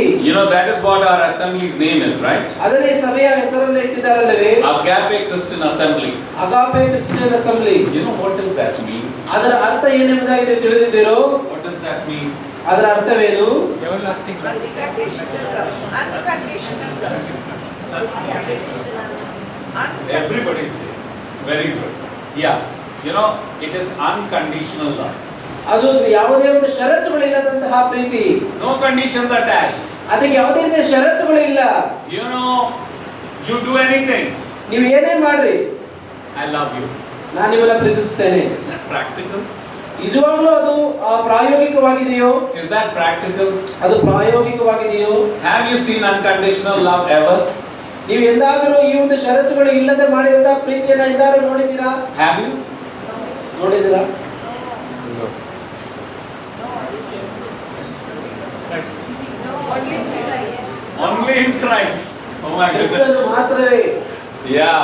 That is what our assembly's name is, right? ಅದನ್ನೇ ಸಭೆಯ ಹೆಸರನ್ನು ಇಟ್ಟಿದ್ದಾರಲ್ಲವೇ, Agape Christian Assembly. Agape Christian Assembly. What does that mean? ಅದರ ಅರ್ಥ ಏನೆಂಬುದಾಗಿ ನೀವು ತಿಳಿದಿದ್ದೀರೋ? What does that mean? ಅದರ ಅರ್ಥವೇನು? Everybody say. Very good. Yeah. It is unconditional love. ಅದು ಯಾವುದೇ ಒಂದು ಷರತ್ತುಗಳಿಲ್ಲದಂತಹ ಪ್ರೀತಿ. No conditions attached. ಅದಕ್ಕೆ ಯಾವುದೇ ರೀತಿಯ ಷರತ್ತುಗಳಿಲ್ಲ. You do anything. ನೀವು ಏನೇ ಮಾಡ್ರಿ, I love you. ನಾನು ನಿಮ್ಮನ್ನ ಪ್ರೀತಿಸುತ್ತೇನೆ. Is that practical? ನಿಜವಾಗ್ಲೂ ಅದು ಪ್ರಾಯೋಗಿಕವಾಗಿದೆಯೋ? Is that practical? ಅದು ಪ್ರಾಯೋಗಿಕವಾಗಿದೆಯೋ? Have you seen unconditional love ever? ನೀವು ಎಂದಾದರೂ ಈ ಒಂದು ಷರತ್ತುಗಳು ಇಲ್ಲದೆ ಮಾಡಿದಂತಹ ಪ್ರೀತಿಯನ್ನ ಎಂದಾದರೂ ನೋಡಿದ್ದೀರಾ? Have you? ನೋಡಿದ್ದೀರಾ? Only in Christ. Oh my goodness. ಕ್ರಿಸ್ತನು ಮಾತ್ರವೇ. Yeah.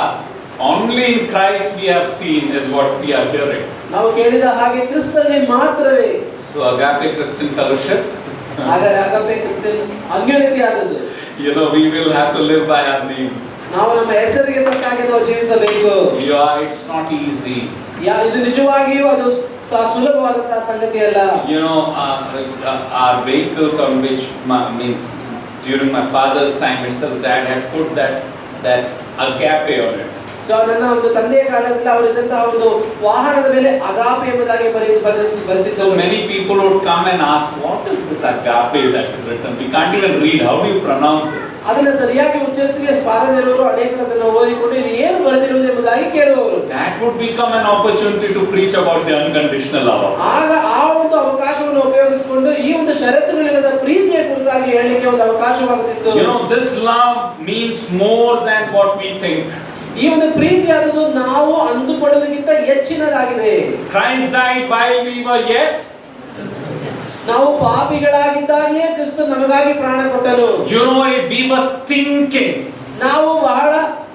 Only in Christ we have seen is what we are hearing. ನಾವು ಕೇಳಿದ ಹಾಗೆ ಕ್ರಿಸ್ತನಲ್ಲಿ ಮಾತ್ರವೇ. So Agape Christian Fellowship. ಹಾಗಾದರೆ ಅಗಾಪೆ ಕ್ರಿಸ್ತನ್ ಅನ್ಯೋನ್ಯತೆಯಾದದ್ದು. We will have to live by our name. ನಾವು ನಮ್ಮ ಹೆಸರಿಗೆ ತಕ್ಕ ಹಾಗೆ ನಾವು ಜೀವಿಸಬೇಕು. Yeah, it's not easy. ಇದು ನಿಜವಾಗಿಯೂ ಅದು ಸುಲಭವಾದಂತಹ ಸಂಗತಿ ಅಲ್ಲ. Our vehicles on which means during my father's time itself, Dad had put that agape on it. So ನನ್ನ ಒಂದು ತಂದೆಯ ಕಾಲದಲ್ಲಿ ಅವರಿದ್ದಂತಹ ಒಂದು ವಾಹನದ ಮೇಲೆ ಅಗಾಪೆ ಎಂಬುದಾಗಿ ಬರೆಸಿದ್ದರು. So many people would come and ask, what is this agape that is written? We can't even read. How do you pronounce this? ಅದನ್ನ ಸರಿಯಾಗಿ ಉಚ್ಚರಿಸಲಿಕ್ಕೆ ಬಾರದಿರುವವರು ಅನೇಕರು ಅದನ್ನು ಓದಿಕೊಂಡು ಇದು ಏನು ಬರೆದಿರುವುದು ಎಂಬುದಾಗಿ ಕೇಳುವವರು. That would become an opportunity to preach about the unconditional love. ಆಗ ಆ ಒಂದು ಅವಕಾಶವನ್ನು ಉಪಯೋಗಿಸಿಕೊಂಡು ಈ ಒಂದು ಷರತ್ತುಗಳಿಲ್ಲದ ಪ್ರೀತಿಯ ಕುರಿತಾಗಿ ಹೇಳಲಿಕ್ಕೆ ಒಂದು ಅವಕಾಶವಾಗುತ್ತಿತ್ತು. This love means more than what we think. ಈ ಒಂದು ಪ್ರೀತಿಯಾದದ್ದು ನಾವು ಅಂದುಕೊಳ್ಳುವುದಕ್ಕಿಂತ ಹೆಚ್ಚಿನದಾಗಿದೆ. Christ died while we were yet. ನಾವು ಪಾಪಿಗಳಾಗಿದ್ದಾಗಲೇ ಕ್ರಿಸ್ತ ನಮಗಾಗಿ ಪ್ರಾಣ ಕೊಟ್ಟನು. We were stinking. ನಾವು ಬಹಳ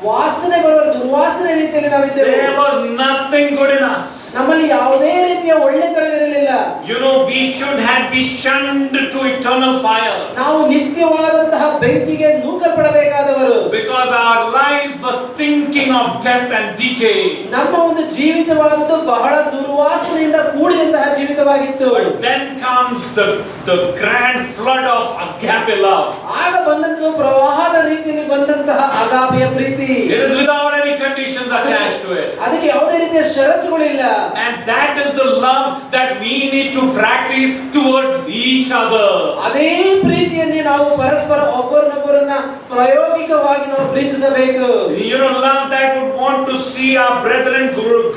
ವಾಸನೆ ಬರುವ ದುರ್ವಾಸನೆ ರೀತಿಯಲ್ಲಿ ನಾವಿದ್ದೆವು. There was nothing good in us. ನಮ್ಮಲ್ಲಿ ಯಾವುದೇ ರೀತಿಯ ಒಳ್ಳೆತನವಿರಲಿಲ್ಲ. We should have been shunned to eternal fire. ನಾವು ನಿತ್ಯವಾದಂತಹ ಬೆಂಕಿಗೆ ನೂಕಲ್ಪಡಬೇಕಾದವರು. Because our lives were stinking of death and decay. ನಮ್ಮ ಒಂದು ಜೀವಿತವಾದದ್ದು ಬಹಳ ದುರ್ವಾಸನೆಯಿಂದ ಕೂಡಿದಂತಹ ಜೀವಿತವಾಗಿತ್ತು. But then comes the grand flood of agape love. ಆಗ ಬಂದಂತಹ ಪ್ರವಾಹದ ರೀತಿಯಲ್ಲಿ ಬಂದಂತಹ ಅಗಾಪೆಯ ಪ್ರೀತಿ. It is without any conditions attached to it. ಅದಕ್ಕೆ ಯಾವುದೇ ರೀತಿಯ ಷರತ್ತುಗಳಿಲ್ಲ. And that is the love that we need to practice towards each other. ಅದೇ ಪ್ರೀತಿಯನ್ನೇ ನಾವು ಪರಸ್ಪರ ಒಬ್ಬರನ್ನೊಬ್ಬರನ್ನ ಪ್ರಾಯೋಗಿಕವಾಗಿ ನಾವು ಪ್ರೀತಿಸಬೇಕು. Love that would want to see our brethren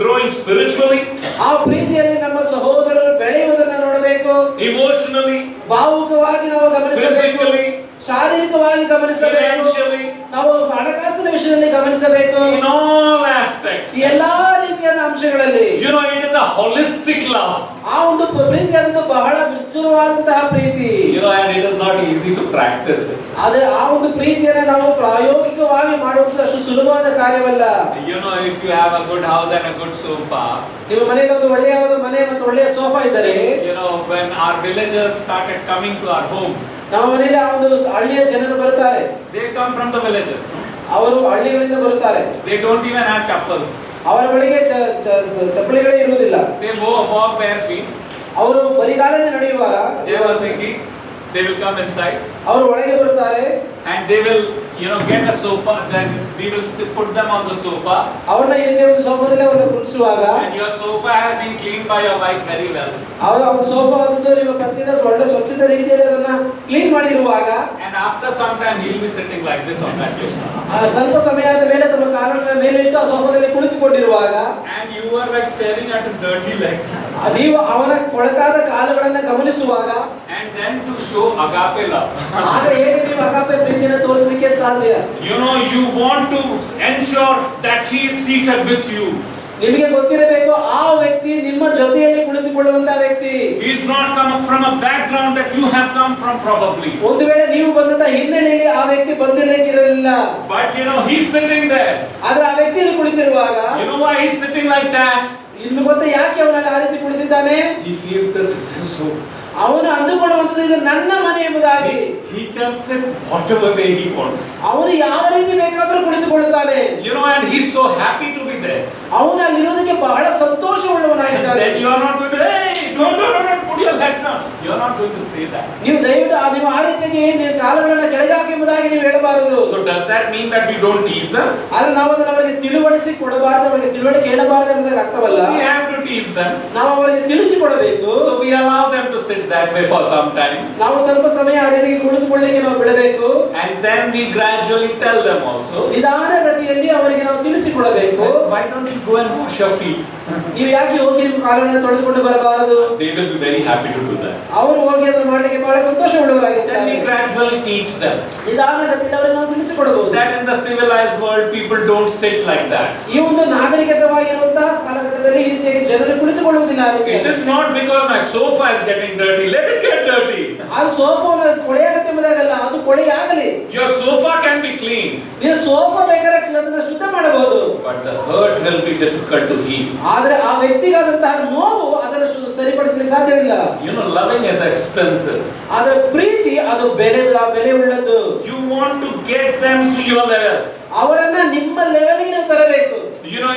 growing spiritually. ಆ ಪ್ರೀತಿಯಲ್ಲಿ ನಮ್ಮ ಸಹೋದರರು ಬೆಳೆಯುವುದನ್ನು ನೋಡಬೇಕು. Emotionally. ಭಾವುಕವಾಗಿ ನಾವು ಗಮನಿಸಬೇಕು. Physically. ಶಾರೀರಿಕವಾಗಿ ಗಮನಿಸಬೇಕು. Financially. ನಾವು ಹಣಕಾಸಿನ ವಿಷಯದಲ್ಲಿ ಗಮನಿಸಬೇಕು. In all aspects. ಎಲ್ಲಾ ರೀತಿಯಾದ ಅಂಶಗಳಲ್ಲಿ. It is a holistic love. ಆ ಒಂದು ಪ್ರೀತಿಯಾದಂತಹ ಬಹಳ ವಿಸ್ತೃತವಾದಂತಹ ಪ್ರೀತಿ. And it is not easy to practice it. ಆದರೆ ಆ ಒಂದು ಪ್ರೀತಿಯನ್ನು ನಾವು ಪ್ರಾಯೋಗಿಕವಾಗಿ ಮಾಡುವುದು ಅಷ್ಟು ಸುಲಭವಾದ ಕಾರ್ಯವಲ್ಲ. If you have a good house and a good sofa. ನಿಮ್ಮ ಮನೆಯಲ್ಲಿ ಒಂದು ಒಳ್ಳೆಯ ಮನೆ ಮತ್ತು ಒಳ್ಳೆಯ ಸೋಫಾ ಇದ್ದರೆ. When our villagers started coming to our home. ನಮ್ಮ ಮನೆಯಲ್ಲಿ ಆ ಒಂದು ಹಳ್ಳಿಯ ಜನರು ಬರುತ್ತಾರೆ. They come from the villages. ಅವರು ಹಳ್ಳಿಗಳಿಂದ ಬರುತ್ತಾರೆ. They don't even have chappals. ಅವರ ಬಳಿಗೆ ಚಪ್ಪಲಿಗಳೇ ಇರುವುದಿಲ್ಲ. They walk bare feet. ಅವರು ಬರಿಗಾಲಲ್ಲಿ ನಡೆಯುವಾಗ They were singing. They will come inside. ಅವರು ಒಳಗೆ ಬರುತ್ತಾರೆ. And they will, get a sofa. Then we will put them on the sofa. ಅವರನ್ನ ಇಲ್ಲಿ ಒಂದು ಸೋಫಾದಲ್ಲಿ ಅವರನ್ನು ಕುಳಿಸುವಾಗ And your sofa has been cleaned by your wife very well. ಅವರ ಸೋಫಾ ಅದು ನಿಮ್ಮ ಪತ್ನಿಯಿಂದ ಒಳ್ಳೆ ಸ್ವಚ್ಛತೆ ರೀತಿಯಲ್ಲಿ ಅದನ್ನ clean ಮಾಡಿರುವಾಗ And after some time he will be sitting like this on that sofa. ಸ್ವಲ್ಪ ಸಮಯದ ಮೇಲೆ ತಮ್ಮ ಕಾಲನ್ನ ಮೇಲೆ ಇಟ್ಟು ಆ ಸೋಫಾದಲ್ಲಿ ಕುಳಿತುಕೊಂಡಿರುವಾಗ And you are like staring at his dirty legs. ನೀವು ಅವನ ಕೊಳಕಾದ ಕಾಲುಗಳನ್ನ ಗಮನಿಸುವಾಗ And then to show agape love. ಆಗ ಹೇಗೆ ನೀವು ಅಗಾಪೆ ಪ್ರೀತಿಯನ್ನು ತೋರಿಸಲಿಕ್ಕೆ ಸಾಧ್ಯ? You want to ensure that he is seated with you. ನಿಮಗೆ ಗೊತ್ತಿರಬೇಕು ಆ ವ್ಯಕ್ತಿ ನಿಮ್ಮ ಜೊತೆಯಲ್ಲಿ ಕುಳಿತುಕೊಳ್ಳುವಂತ ವ್ಯಕ್ತಿ. He is not come from a background that you have come from probably. ಒಂದು ವೇಳೆ ನೀವು ಬಂದಂತ ಹಿನ್ನೆಲೆಯಲ್ಲಿ ಆ ವ್ಯಕ್ತಿ ಬಂದಿರಲಿಕ್ಕಿರಲಿಲ್ಲ. But he is sitting there. ಆದ್ರೆ ಆ ವ್ಯಕ್ತಿ ಇಲ್ಲಿ ಕುಳಿತಿರುವಾಗ You know why he is sitting like that? ಇನ್ನು ಗೊತ್ತಾ ಯಾಕೆ ಅವನಲ್ಲಿ ಆ ರೀತಿ ಕುಳಿತಿದ್ದಾನೆ? He feels this is his home. ಅವನು ಅಂದುಕೊಳ್ಳುವಂಥದ್ದು ಇದು ನನ್ನ ಮನೆ ಎಂಬುದಾಗಿ. He can sit whatever way he wants. ಅವನು ಯಾವ ರೀತಿ ಬೇಕಾದರೂ ಕುಳಿತುಕೊಳ್ಳುತ್ತಾನೆ. And he's so happy to be there. ಅವನು ಅಲ್ಲಿರೋದಕ್ಕೆ ಬಹಳ ಸಂತೋಷವುಳ್ಳವನಾಗಿದ್ದಾನೆ. Then you are not going to, hey, don't put your legs down. You are not going to say that. ನೀವು ದಯವಿಟ್ಟು ನೀವು ಆ ರೀತಿಯಾಗಿ ನಿಮ್ಮ ಕಾಲುಗಳನ್ನ ಕೆಳಗಾಕಿ ಎಂಬುದಾಗಿ ನೀವು ಹೇಳಬಾರದು. So does that mean that we don't teach them? ಆದ್ರೆ ನಾವು ಅದನ್ನು ಅವರಿಗೆ ತಿಳಿವಡಿಸಿ ಕೊಡಬಾರದು, ಅವರಿಗೆ ತಿಳುವಳಿಕೆ ಹೇಳಬಾರದು ಎಂಬುದಾಗಿ ಅರ್ಥವಲ್ಲ. We have to teach them. ನಾವು ಅವರಿಗೆ ತಿಳಿಸಿಕೊಡಬೇಕು. So we allow them to sit that way for some time. ನಾವು ಸ್ವಲ್ಪ ಸಮಯ ಆ ರೀತಿಯಾಗಿ ಕುಳಿತುಕೊಳ್ಳಲಿಕ್ಕೆ ನಾವು ಬಿಡಬೇಕು. And then we gradually tell them also. ನಿಧಾನಗತಿಯಲ್ಲಿ ಅವರಿಗೆ ನಾವು ತಿಳಿಸಿಕೊಡಬೇಕು. Why don't you go and wash your feet? ನೀವು ಯಾಕೆ ಹೋಗಿ ನಿಮ್ಮ ಕಾಲುಗಳನ್ನು ತೊಳೆದುಕೊಂಡು ಬರಬಾರದು? They will be very happy to do that. ಅವರು ಹೋಗಿ ಅದನ್ನು ಮಾಡಲಿಕ್ಕೆ ಬಹಳ ಸಂತೋಷವುಳ್ಳವರಾಗಿದ್ದಾರೆ. Then we gradually teach them. ನಿಧಾನಗತಿಯಲ್ಲಿ ಅವರಿಗೆ ನಾವು ತಿಳಿಸಿಕೊಡಬಹುದು. That in the civilized world people don't sit like that. ಈ ಒಂದು ನಾಗರಿಕತೆವಾಗಿರುವಂತಹ ಕಾಲಘಟ್ಟದಲ್ಲಿ ಈ ರೀತಿಯಾಗಿ ಜನರು ಕುಳಿತುಕೊಳ್ಳುವುದಿಲ್ಲ. It is not because my sofa is getting dirty. Let it get dirty. ಅದು ಸೋಫಾವನ್ನು ಕೊಳೆಯಾಗತ್ತೆ ಎಂಬುದಾಗಲ್ಲ, ಅದು ಕೊಳೆಯಾಗಲಿ. Your sofa can be clean. ನೀವು ಸೋಫಾ ಬೇಕಾದ್ರೆ ಅದನ್ನು ಶುದ್ಧ ಮಾಡಬಹುದು. But the hurt will be difficult to heal. ಆದರೆ ಆ ವ್ಯಕ್ತಿಗಾದಂತಹ ನೋವು ಅದನ್ನು ಸರಿಪಡಿಸಲಿಕ್ಕೆ ಸಾಧ್ಯವಿಲ್ಲ. Loving is expensive. ಅದರ ಪ್ರೀತಿ ಅದು ಬೆಲೆ ಉಳ್ಳದ್ದು. You want to get them to your level. ಅವರನ್ನ ನಿಮ್ಮ ಲೆವೆಲ್ಗೆ ನೀವು ತರಬೇಕು.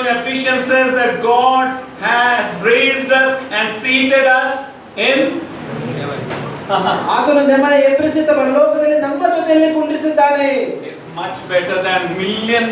In Ephesians says that God has raised us and seated us in ಆತನು ನಮ್ಮನ್ನು ಎಬ್ಬಿಸಿದ ಪರಲೋಕದಲ್ಲಿ ನಮ್ಮ ಜೊತೆಯಲ್ಲಿ ಕುಂಡ್ರಿಸಿದ್ದಾನೆ. It's much better than $1 million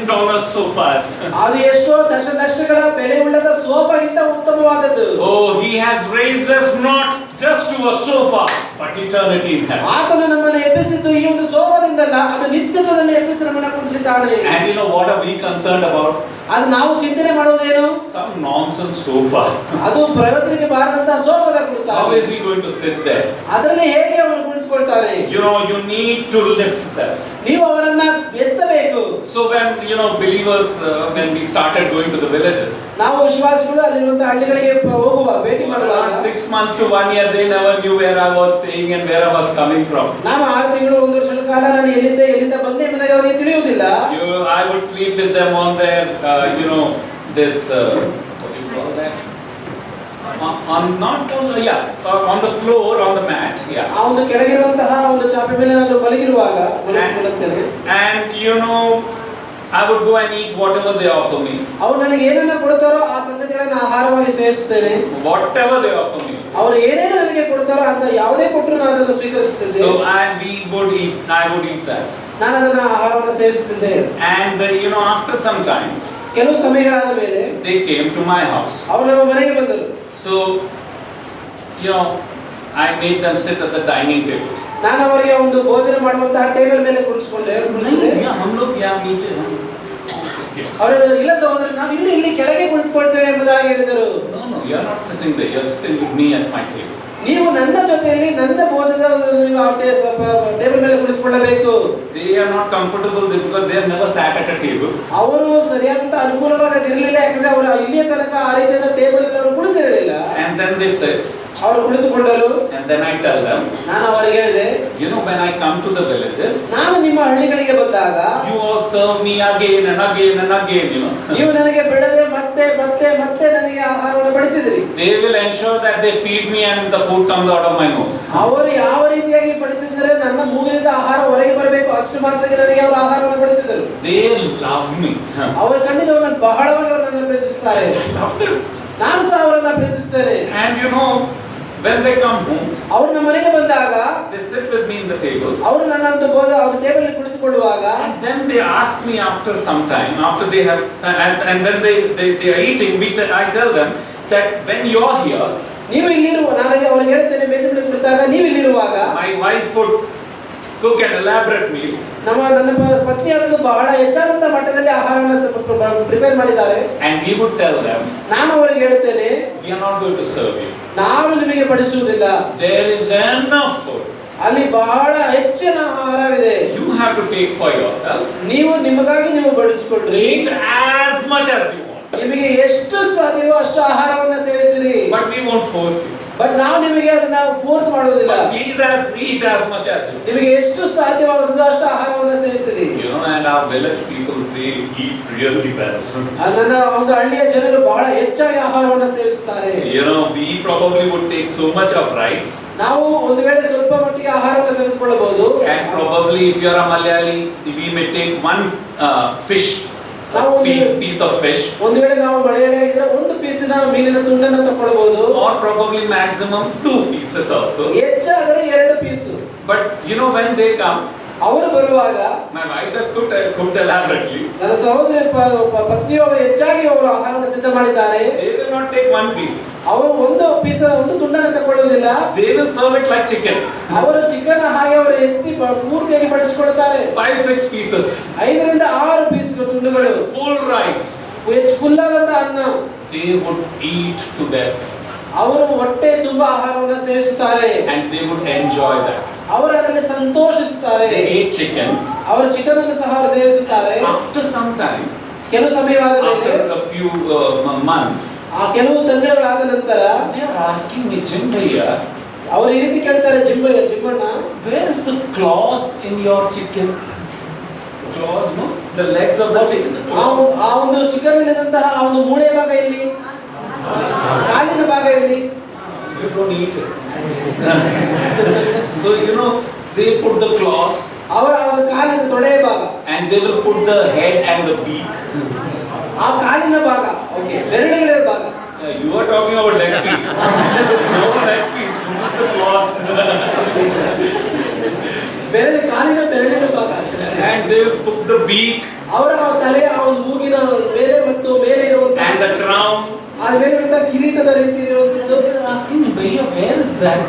sofas. ಅದು ಎಷ್ಟೋ ದಶಲಕ್ಷಗಳ ಬೆಲೆ ಉಳ್ಳದ ಸೋಫಾಗಿಂತ ಉತ್ತಮವಾದದ್ದು. Oh, he has raised us not just to a sofa but eternity in heaven. ಆತನು ನಮ್ಮನ್ನು ಎಬ್ಬಿಸಿದ್ದು ಈ ಒಂದು ಸೋಫಾದಿಂದಲ್ಲ, ಅದು ನಿತ್ಯತ್ವದಲ್ಲಿ ಎಬ್ಬಿಸಿ ನಮ್ಮನ್ನು ಕುಂಡ್ರಿಸಿದ್ದಾನೆ. And what are we concerned about? ಅದು ನಾವು ಚಿಂತನೆ ಮಾಡುವುದೇನು? Some nonsense sofa. ಅದು ಪ್ರಯೋಜನಕ್ಕೆ ಬಾರದಂತಹ ಸೋಫಾದ ಕುರಿತು. How is he going to sit there? ಅದರಲ್ಲಿ ಹೇಗೆ ಅವರು ಕುಳಿತುಕೊಳ್ತಾರೆ? You need to lift them. ನೀವು ಅವರನ್ನ ಎತ್ತಬೇಕು. So when believers when we started going to the villages, ನಾವು ವಿಶ್ವಾಸಿಗಳು ಅಲ್ಲಿರುವಂತಹ ಹಳ್ಳಿಗಳಿಗೆ ಹೋಗುವ ಭೇಟಿ ಮಾಡುವಾಗ 6 months to 1 year they never knew where I was staying and where I was coming from. ನಾನು 6 ತಿಂಗಳು 1 ವರ್ಷದ ಕಾಲ ನಾನು ಎಲ್ಲಿಂದ ಬಂದೆ ಎಂಬುದಾಗಿ ಅವರಿಗೆ ತಿಳಿಯುವುದಿಲ್ಲ. I would sleep with them on their this what do you call that? On the floor, on the mat. Yeah. ಆ ಒಂದು ಕೆಳಗಿರುವಂತಹ ಒಂದು ಚಾಪೆ ಮೇಲೆ ನಾನು ಮಲಗಿರುವಾಗ ಮಲಗುತ್ತೇನೆ. And I would go and eat whatever they offer me. ಅವರು ನನಗೆ ಏನನ್ನ ಕೊಡ್ತಾರೋ ಆ ಸಂಗತಿಗಳನ್ನು ಆಹಾರವಾಗಿ ಸೇವಿಸುತ್ತೇನೆ. Whatever they offer me. ಅವರು ಏನೇನು ನನಗೆ ಕೊಡ್ತಾರೋ ಅಂತ ಯಾವುದೇ ಕೊಟ್ಟರು ನಾನು ಅದನ್ನು ಸ್ವೀಕರಿಸುತ್ತೇನೆ. So I would eat that. ನಾನು ಅದನ್ನ ಆಹಾರವನ್ನು ಸೇವಿಸುತ್ತಿದ್ದೆ. And after some time, ಕೆಲವು ಸಮಯಗಳಾದ ಮೇಲೆ they came to my house. ಅವರು ನಮ್ಮ ಮನೆಗೆ ಬಂದರು. So I made them sit at the dining table. ನಾನು ಅವರಿಗೆ ಒಂದು ಭೋಜನ ಮಾಡುವಂತಹ ಟೇಬಲ್ ಮೇಲೆ ಕುಳಿಸಿಕೊಂಡೆ. हम लोग यहाँ नीचे ಅವರು ಇಲ್ಲ ಸಹೋದರ, ನಾವು ಇಲ್ಲಿ ಕೆಳಗೆ ಕುಳಿತುಕೊಳ್ತೇವೆ ಎಂಬುದಾಗಿ ಹೇಳಿದರು. No, you are not sitting there. You are sitting with me at my table. ನೀವು ನನ್ನ ಜೊತೆಯಲ್ಲಿ ನನ್ನ ಭೋಜನದ ನೀವು ಟೇಬಲ್ ಮೇಲೆ ಕುಳಿತುಕೊಳ್ಳಬೇಕು. They are not comfortable because they have never sat at a table. ಅವರು ಸರಿಯಾದಂತ ಅನುಕೂಲವಾಗಿರಲಿಲ್ಲ, ಯಾಕಂದ್ರೆ ಅವರು ಇಲ್ಲಿಯ ತನಕ ಆ ರೀತಿಯಾದ ಟೇಬಲ್ ಅಲ್ಲಿ ಅವರು ಕುಳಿತಿರಲಿಲ್ಲ. And then they sit. ಅವರು ಕುಳಿತುಕೊಂಡರು. And then I tell them, ನಾನು ಅವರಿಗೆ ಹೇಳಿದೆ, when I come to the villages, ನಾನು ನಿಮ್ಮ ಹಳ್ಳಿಗಳಿಗೆ ಬಂದಾಗ you all serve me again and again and again. ನೀವು ನನಗೆ ಬಿಡದೆ ಮತ್ತೆ ನನಗೆ ಆಹಾರವನ್ನು ಬಡಿಸಿದ್ರಿ. They will ensure that they feed me and the food comes out of my nose. ಅವರು ಯಾವ ರೀತಿಯಾಗಿ ಬಡಿಸಿದರೆ ನನ್ನ ಮೂಗಿನಿಂದ ಆಹಾರ ಹೊರಗೆ ಬರಬೇಕು ಅಷ್ಟು ಮಾತ್ರಕ್ಕೆ ನನಗೆ ಅವರು ಆಹಾರವನ್ನು ಬಡಿಸಿದರು. They love me. ಅವರು ಖಂಡಿತವಾಗಿ ಬಹಳವಾಗಿ ಅವರು ನನ್ನನ್ನು ಪ್ರೀತಿಸುತ್ತಾರೆ. Love them. ನಾನು ಸಹ ಅವರನ್ನು ಪ್ರೀತಿಸುತ್ತೇನೆ. And you know, when they come home, ಅವರು ನಮ್ಮ ಮನೆಗೆ ಬಂದಾಗ they sit with me in the table. ಅವರು ನನ್ನ ಒಂದು ಅವ್ರ ಟೇಬಲ್ ಅಲ್ಲಿ ಕುಳಿತುಕೊಳ್ಳುವಾಗ And then they ask me after some time, after they have, and when they are eating, I tell them that when you're here, ನೀವು ಇಲ್ಲಿರುವ, ನಾನು ಅವ್ರಿಗೆ ಹೇಳ್ತೇನೆ, ಮೇಜಿನ ಮೇಲೆ ಕುಳಿತಾಗ ನೀವು ಇಲ್ಲಿರುವಾಗ my wife would cook an elaborate meal. ನನ್ನ ಪತ್ನಿ ಅದು ಬಹಳ ಹೆಚ್ಚಾದಂತ ಮಟ್ಟದಲ್ಲಿ ಆಹಾರವನ್ನು ಪ್ರಿಪೇರ್ ಮಾಡಿದ್ದಾರೆ. And we would tell them, ನಾನು ಅವರಿಗೆ ಹೇಳ್ತೇನೆ, we are not going to serve you. ನಾವು ನಿಮಗೆ ಬಡಿಸುವುದಿಲ್ಲ. There is enough food. ಅಲ್ಲಿ ಬಹಳ ಹೆಚ್ಚಿನ ಆಹಾರವಿದೆ. You have to take for yourself. ನೀವು ನಿಮಗಾಗಿ ನೀವು ಬಡಿಸಿಕೊಳ್ಳ್ರಿ. Eat as much as you want. ನಿಮಗೆ ಎಷ್ಟು ಸಾಧ್ಯವೋ ಅಷ್ಟು ಆಹಾರವನ್ನು ಸೇವಿಸಿರಿ. But we won't force you. But ನಾವು ನಿಮಗೆ ಅದನ್ನ ಫೋರ್ಸ್ ಮಾಡುವುದಿಲ್ಲ. But please eat as much as you want. ನಿಮಗೆ ಎಷ್ಟು ಸಾಧ್ಯವಾಗುತ್ತದೋ ಅಷ್ಟು ಆಹಾರವನ್ನು ಸೇವಿಸಿರಿ. You know, and our village people, they eat really well. ನನ್ನ ಒಂದು ಹಳ್ಳಿಯ ಜನರು ಬಹಳ ಹೆಚ್ಚಾಗಿ ಆಹಾರವನ್ನು ಸೇವಿಸುತ್ತಾರೆ. You know, we probably would take so much of rice. ನಾವು ಒಂದು ವೇಳೆ ಸ್ವಲ್ಪ ಮಟ್ಟಿಗೆ ಆಹಾರವನ್ನು ಸೇವಿಸಿಕೊಳ್ಳಬಹುದು. And probably if you are a Malayali, we may take one fish, piece of fish. ಒಂದು ವೇಳೆ ನಾವು ಮಳೆಯಾಗಿದ್ರೆ ಒಂದು ಪೀಸಿನ ಮೀನಿನ ತುಂಡನ್ನು ತಗೊಳ್ಳಬಹುದು. Or probably maximum 2 pieces also. ಹೆಚ್ಚಾದರೆ 2 piece. But you know, when they come, ಅವರು ಬರುವಾಗ my wife has cooked elaborately. ನನ್ನ ಸಹೋದರಿ ಪತ್ನಿಯವರು ಹೆಚ್ಚಾಗಿ ಅವರು ಆಹಾರವನ್ನು ಸಿದ್ಧ ಮಾಡಿದ್ದಾರೆ. They will not take one piece. ಅವರು ಒಂದು ಪೀಸ್ ಒಂದು ತುಂಡನ್ನು ತಗೊಳ್ಳುವುದಿಲ್ಲ. They will serve it like chicken. ಅವರು ಚಿಕನ್ ಹಾಗೆ ಅವರು ಎತ್ತಿ ಪೂರ್ತಿಯಾಗಿ ಬಡಿಸಿಕೊಳ್ಳುತ್ತಾರೆ. 5-6 pieces. 5ರಿಂದ 6 ಪೀಸ್ ತುಂಡುಗಳು. Full rice. ಫುಲ್ ಆದಂತ ಅನ್ನ. They would eat to their fill. ಅವರು ಹೊಟ್ಟೆ ತುಂಬಾ ಆಹಾರವನ್ನು ಸೇವಿಸುತ್ತಾರೆ. And they would enjoy that. ಅವರು ಅದರಲ್ಲಿ ಸಂತೋಷಿಸುತ್ತಾರೆ. They ate chicken. ಅವರು ಚಿಕನ್ ಅನ್ನು ಸಹ ಸೇವಿಸುತ್ತಾರೆ. After some time, ಕೆಲವು ಸಮಯವಾದ ಮೇಲೆ, after a few months, ಆ ಕೆಲವು ತಿಂಗಳುಗಳಾದ ನಂತರ they are asking me, Jimbaiya, ಅವರು ಈ ರೀತಿ ಕೇಳ್ತಾರೆ, ಜಿಮ್ಮಣ್ಣ, where is the claws in your chicken? Claws, no? The legs of the chicken. The claws. ಆ ಒಂದು ಚಿಕನ್ ಇಲ್ಲದಂತಹ ಆ ಒಂದು ಮೂಳೆ ಭಾಗ ಇಲ್ಲಿ, ಕಾಲಿನ ಭಾಗ ಇಲ್ಲಿ. You don't eat it. So you know, they put the claws. ಅವರ ಕಾಲಿನ ತೊಡೆಯ ಭಾಗ. And they will put the head and the beak. ಆ ಕಾಲಿನ ಭಾಗ, ಓಕೆ, ಬೆರಳುಗಳ ಭಾಗ. You are talking about leg piece. No leg piece. This is the claws. ಕಾಲಿನ ಬೆರಳಿನ ಭಾಗ. And they will put the beak. ಅವರ ತಲೆಯ ಆ ಒಂದು ಮೂಗಿನ ಮೇಲೆ ಮತ್ತು ಮೇಲೆ ಇರುವಂತಹ And the crown. ಆ ಮೇಲೆ ಇರುವಂತಹ ಕಿರೀಟದ ರೀತಿ ಇರುವಂತದ್ದು. They are asking me, Bhaiya, where is that?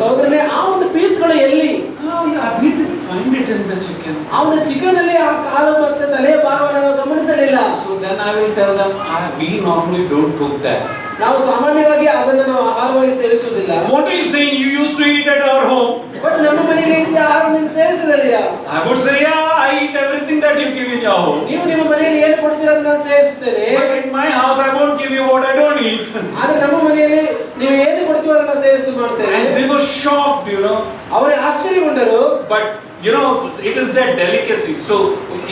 ಸಹೋದರನೇ, ಆ ಒಂದು ಪೀಸ್ಗಳು ಎಲ್ಲಿ? Oh yeah, we didn't find it in the chicken. ಆ ಒಂದು ಚಿಕನ್ ಅಲ್ಲಿ ಆ ಕಾಲು ಮತ್ತು ತಲೆಯ ಭಾಗವನ್ನು ನಾವು ಗಮನಿಸಲಿಲ್ಲ. So then I will tell them, we normally don't cook that. ನಾವು ಸಾಮಾನ್ಯವಾಗಿ ಅದನ್ನು ನಾವು ಆಹಾರವಾಗಿ ಸೇವಿಸುವುದಿಲ್ಲ. What are you saying? You used to eat at our home. But ನಮ್ಮ ಮನೆಯಲ್ಲಿ ಈ ಆಹಾರವನ್ನು ನೀವು ಸೇವಿಸಿದೆಯಾ? I would say, yeah, I eat everything that you give in your home. ನೀವು ನಿಮ್ಮ ಮನೆಯಲ್ಲಿ ಏನು ಕೊಡ್ತೀರಾ ಅಂತ ನಾನು ಸೇವಿಸುತ್ತೇನೆ. But in my house, I won't give you what I don't eat. ಆದ್ರೆ ನಮ್ಮ ಮನೆಯಲ್ಲಿ ನೀವು ಏನು ಕೊಡ್ತೀವೋ ಅದನ್ನ ಸೇವಿಸಿ ಮಾಡ್ತೇವೆ. And they were shocked, you know. ಅವರು ಆಶ್ಚರ್ಯಗೊಂಡರು. But you know, it is their delicacy. So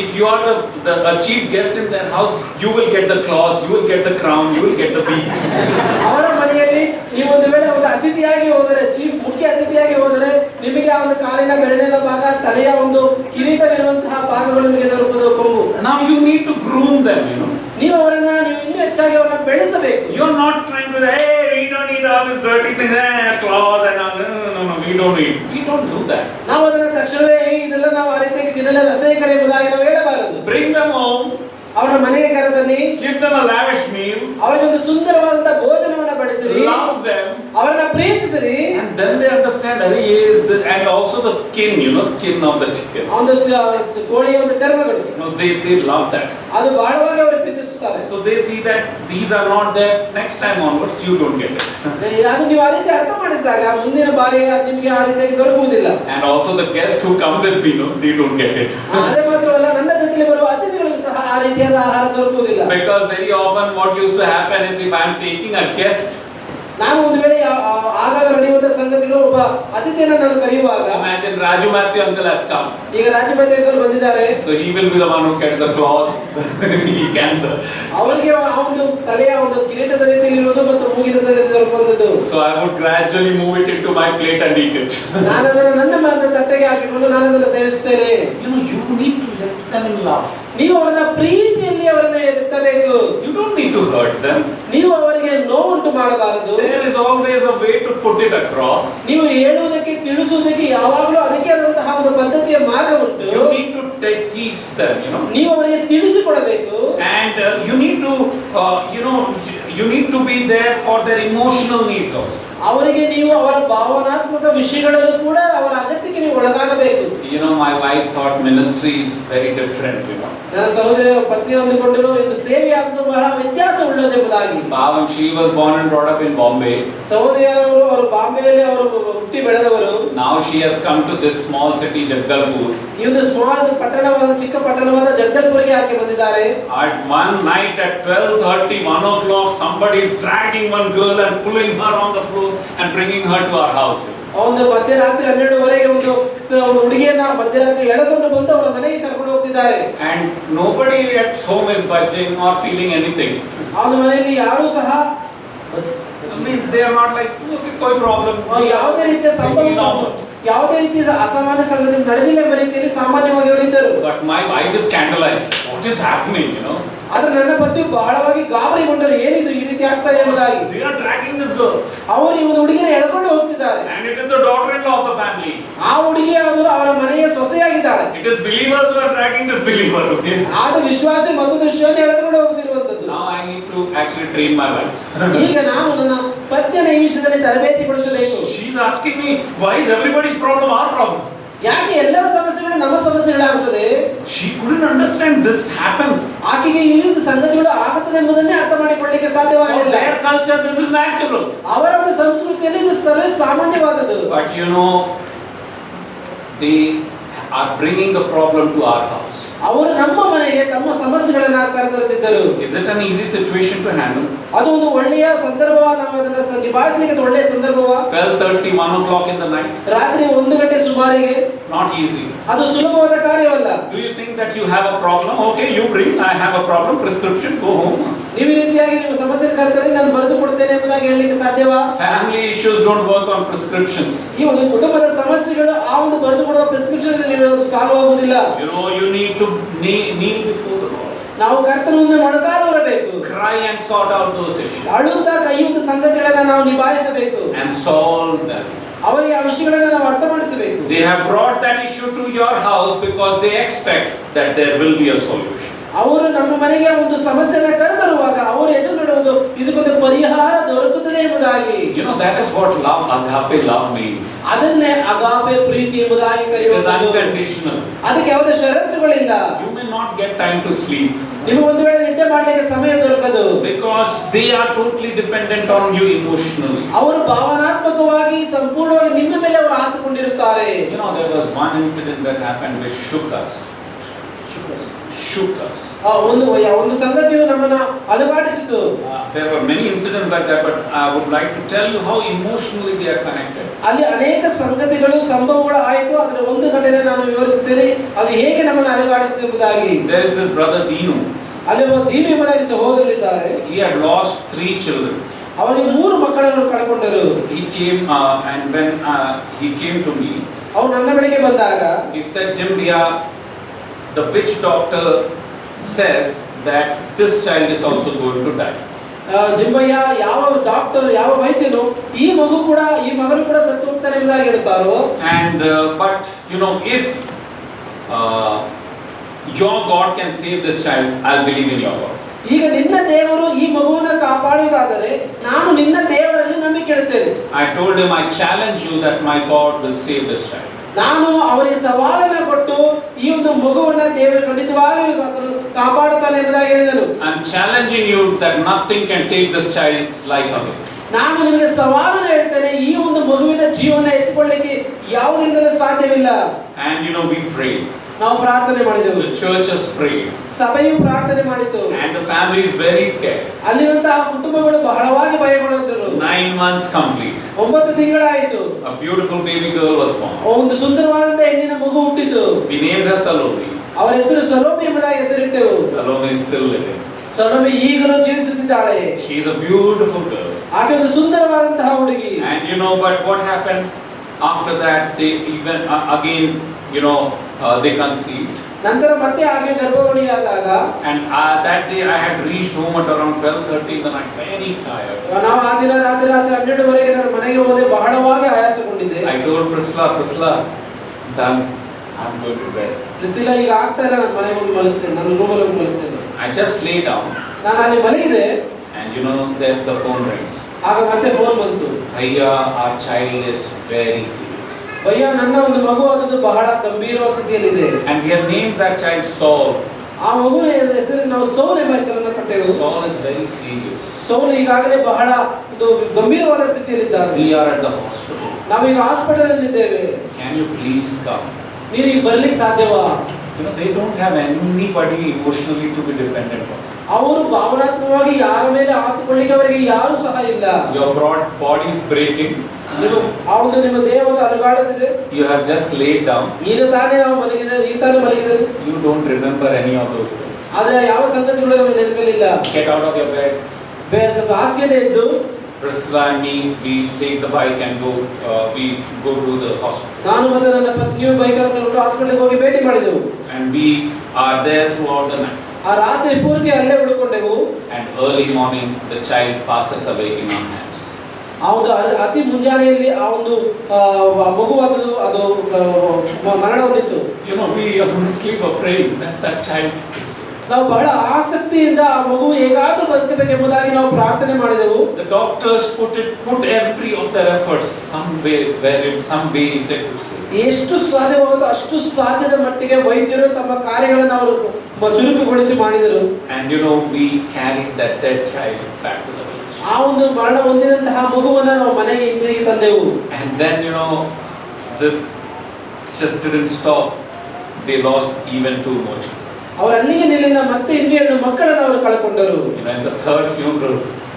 if you are the chief guest in their house, you will get the claws, you will get the crown, you will get the beak. ಅವರ ಮನೆಯಲ್ಲಿ ನೀವು ಒಂದು ವೇಳೆ ಒಂದು ಅತಿಥಿಯಾಗಿ ಹೋದರೆ, ಮುಖ್ಯ ಅತಿಥಿಯಾಗಿ ಹೋದರೆ, ನಿಮಗೆ ಆ ಒಂದು ಕಾಲಿನ ಬೆರಳಿನ ಭಾಗ, ತಲೆಯ ಒಂದು ಕಿರೀಟವಿರುವಂತಹ ಭಾಗಗಳು ನಿಮಗೆ ದೊರಕುವುದು ಕೊಂಬು. Now you need to groom them, you know. ನೀವು ಇನ್ನೂ ಹೆಚ್ಚಾಗಿ ಅವರನ್ನ ಬೆಳೆಸಬೇಕು. You are not trying to say, hey, we don't eat all these dirty things, claws and all. No, we don't eat. We don't do that. ನಾವು ಅದನ್ನ ತಕ್ಷಣವೇ ಇದೆಲ್ಲ ನಾವು ಆ ರೀತಿಯಾಗಿ ತಿನ್ನಲು ಅಸಹ್ಯಕರ ಎಂಬುದಾಗಿ ನಾವು ಹೇಳಬಾರದು. Bring them home. ಅವರ ಮನೆಗೆ ಕರೆತನ್ನಿ. Give them a lavish meal. ಅವರಿಗೆ ಒಂದು ಸುಂದರವಾದಂತಹ ಭೋಜನವನ್ನು ಬಡಿಸಿರಿ. Love them. ಅವರನ್ನ ಪ್ರೀತಿಸಿರಿ. And then they understand, and also the skin, you know, skin of the chicken. ಒಂದು ಕೋಳಿಯ ಒಂದು ಚರ್ಮಗಳು. No, they love that. ಅದು ಬಹಳವಾಗಿ ಅವರು ಪ್ರೀತಿಸುತ್ತಾರೆ. So they see that these are not there. Next time onwards, you don't get it. ಅದು ನೀವು ಆ ರೀತಿ ಅರ್ಥ ಮಾಡಿಸಿದಾಗ ಮುಂದಿನ ಬಾರಿ ನಿಮಗೆ ಆ ರೀತಿಯಾಗಿ ದೊರಕುವುದಿಲ್ಲ. And also the guests who come with me, no, they don't get it. ಅದೇ ಮಾತ್ರವಲ್ಲ, ನನ್ನ ಜೊತೆಗೆ ಬರುವ ಅತಿಥಿಗಳಿಗೂ ಸಹ ಆ ರೀತಿಯಾದ ಆಹಾರ ದೊರಕುವುದಿಲ್ಲ. Because very often what used to happen is, if I am taking a guest, ನಾನು ಒಂದು ವೇಳೆ ಆಗಾಗ ನಡೆಯುವಂತ ಸಂಗತಿಗಳು ಒಬ್ಬ ಅತಿಥಿಯನ್ನು ನಾನು ಕರೆಯುವಾಗ Imagine Raju Matthew uncle has come. ಈಗ ರಾಜಮತಿ ಅಂಕಲ್ ಬಂದಿದ್ದಾರೆ. So he will be the one who gets the cloth. He can. ಅವರಿಗೆ ಆ ಒಂದು ತಲೆಯ ಒಂದು ಕಿರೀಟದ ರೀತಿಯಲ್ಲಿ ಇರುವುದು ಮತ್ತು ಮೂಗಿನ ಸಂಗತಿ ದೊರಕುವಂಥದ್ದು. So I would gradually move it into my plate and eat it. ನಾನು ಅದನ್ನು ನನ್ನ ತಟ್ಟೆಗೆ ಹಾಕಿಕೊಂಡು ನಾನು ಅದನ್ನು ಸೇವಿಸ್ತೇನೆ. You know, you need to lift them in love. ನೀವು ಅವರನ್ನ ಪ್ರೀತಿಯಲ್ಲಿ ಅವರನ್ನ ಎತ್ತಬೇಕು. You don't need to hurt them. ನೀವು ಅವರಿಗೆ ನೋವುಂಟು ಮಾಡಬಾರದು. There is always a way to put it across. ನೀವು ಹೇಳುವುದಕ್ಕೆ ತಿಳಿಸುವುದಕ್ಕೆ ಯಾವಾಗಲೂ ಅದಕ್ಕೆ ಆದಂತಹ ಒಂದು ಪದ್ಧತಿಯ ಮಾರ್ಗ ಉಂಟು. You need to teach them, you know. ನೀವು ಅವರಿಗೆ ತಿಳಿಸಿಕೊಡಬೇಕು. And you need to, you need to be there for their emotional needs also. ಅವರಿಗೆ ನೀವು ಅವರ ಭಾವನಾತ್ಮಕ ವಿಷಯಗಳಲ್ಲೂ ಕೂಡ ಅವರ ಅಗತ್ಯಕ್ಕೆ ನೀವು ಒಳಗಾಗಬೇಕು. You know, my wife thought ministry is very different, you know. ನನ್ನ ಸಹೋದರಿ ಪತ್ನಿ ಅಂದುಕೊಂಡರು ಇದು ಸೇವೆ ಆದದ್ದು ಬಹಳ ವ್ಯತ್ಯಾಸ ಉಳ್ಳದೆಂಬುದಾಗಿ. Bhavan, she was born and brought up in Bombay. ಸಹೋದರಿಯವರು ಬಾಂಬೆಯಲ್ಲಿ ಅವರು ಹುಟ್ಟಿ ಬೆಳೆದವರು. Now she has come to this small city, Jagdalpur. ಈ ಒಂದು ಸ್ಮಾಲ್ ಪಟ್ಟಣವಾದ ಚಿಕ್ಕ ಪಟ್ಟಣವಾದ ಜಗದಲ್ಪುರಿಗೆ ಆಕೆ ಬಂದಿದ್ದಾರೆ. At one night at 12:30, 1 o'clock, somebody is dragging one girl and pulling her on the floor and bringing her to our house. ಒಂದು ಮಧ್ಯರಾತ್ರಿ 12:30ಗೆ ಒಂದು ಹುಡುಗಿಯನ್ನ ಮಧ್ಯರಾತ್ರಿ ಎಳೆದುಕೊಂಡು ಬಂದು ಅವರ ಮನೆಗೆ ಕರ್ಕೊಂಡು ಹೋಗ್ತಿದ್ದಾರೆ. And nobody at home is budging or feeling anything. ಅವನ ಮನೆಯಲ್ಲಿ ಯಾರೂ ಸಹ Means they are not like, okay, koi problem. ಯಾವುದೇ ರೀತಿಯ ಯಾವುದೇ ರೀತಿಯ ಅಸಾಮಾನ್ಯ ಸಂಗತಿ ನಡೆದಿಲ್ಲ ಎಂಬ ರೀತಿಯಲ್ಲಿ ಸಾಮಾನ್ಯವಾಗಿ ಉಳಿದರು. But my wife is scandalized. What is happening, you know? ಆದ್ರೆ ನನ್ನ ಪತಿ ಬಹಳವಾಗಿ ಗಾಬರಿಗೊಂಡರು, ಏನಿದು ಈ ರೀತಿ ಆಗ್ತಾ ಇದೆ ಎಂಬುದಾಗಿ. They are dragging this girl. ಅವರು ಈ ಒಂದು ಹುಡುಗಿಯನ್ನು ಎಳೆದುಕೊಂಡು ಹೋಗ್ತಿದ್ದಾರೆ. And it is the daughter-in-law of the family. ಆ ಹುಡುಗಿ ಅವರ ಮನೆಯ ಸೊಸೆಯಾಗಿದ್ದಾಳೆ. It is believers who are dragging this believer, okay? ಆದ ವಿಶ್ವಾಸಿ ಮತ್ತೊಂದು ವಿಶ್ವಾಸಿ ಎಳೆದುಕೊಂಡು ಹೋಗ್ತಿರುವಂತದ್ದು. Now I need to actually train my wife. ಈಗ ನಾನು ನನ್ನ ಪತ್ನಿಯ ಈ ವಿಷಯದಲ್ಲಿ ತರಬೇತಿ ಕೊಡಿಸಬೇಕು. She is asking me, why is everybody's problem our problem? ಯಾಕೆ ಎಲ್ಲರ ಸಮಸ್ಯೆಗಳು ನಮ್ಮ ಸಮಸ್ಯೆಗಳಾಗುತ್ತದೆ? She couldn't understand this happens. ಆಕೆಗೆ ಈ ರೀತಿ ಸಂಗತಿಗಳು ಆಗುತ್ತದೆ ಎಂಬುದನ್ನೇ ಅರ್ಥ ಮಾಡಿಕೊಳ್ಳಲಿಕ್ಕೆ For ಸಾಧ್ಯವಾಗಲಿಲ್ಲ. their culture, this is natural. ಅವರ ಒಂದು ಸಂಸ್ಕೃತಿಯಲ್ಲಿ ಇದು ಸರ್ವೇ ಸಾಮಾನ್ಯವಾದದ್ದು. But you know, they are bringing the problem to our house. ಅವರು ನಮ್ಮ ಮನೆಗೆ ತಮ್ಮ ಸಮಸ್ಯೆಗಳನ್ನು ಕರೆತರುತ್ತಿದ್ದರು. Is it an easy situation to handle? ಅದು ಒಂದು ಒಳ್ಳೆಯ ಸಂದರ್ಭವ, ನಾವು ಅದನ್ನು ನಿಭಾಯಿಸಲಿಕ್ಕೆ ಅದು ಒಳ್ಳೆಯ ಸಂದರ್ಭವ. 12:30, 1 o'clock in the night? ರಾತ್ರಿ 1 ಗಂಟೆ ಸುಮಾರಿಗೆ. Not easy. ಅದು ಸುಲಭವಾದ ಕಾರ್ಯವಲ್ಲ. Do you think that you have a problem? Okay, you bring. I have a problem. Prescription. Go home. ನೀವು ಈ ರೀತಿಯಾಗಿ ನೀವು ಸಮಸ್ಯೆ ಕರೆತರೆ ನಾನು ಬರೆದು ಕೊಡ್ತೇನೆ ಎಂಬುದಾಗಿ ಹೇಳಲಿಕ್ಕೆ ಸಾಧ್ಯವಾ? Family issues don't work on prescriptions. ಈ ಒಂದು ಕುಟುಂಬದ ಸಮಸ್ಯೆಗಳು ಆ ಒಂದು ಬರೆದು ಕೊಡುವ ಪ್ರಿಸ್ಕ್ರಿಪ್ಷನ್ ಅಲ್ಲಿ ಸಾಲ್ವ್ ಆಗುವುದಿಲ್ಲ. You know, you need to kneel before the Lord. ನಾವು ಕರ್ತನ ಮುಂದೆ ಮೊಣಕಾಲು ಹೊರಬೇಕು. Cry and sort out those issues. ಅಳುತ್ತಾ ಕೈಯುಂಟು ಸಂಗತಿಗಳನ್ನು ನಾವು ನಿಭಾಯಿಸಬೇಕು. And solve them. ಅವರಿಗೆ ಆ ವಿಷಯಗಳನ್ನು ನಾವು ಅರ್ಥ ಮಾಡಿಸಬೇಕು. They have brought that issue to your house because they expect that there will be a solution. ಅವರು ನಮ್ಮ ಮನೆಗೆ ಒಂದು ಸಮಸ್ಯೆಯನ್ನು ಕರೆತರುವಾಗ ಅವರು ಎದುರು ನೋಡುವುದು ಇದಕ್ಕೊಂದು ಪರಿಹಾರ ದೊರಕುತ್ತದೆ ಎಂಬುದಾಗಿ. You know, that is what love, agape love means. ಅದನ್ನೇ ಅಗಾಪೆ ಪ್ರೀತಿ ಎಂಬುದಾಗಿ It is ಕರೆಯುವುದು. unconditional. ಅದಕ್ಕೆ ಯಾವುದೇ ಷರತ್ತುಗಳಿಲ್ಲ. You may not get time to sleep ನಿಮಗೆ ಒಂದು ವೇಳೆ ನಿದ್ದೆ ಮಾಡಲಿಕ್ಕೆ ಸಮಯ ದೊರಕದು. because they are totally dependent on you emotionally. ಅವರು ಭಾವನಾತ್ಮಕವಾಗಿ ಸಂಪೂರ್ಣವಾಗಿ ನಿಮ್ಮ ಮೇಲೆ ಅವರು ಹಾಕಿಕೊಂಡಿರುತ್ತಾರೆ. You know, there was one incident that happened which shook us. ಒಂದು ಸಂಗತಿಯು ನಮ್ಮನ್ನ ಅಲುಗಾಡಿಸಿತು. There were many incidents like that, but I would like to tell you how emotionally they are connected. ಅಲ್ಲಿ ಅನೇಕ ಸಂಗತಿಗಳು ಸಂಭವಗಳು ಆಯಿತು. ಅದರ ಒಂದು ಘಟನೆ ನಾನು ವಿವರಿಸುತ್ತೇನೆ, ಅದು ಹೇಗೆ ನಮ್ಮನ್ನು ಅಲುಗಾಡಿಸಿತು ಎಂಬುದಾಗಿ. There is this brother Dinu. ಅಲ್ಲಿ ಒಬ್ಬ ದೀನು ಎಂಬುದಾಗಿ ಸಹೋದರರಿದ್ದಾರೆ. He had lost 3 children. ಅವರಿಗೆ 3 ಮಕ್ಕಳನ್ನು ಕಳ್ಕೊಂಡರು. He came and when he came to me, ಅವರು ನನ್ನ ಬಳಿಗೆ ಬಂದಾಗ he said, Jimbia, the witch doctor says that this child is also going to die. ಜಿಂಬಯ್ಯ, ಯಾವ ಡಾಕ್ಟರ್ ಯಾವ ವೈದ್ಯನು ಈ ಮಗನು ಕೂಡ ಸತ್ತು ಹೋಗ್ತಾನೆ ಎಂಬುದಾಗಿ ಹೇಳ್ತಾರೋ. And but you know, if your God can save this child, I'll believe in your God. ಈಗ ನಿನ್ನ ದೇವರು ಈ ಮಗುವನ್ನು ಕಾಪಾಡುವುದಾದರೆ ನಾನು ನಿನ್ನ ದೇವರಲ್ಲಿ ನಂಬಿಕೆ ಇಡುತ್ತೇನೆ. I told him, I challenge you that my God will save this child. ನಾನು ಅವರಿಗೆ ಸವಾಲನ್ನು ಕೊಟ್ಟು ಈ ಒಂದು ಮಗುವನ್ನು ದೇವರು ಖಂಡಿತವಾಗಿ ಕಾಪಾಡುತ್ತಾನೆ ಎಂಬುದಾಗಿ ಹೇಳಿದನು. I'm challenging you that nothing can take this child's life away. ನಾನು ನಿಮಗೆ ಸವಾಲನ್ನು ಹೇಳ್ತೇನೆ, ಈ ಒಂದು ಮಗುವಿನ ಜೀವನ ಎತ್ತಿಕೊಳ್ಳಲಿಕ್ಕೆ ಯಾವುದರಿಂದಲೂ ಸಾಧ್ಯವಿಲ್ಲ. And you know, we prayed. ನಾವು ಪ್ರಾರ್ಥನೆ ಮಾಡಿದೆವು. The churches prayed. ಸಭೆಯು ಪ್ರಾರ್ಥನೆ ಮಾಡಿತು. And the family is very scared. ಅಲ್ಲಿರುವಂತಹ ಕುಟುಂಬಗಳು ಬಹಳವಾಗಿ ಭಯಗೊಂಡರು. 9 months complete. 9 ತಿಂಗಳಾಯಿತು. A beautiful baby girl was born. ಒಂದು ಸುಂದರವಾದ ಹೆಣ್ಣಿನ ಮಗು ಹುಟ್ಟಿತು. We named her Salome. ಅವರ ಹೆಸರು ಸಲೋಮಿ ಎಂಬುದಾಗಿ ಹೆಸರಿಟ್ಟೆವು. Salome is still living. ಸಲೋಮಿ ಈಗಲೂ ಜೀವಿಸುತ್ತಿದ್ದಾಳೆ. She is a beautiful girl. ಆಕೆ ಒಂದು ಸುಂದರವಾದಂತಹ ಹುಡುಗಿ. And you know, but what happened after that? They even again, you know, they conceived. ನಂತರ ಮತ್ತೆ ಆಕೆ ಗರ್ಭವತಿಯಾದಾಗ And that day I had reached home at around 12:30 in the night, very tired. ನಾವು ಆ ದಿನ ರಾತ್ರಿ 12 ನನ್ನ ಮನೆಗೆ ಹೋದೆ, ಬಹಳವಾಗಿ ಆಯಾಸಗೊಂಡಿದ್ದೆ. I told Priscilla, done. I'm going to bed. ಪ್ರಿಸಿಲಾ, ಈಗ ಆಗ್ತಾ ಇಲ್ಲ, ನಾನು ಮನೆಗೆ ಹೋಗಿ ಮಲಗ್ತೇನೆ, ನಾನು ರೂಮಲ್ಲಿ ಹೋಗಿ ಮಲಗ್ತೇನೆ. I just lay down. ನಾನು ಅಲ್ಲಿ ಮಲಗಿದೆ. And you know, then the phone rings. ಆಗ ಮತ್ತೆ ಫೋನ್ ಬಂತು. Bhaiya, our child is very serious. Bhaiya, ನನ್ನ ಒಂದು ಮಗು ಅದು ಬಹಳ ಗಂಭೀರವಾದ ಸ್ಥಿತಿಯಲ್ಲಿದೆ. And we have named that child Saul. ಆ ಮಗುವಿನ ಹೆಸರು ನಾವು ಸೌಲ್ ಎಂಬ ಹೆಸರನ್ನು ಕೊಟ್ಟೆವು. Saul is very serious. ಸೌಲ್ ಈಗಾಗಲೇ ಬಹಳ ಒಂದು ಗಂಭೀರವಾದ ಸ್ಥಿತಿಯಲ್ಲಿದ್ದಾನೆ. We are at the hospital. ನಾವೀಗ ಹಾಸ್ಪಿಟಲ್ ಅಲ್ಲಿ ಇದ್ದೇವೆ. Can you please come? ನೀವು ಈಗ ಬರ್ಲಿಕ್ಕೆ ಸಾಧ್ಯವಾ? You know, they don't have anybody emotionally to be dependent on. ಅವರು ಭಾವನಾತ್ಮಕವಾಗಿ ಯಾರ ಮೇಲೆ ಆತುಕೊಳ್ಳಿಕ್ಕೆ ಅವರಿಗೆ ಯಾರು ಸಹ ಇಲ್ಲ. Your broad body is breaking. ನಿಮ್ಮ ದೇಹದ ಅಲುಗಾಡುತ್ತಿದೆ. You have just laid down. ಈಗ ತಾನೇ ನಾವು ಮಲಗಿದರೆ You don't remember any of those things. ಆದ್ರೆ ಯಾವ ಸಂಗತಿಗಳು ನಮಗೆ ನೆನಪಿಲ್ಲ. Get out of your bed. ಸ್ವಲ್ಪ ಹಾಸಿಗೆಯಿಂದ ಎದ್ದು Priscilla and me, we take the bike and we go to the hospital. ನಾನು ಮತ್ತು ನನ್ನ ಪತ್ನಿಯು ಬೈಕ್ ಅನ್ನು ತಗೊಂಡು ಹಾಸ್ಪಿಟಲ್ಗೆ ಹೋಗಿ ಭೇಟಿ ಮಾಡಿದೆವು. And we are there throughout the night. ಆ ರಾತ್ರಿ ಪೂರ್ತಿ ಅಲ್ಲೇ ಉಳ್ಕೊಂಡೆವು. And early morning, the child passes away in our hands. ಆ ಒಂದು ಅತಿ ಮುಂಜಾನೆಯಲ್ಲಿ ಆ ಒಂದು ಮಗುವಾದದ್ದು ಅದು ಮರಣ ಹೊಂದಿತ್ತು. You know, we honestly were praying that child is sick. ನಾವು ಬಹಳ ಆಸಕ್ತಿಯಿಂದ ಆ ಮಗು ಹೇಗಾದರೂ ಬದುಕಬೇಕೆಂಬುದಾಗಿ ನಾವು ಪ್ರಾರ್ಥನೆ ಮಾಡಿದೆವು. The doctors put every of their efforts some way they could say. ಎಷ್ಟು ಸಾಧ್ಯವಾಗುತ್ತೋ ಅಷ್ಟು ಸಾಧ್ಯದ ಮಟ್ಟಿಗೆ ವೈದ್ಯರು ತಮ್ಮ ಕಾರ್ಯಗಳನ್ನು ಅವರು ಚುರುಕುಗೊಳಿಸಿ ಮಾಡಿದರು. And you know, we carried that dead child back to the village. ಆ ಒಂದು ಮರಣ ಹೊಂದಿದಂತಹ ಮಗುವನ್ನು ನಾವು ಮನೆಗೆ ಹಿಂದಿರುಗಿ ತಂದೆವು. And then you know, this just didn't stop. They lost even 2 more. ಅವರು ಅಲ್ಲಿಗೆ ನಿಲ್ಲಿಲ್ಲ, ಮತ್ತೆ ಇನ್ನೆರಡು ಮಕ್ಕಳನ್ನು ಅವರು ಕಳೆಕೊಂಡರು. You know, in the third funeral,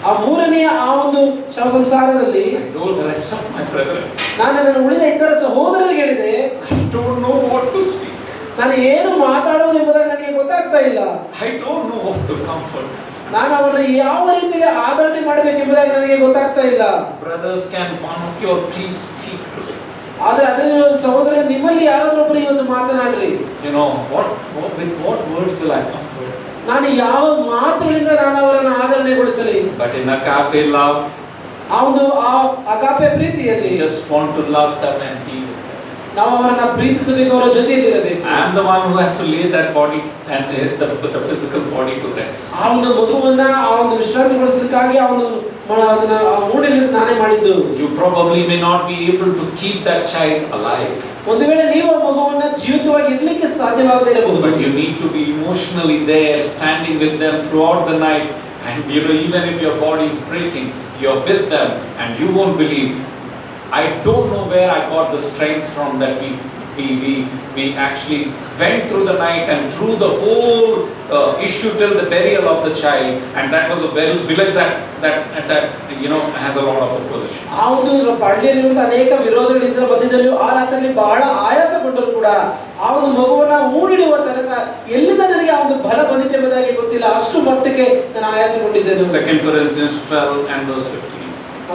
ಆ ಮೂರನೆಯ ಆ ಒಂದು ಶವ ಸಂಸಾರದಲ್ಲಿ I told the rest of my brethren, ನಾನು ನನ್ನ ಉಳಿದ ಇತರ ಸಹೋದರರಿಗೆ ಹೇಳಿದೆ, I don't know what to speak. ನಾನು ಏನು ಮಾತಾಡೋದು ಎಂಬುದಾಗಿ ನನಗೆ ಗೊತ್ತಾಗ್ತಾ ಇಲ್ಲ. I don't know what to comfort. ನಾನು ಅವರನ್ನು ಯಾವ ರೀತಿಯಲ್ಲಿ ಆದರಣೆ ಮಾಡಬೇಕೆಂಬುದಾಗಿ ನನಗೆ ಗೊತ್ತಾಗ್ತಾ ಇಲ್ಲ. Brothers, can one of you please speak to them? ಆದರೆ ಅದರ ಸಹೋದರ, ನಿಮ್ಮಲ್ಲಿ ಯಾರಾದರೂ ಒಬ್ಬರು ಇವತ್ತು ಮಾತನಾಡ್ರಿ. You know, with what words will I comfort? ನಾನು ಯಾವ ಮಾತುಗಳಿಂದ ನಾನು ಅವರನ್ನು ಆದರಣೆಗೊಳಿಸಲಿ? But in agape love, ಆ ಒಂದು ಅಗಾಪೆ ಪ್ರೀತಿಯಲ್ಲಿ just want to love them and be with them. ನಾವು ಅವರನ್ನ ಪ್ರೀತಿಸಬೇಕು, ಅವರ ಜೊತೆಯಲ್ಲಿರಬೇಕು. I am the one who has to lay that body and the physical body to rest. ಆ ಒಂದು ಮಗುವನ್ನ ಆ ಒಂದು ವಿಶ್ರಾಂತಿಗೊಳಿಸಲಿಕ್ಕಾಗಿ ಆ ಒಂದು ಅದನ್ನ ಮೂಡಿಲಿ ನಾನೇ ಮಾಡಿದ್ದು. You probably may not be able to keep that child alive. ಒಂದು ವೇಳೆ ನೀವು ಆ ಮಗುವನ್ನ ಜೀವಿತವಾಗಿ ಇಡ್ಲಿಕ್ಕೆ ಸಾಧ್ಯವಾಗದೇ ಇರಬಹುದು. But you need to be emotionally there, standing with them throughout the night. And you know, even if your body is breaking, you're with them, and you won't believe. I don't know where I got the strength from that we actually went through the night and through the whole issue till the burial of the child, and that was a village that you know has a lot of opposition. ಆ ಒಂದು ಪಳ್ಳಿಯಲ್ಲಿರುವಂತಹ ಅನೇಕ ವಿರೋಧಗಳಿಂದ ಮಧ್ಯದಲ್ಲಿ ಆ ರಾತ್ರಿಯಲ್ಲಿ ಬಹಳ ಆಯಾಸಗೊಂಡರು ಕೂಡ ಆ ಒಂದು ಮಗುವನ್ನ ಊಡಿಡುವ ತನಕ ಎಲ್ಲಿಂದ ನನಗೆ ಆ ಒಂದು ಬಲ ಬಂದಿದೆ ಎಂಬುದಾಗಿ ಗೊತ್ತಿಲ್ಲ, ಅಷ್ಟು ಮಟ್ಟಕ್ಕೆ ನಾನು ಆಯಾಸಗೊಂಡಿದ್ದೇನೆ. 2 Corinthians 12 and verse 15.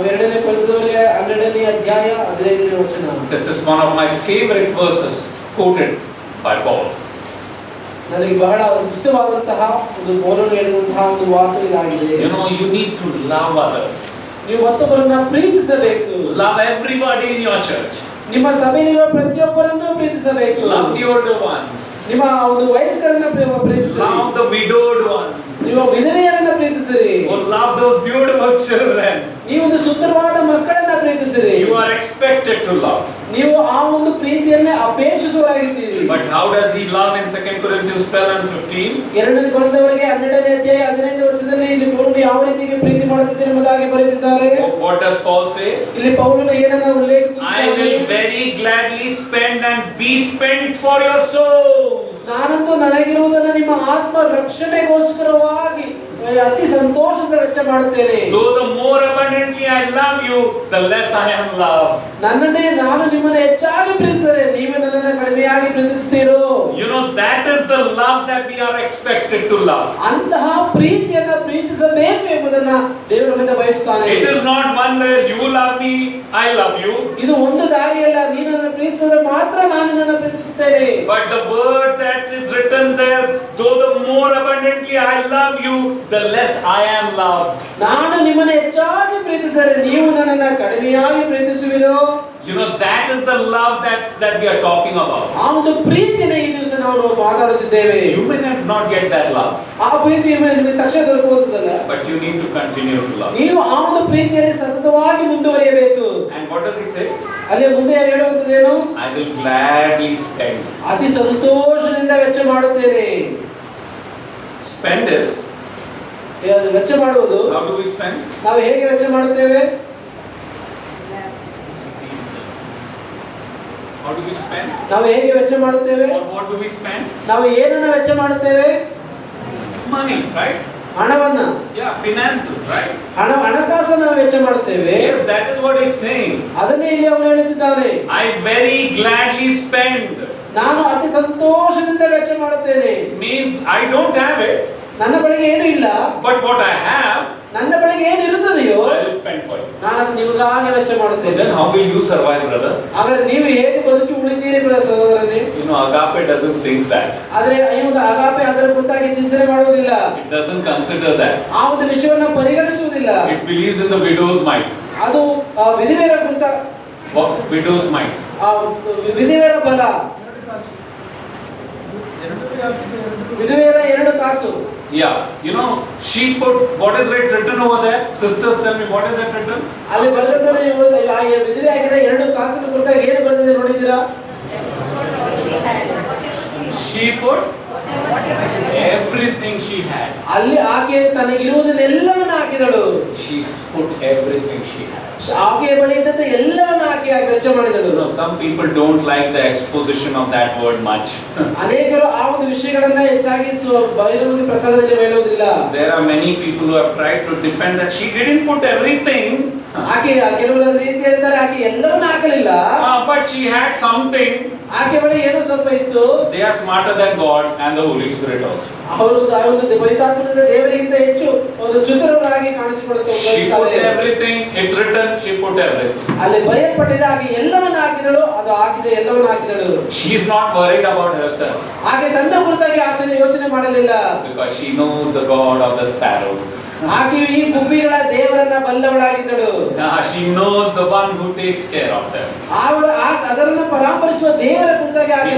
ಎರಡನೇ ಕೊರಿಂಥದವರಿಗೆ 12ನೇ ಅಧ್ಯಾಯ 15ನೇ ವಚನ. This is one of my favorite verses quoted by Paul. ನನಗೆ ಬಹಳ ಇಷ್ಟವಾದಂತಹ ಒಂದು ಪೌಲನು ಹೇಳಿದಂತಹ ಒಂದು ವಾಕ್ಯ ಇದಾಗಿದೆ. You know, you need to love others. ನೀವು ಮತ್ತೊಬ್ಬರನ್ನ ಪ್ರೀತಿಸಬೇಕು. Love everybody in your church. ನಿಮ್ಮ ಸಭೆಯಲ್ಲಿರುವ ಪ್ರತಿಯೊಬ್ಬರನ್ನು ಪ್ರೀತಿಸಬೇಕು. Love the older ones. ನಿಮ್ಮ ಒಂದು ವಯಸ್ಕರನ್ನ ಪ್ರೀತಿಸಬೇಕು. Love the widowed ones. ನೀವು ವಿಧವೆಯರನ್ನ ಪ್ರೀತಿಸಿರಿ. Oh, love those beautiful children. ನೀವು ಒಂದು ಸುಂದರವಾದ ಮಕ್ಕಳನ್ನ ಪ್ರೀತಿಸಿರಿ. You are expected to love. ನೀವು ಆ ಒಂದು ಪ್ರೀತಿಯನ್ನೇ ಅಪೇಕ್ಷಿಸುವವರಾಗಿದ್ದೀರಿ. But how does he love in 2 Corinthians 12 and 15? 2 ಕೊರಿಂಥದವರಿಗೆ 12ನೇ ಅಧ್ಯಾಯ 15ನೇ ವಚನದಲ್ಲಿ ಇಲ್ಲಿ ಪೌಲನು ಯಾವ ರೀತಿಗೆ ಪ್ರೀತಿ ಮಾಡುತ್ತಿದ್ದಾನೆ ಎಂಬುದಾಗಿ ಬರೆದಿದ್ದಾರೆ. What does Paul say? ಇಲ್ಲಿ ಪೌಲನು ಏನನ್ನ ಉಲ್ಲೇಖಿಸುತ್ತಾನೆ? I will very gladly spend and be spent for your soul. ನಾನಂತೂ ನನಗಿರುವುದನ್ನು ನಿಮ್ಮ ಆತ್ಮ ರಕ್ಷಣೆಗೋಸ್ಕರವಾಗಿ ಅತಿ ಸಂತೋಷದಿಂದ ವೆಚ್ಚ ಮಾಡುತ್ತೇನೆ. Though the more abundantly I love you, the less I am loved. ನಾನು ನಿಮ್ಮನ್ನು ಹೆಚ್ಚಾಗಿ ಪ್ರೀತಿಸಿದರೆ ನೀವು ನನ್ನನ್ನು ಕಡಿಮೆಯಾಗಿ ಪ್ರೀತಿಸುತ್ತೀರೋ. You know, that is the love that we are expected to love. ಅಂತಹ ಪ್ರೀತಿಯನ್ನ ಪ್ರೀತಿಸಬೇಕು ಎಂಬುದನ್ನ ದೇವರು ನಮ್ಮಿಂದ ಬಯಸುತ್ತಾನೆ. It is not one where you love me, I love you. ಇದು ಒಂದು ದಾರಿಯಲ್ಲ, ನೀನು ನನ್ನನ್ನು ಪ್ರೀತಿಸಿದರೆ ಮಾತ್ರ ನಾನು ನಿನ್ನನ್ನು ಪ್ರೀತಿಸುತ್ತೇನೆ. But the word that is written there, though the more abundantly I love you, the less I am loved. ನಾನು ನಿಮ್ಮನ್ನು ಹೆಚ್ಚಾಗಿ ಪ್ರೀತಿಸಿದರೆ ನೀವು ನನ್ನನ್ನು ಕಡಿಮೆಯಾಗಿ ಪ್ರೀತಿಸುವಿರೋ. You know, that is the love that we are talking about. ಆ ಒಂದು ಪ್ರೀತಿನ ಈ ದಿವಸ ನಾವು ಮಾತಾಡುತ್ತಿದ್ದೇವೆ. You may not get that love, ಆ ಪ್ರೀತಿ ನಿಮಗೆ ತಕ್ಷಣ ದೊರಕುವುದಿಲ್ಲ, but you need to continue to love. ನೀವು ಆ ಒಂದು ಪ್ರೀತಿಯಲ್ಲಿ ಸತತವಾಗಿ ಮುಂದುವರಿಯಬೇಕು. And what does he say? ಅಲ್ಲಿ ಮುಂದೆ ಹೇಳುವಂತದೇನು? I will gladly spend. ಅತಿ ಸಂತೋಷದಿಂದ ವೆಚ್ಚ ಮಾಡುತ್ತೇನೆ. Spend is, ವೆಚ್ಚ ಮಾಡುವುದು. how do we spend? ನಾವು ಹೇಗೆ ವೆಚ್ಚ ಮಾಡುತ್ತೇವೆ? How do we spend? ನಾವು ಹೇಗೆ ವೆಚ್ಚ ಮಾಡುತ್ತೇವೆ? What do we spend? ನಾವು ಏನನ್ನ ವೆಚ್ಚ ಮಾಡುತ್ತೇವೆ? Money, right? ಹಣವನ್ನ. Yeah, finances, right? ಹಣಕಾಸನ್ನು ನಾವು ವೆಚ್ಚ ಮಾಡುತ್ತೇವೆ. Yes, that is what he's saying. ಅದನ್ನೇ ಇಲ್ಲಿ ಅವನು ಹೇಳುತ್ತಿದ್ದಾನೆ. I very gladly spend. ನಾನು ಅತಿ ಸಂತೋಷದಿಂದ ವೆಚ್ಚ ಮಾಡುತ್ತೇನೆ. Means I don't have it, ನನ್ನ ಬಳಿಗೆ ಏನು ಇಲ್ಲ, but what I have, ನನ್ನ ಬಳಿಗೆ ಏನು ಇರುತ್ತದೆಯೋ I will spend for you. ನಾನು ಅದು ನಿಮಗಾಗಿ ವೆಚ್ಚ ಮಾಡುತ್ತೇನೆ. Then how will you survive, brother? ಆದರೆ ನೀವು ಹೇಗೆ ಬದುಕಿ ಉಳಿತೀರಿ ಸಹೋದರನೇ? You know, agape doesn't think that. ಆದರೆ ಈ ಒಂದು ಅಗಾಪೆ ಅದರ ಕುರಿತಾಗಿ ಚಿಂತನೆ ಮಾಡುವುದಿಲ್ಲ. It doesn't consider that. ಆ ಒಂದು ವಿಷಯವನ್ನು ಪರಿಗಣಿಸುವುದಿಲ್ಲ. It believes in the widow's mite. ಅದು ವಿಧವೆಯರ ಕುರಿತ What? Widow's mite. ವಿಧವೆಯರ ಬಲ, ವಿಧವೆಯರ 2 ಕಾಸು. Yeah, you know, she put, what is it written over there? Sisters, tell me, what is it written? ಅಲ್ಲಿ ಬರೆದಿದ್ದಾರೆ, ಆ ವಿಧವೆ ಆಗಿದ 2 ಕಾಸಿನ ಕುರಿತಾಗಿ ಏನು ಬರೆದಿದೆ ನೋಡಿದ್ದೀರಾ? She put everything she had. ಅಲ್ಲಿ ಆಕೆ ತನಗಿರುವುದನ್ನೆಲ್ಲವನ್ನ ಹಾಕಿದಳು. She put everything she had. ಆಕೆಯ ಬಳಿ ಇದ್ದಂತ ಎಲ್ಲವನ್ನ ಆಕೆ ವೆಚ್ಚ ಮಾಡಿದಳು. You know, some people don't like the exposition of that word much. ಅನೇಕರು ಆ ಒಂದು ವಿಷಯಗಳನ್ನ ಹೆಚ್ಚಾಗಿ ಬಹಿರಂಗ ಪ್ರಸಂಗದಲ್ಲಿ ಹೇಳುವುದಿಲ್ಲ. There are many people who have tried to defend that she didn't put everything. ಆಕೆ ಕೆಲವರು ರೀತಿ ಹೇಳ್ತಾರೆ ಆಕೆ ಎಲ್ಲವನ್ನ ಹಾಕಲಿಲ್ಲ, But she had something. ಆಕೆ ಬಳಿ ಏನೋ ಸ್ವಲ್ಪ ಇತ್ತು. They are smarter than God and the Holy Spirit also. ಅವರು ಪವಿತ್ರಾತ್ಮನಿಂದ ದೇವರಿಗಿಂತ ಹೆಚ್ಚು ಒಂದು ಚತುರರಾಗಿ ಕಾಣಿಸಿಕೊಳ್ಳುತ್ತಾರೆ. She put everything. It's written. She put everything. ಅಲ್ಲಿ ಬರೆಯಲ್ಪಟ್ಟಿದೆ ಆಕೆ ಎಲ್ಲವನ್ನ ಹಾಕಿದಳು, ಅದು ಹಾಕಿದ ಎಲ್ಲವನ್ನ ಹಾಕಿದಳು. She is not worried about herself ಆಕೆ ತನ್ನ ಕುರಿತಾಗಿ ಯೋಚನೆ ಮಾಡಲಿಲ್ಲ. because she knows the God of the sparrows. ಆಕೆ ಈ ಗುಬ್ಬಿಗಳ ದೇವರನ್ನ ಬಲ್ಲವಳಾಗಿದ್ದಳು. She knows the one who takes care of them. ಅದರನ್ನ ಪರಾಮರಿಸುವ ದೇವರ ಕುರಿತಾಗಿ ಆಕೆ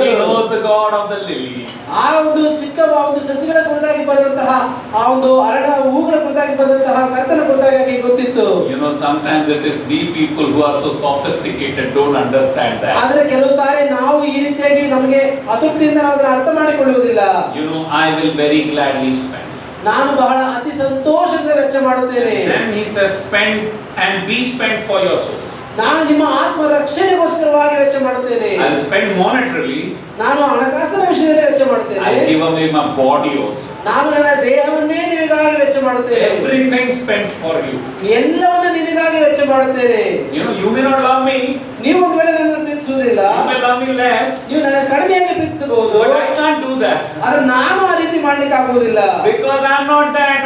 She knows the God of the lilies. ಆ ಒಂದು ಚಿಕ್ಕ ಒಂದು ಸಸಿಗಳ ಕುರಿತಾಗಿ ಬರೆದಂತಹ ಆ ಒಂದು ಅರಳ ಹೂಗಳ ಕುರಿತಾಗಿ ಬರೆದಂತಹ ಕರ್ತನ ಕುರಿತಾಗಿ ಆಕೆ ಗೊತ್ತಿತ್ತು. You know, sometimes it is we people who are so sophisticated don't understand that. ಆದರೆ ಕೆಲವು ಸಾರಿ ನಾವು ಈ ರೀತಿಯಾಗಿ ನಮಗೆ ಅತೃಪ್ತಿಯಿಂದ ನಾವು ಅದನ್ನು ಅರ್ಥ ಮಾಡಿಕೊಳ್ಳುವುದಿಲ್ಲ. You know, I will very gladly spend. ನಾನು ಬಹಳ ಅತಿ ಸಂತೋಷದಿಂದ ವೆಚ್ಚ ಮಾಡುತ್ತೇನೆ. Then he says, spend and be spent for your soul. ನಾನು ನಿಮ್ಮ ಆತ್ಮ ರಕ್ಷಣೆಗೋಸ್ಕರವಾಗಿ ವೆಚ್ಚ ಮಾಡುತ್ತೇನೆ. I will spend monetarily. ನಾನು ಹಣಕಾಸಿನ ವಿಷಯದಲ್ಲಿ ವೆಚ್ಚ ಮಾಡುತ್ತೇನೆ. I give away my body also. ನಾನು ನನ್ನ ದೇಹವನ್ನೇ ನಿನಗಾಗಿ ವೆಚ್ಚ ಮಾಡುತ್ತೇನೆ. Everything spent for you. ಎಲ್ಲವನ್ನ ನಿನಗಾಗಿ ವೆಚ್ಚ ಮಾಡುತ್ತೇನೆ. You know, you may not love me. ನೀವು ಒಂದು ವೇಳೆ ನನ್ನನ್ನು ಪ್ರೀತಿಸುವುದಿಲ್ಲ, You may love me less. ನೀವು ನನ್ನ ಕಡಿಮೆಯಾಗಿ ಪ್ರೀತಿಸಬಹುದು, But I can't do that. ಆದ್ರೆ ನಾನು ಆ ರೀತಿ ಮಾಡ್ಲಿಕ್ಕೆ ಆಗುವುದಿಲ್ಲ. Because I am not that.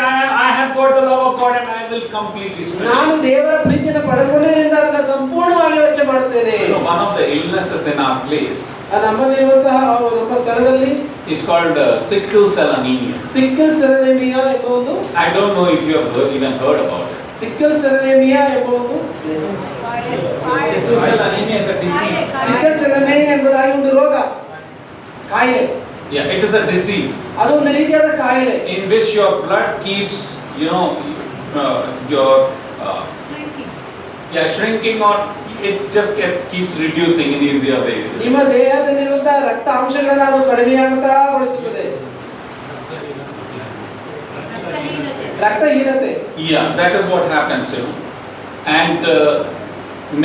I have got the love of God and I will completely spend. ನಾನು ದೇವರ ಪ್ರೀತಿಯನ್ನು ಪಡೆದುಕೊಂಡಿದ್ದರಿಂದ ಅದನ್ನು ಸಂಪೂರ್ಣವಾಗಿ ವೆಚ್ಚ ಮಾಡುತ್ತೇನೆ. You know, one of the illnesses in our place ನಮ್ಮಲ್ಲಿರುವಂತಹ ನಮ್ಮ ಸ್ಥಳದಲ್ಲಿ is called sickle cell anemia. Sickle cell anaemia ಎಂಬ ಒಂದು, I don't know if you have even heard about it. Sickle cell anaemia ಎಂಬ ಒಂದು, Sickle cell anemia is a disease. Sickle cell anaemia ಎಂಬುದಾಗಿ ಒಂದು ರೋಗ, ಕಾಯಿಲೆ. Yeah, it is a disease ಅದು ಒಂದು ರೀತಿಯಾದ ಕಾಯಿಲೆ. in which your blood keeps, your shrinking, or it just keeps reducing in easier way. ನಿಮ್ಮ ದೇಹದಲ್ಲಿರುವಂತಹ ರಕ್ತ ಅಂಶಗಳನ್ನು ಅದು ಕಡಿಮೆಯಾಗುತ್ತಾ ಗೊಳಿಸುತ್ತದೆ. ರಕ್ತಹೀನತೆ. Yeah, that is what happens, and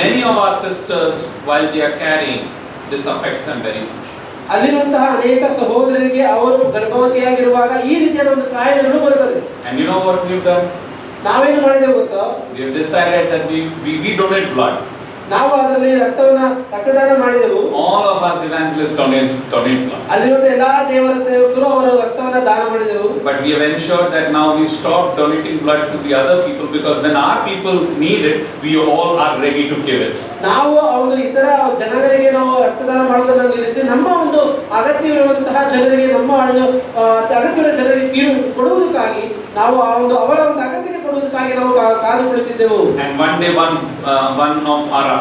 many of our sisters, while they are carrying, this affects them very much. ಅಲ್ಲಿರುವಂತಹ ಅನೇಕ ಸಹೋದರರಿಗೆ ಅವರು ಗರ್ಭವತಿಯಾಗಿರುವಾಗ ಈ ರೀತಿಯಾದ ಒಂದು ಕಾಯಿಲೆಗಳು ಬರುತ್ತದೆ. And you know what we've done? ನಾವೇನು ಮಾಡಿದೆವು ಗೊತ್ತಾ? We have decided that we donate blood. ನಾವು ಅದರಲ್ಲಿ ರಕ್ತದಾನ ಮಾಡಿದೆವು. All of us evangelists donate blood. ಅಲ್ಲಿರುವಂತಹ ಎಲ್ಲಾ ದೇವರ ಸೇವಕರು ಅವರ ರಕ್ತವನ್ನ ದಾನ ಮಾಡಿದೆವು. But we have ensured that now we stop donating blood to the other people, because when our people need it, we all are ready to give it. ನಾವು ಒಂದು ಇತರ ಜನರಿಗೆ ನಾವು ರಕ್ತದಾನ ಮಾಡೋದನ್ನು ನಿಲ್ಲಿಸಿ ನಮ್ಮ ಒಂದು ಅಗತ್ಯವಿರುವಂತಹ ಜನರಿಗೆ ನಮ್ಮ ಅಗತ್ಯವಿರುವ ಜನರಿಗೆ ಕೊಡುವುದಕ್ಕಾಗಿ ನಾವು ಅವರ ಒಂದು ಅಗತ್ಯಕ್ಕೆ ಕೊಡುವುದಕ್ಕಾಗಿ ನಾವು ಕಾದು ಕುಳಿತಿದ್ದೆವು. And one day one of our